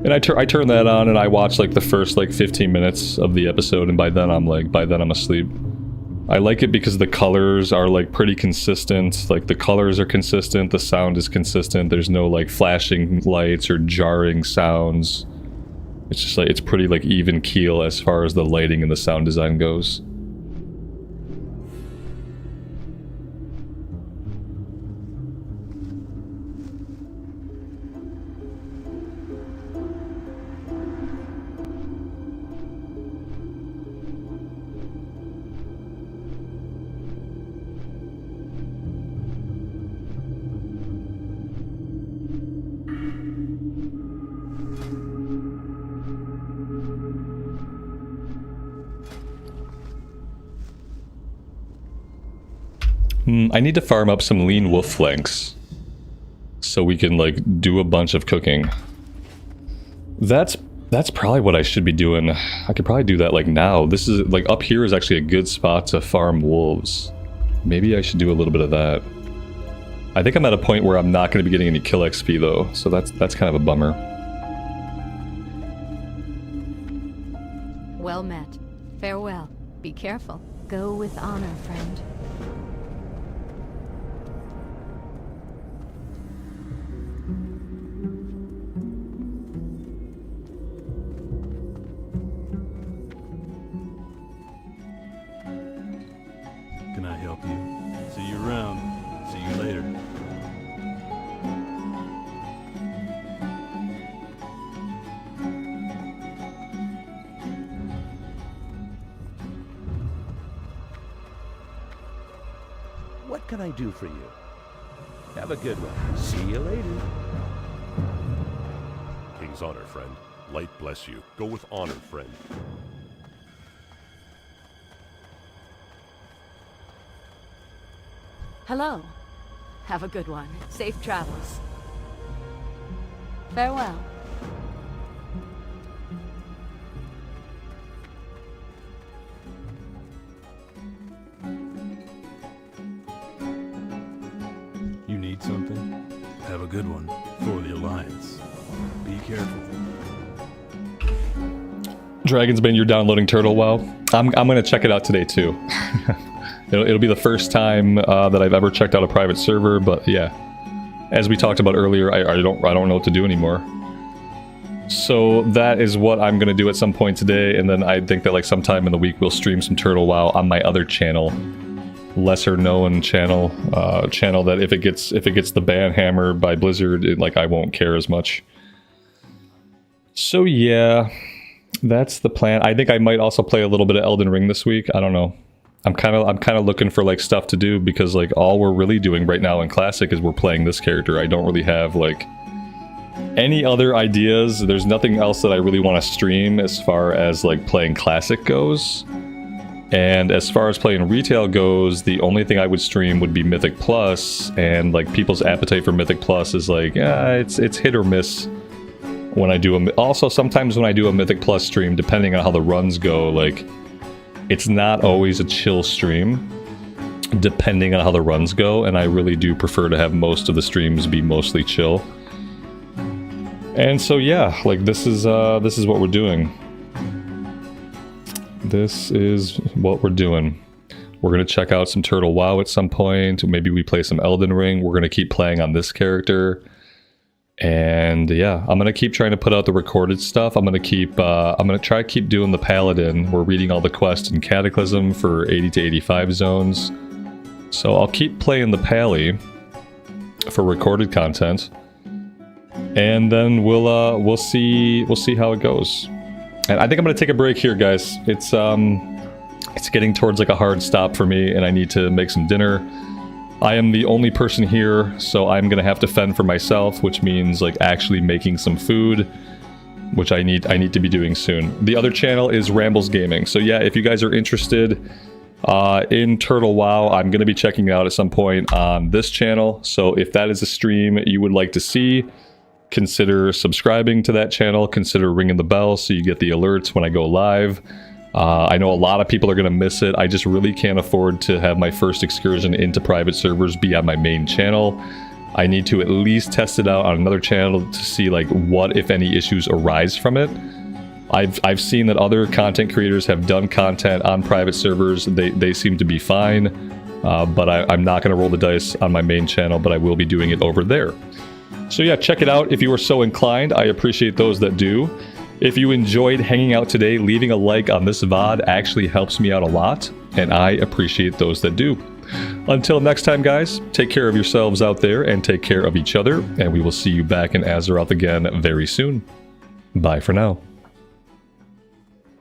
and I turn that on and I watch like the first like 15 minutes of the episode, and by then I'm asleep. I like it because the colors are like pretty consistent. Like the colors are consistent, the sound is consistent. There's no like flashing lights or jarring sounds. It's just like, it's pretty like even keel as far as the lighting and the sound design goes. I need to farm up some lean wolf flanks so we can like do a bunch of cooking. That's probably what I should be doing. I could probably do that like now. This is like up here is actually a good spot to farm wolves. Maybe I should do a little bit of that. I think I'm at a point where I'm not going to be getting any kill XP though, so that's kind of a bummer. Well met. Farewell. Be careful. Go with honor, friend. Can I help you? See you around. See you later. What can I do for you? Have a good one. See you later. King's honor, friend. Light bless you. Go with honor, friend. Hello. Have a good one. Safe travels. Farewell. You need something? Have a good one. For careful. Dragon's Bane, you're downloading Turtle WoW. I'm gonna check it out today too. It'll be the first time that I've ever checked out a private server, but yeah, as we talked about earlier, I don't know what to do anymore. So that is what I'm gonna do at some point today, and then I think that like sometime in the week we'll stream some Turtle WoW on my other channel, lesser known channel, channel that if it gets the ban hammer by Blizzard, like I won't care as much. So yeah, that's the plan. I think I might also play a little bit of Elden Ring this week. I don't know. I'm kind of looking for like stuff to do because like all we're really doing right now in Classic is we're playing this character. I don't really have like any other ideas. There's nothing else that I really want to stream as far as like playing Classic goes. And as far as playing retail goes, the only thing I would stream would be Mythic Plus, and like people's appetite for Mythic Plus is like, it's hit or miss when I do also sometimes when I do a Mythic Plus stream, depending on how the runs go, like it's not always a chill stream depending on how the runs go, and I really do prefer to have most of the streams be mostly chill. And so yeah, like this is what we're doing. This is what we're doing. We're going to check out some Turtle WoW at some point. Maybe we play some Elden Ring. We're going to keep playing on this character. And yeah, I'm going to keep trying to put out the recorded stuff. I'm going to try to keep doing the Paladin. We're reading all the quests in Cataclysm for 80 to 85 zones. So I'll keep playing the Pally for recorded content. And then we'll see how it goes. And I think I'm gonna take a break here, guys. It's getting towards like a hard stop for me, and I need to make some dinner. I am the only person here, so I'm gonna have to fend for myself, which means like actually making some food, which I need to be doing soon. The other channel is Rambles Gaming. So yeah, if you guys are interested in Turtle WoW, I'm gonna be checking it out at some point on this channel. So if that is a stream you would like to see, consider subscribing to that channel, consider ringing the bell so you get the alerts when I go live. I know a lot of people are going to miss it. I just really can't afford to have my first excursion into private servers be on my main channel. I need to at least test it out on another channel to see like what, if any, issues arise from it. I've seen that other content creators have done content on private servers. They seem to be fine, but I'm not going to roll the dice on my main channel, but I will be doing it over there. So yeah, check it out if you are so inclined. I appreciate those that do. If you enjoyed hanging out today, leaving a like on this VOD actually helps me out a lot, and I appreciate those that do. Until next time, guys, take care of yourselves out there and take care of each other, and we will see you back in Azeroth again very soon. Bye for now.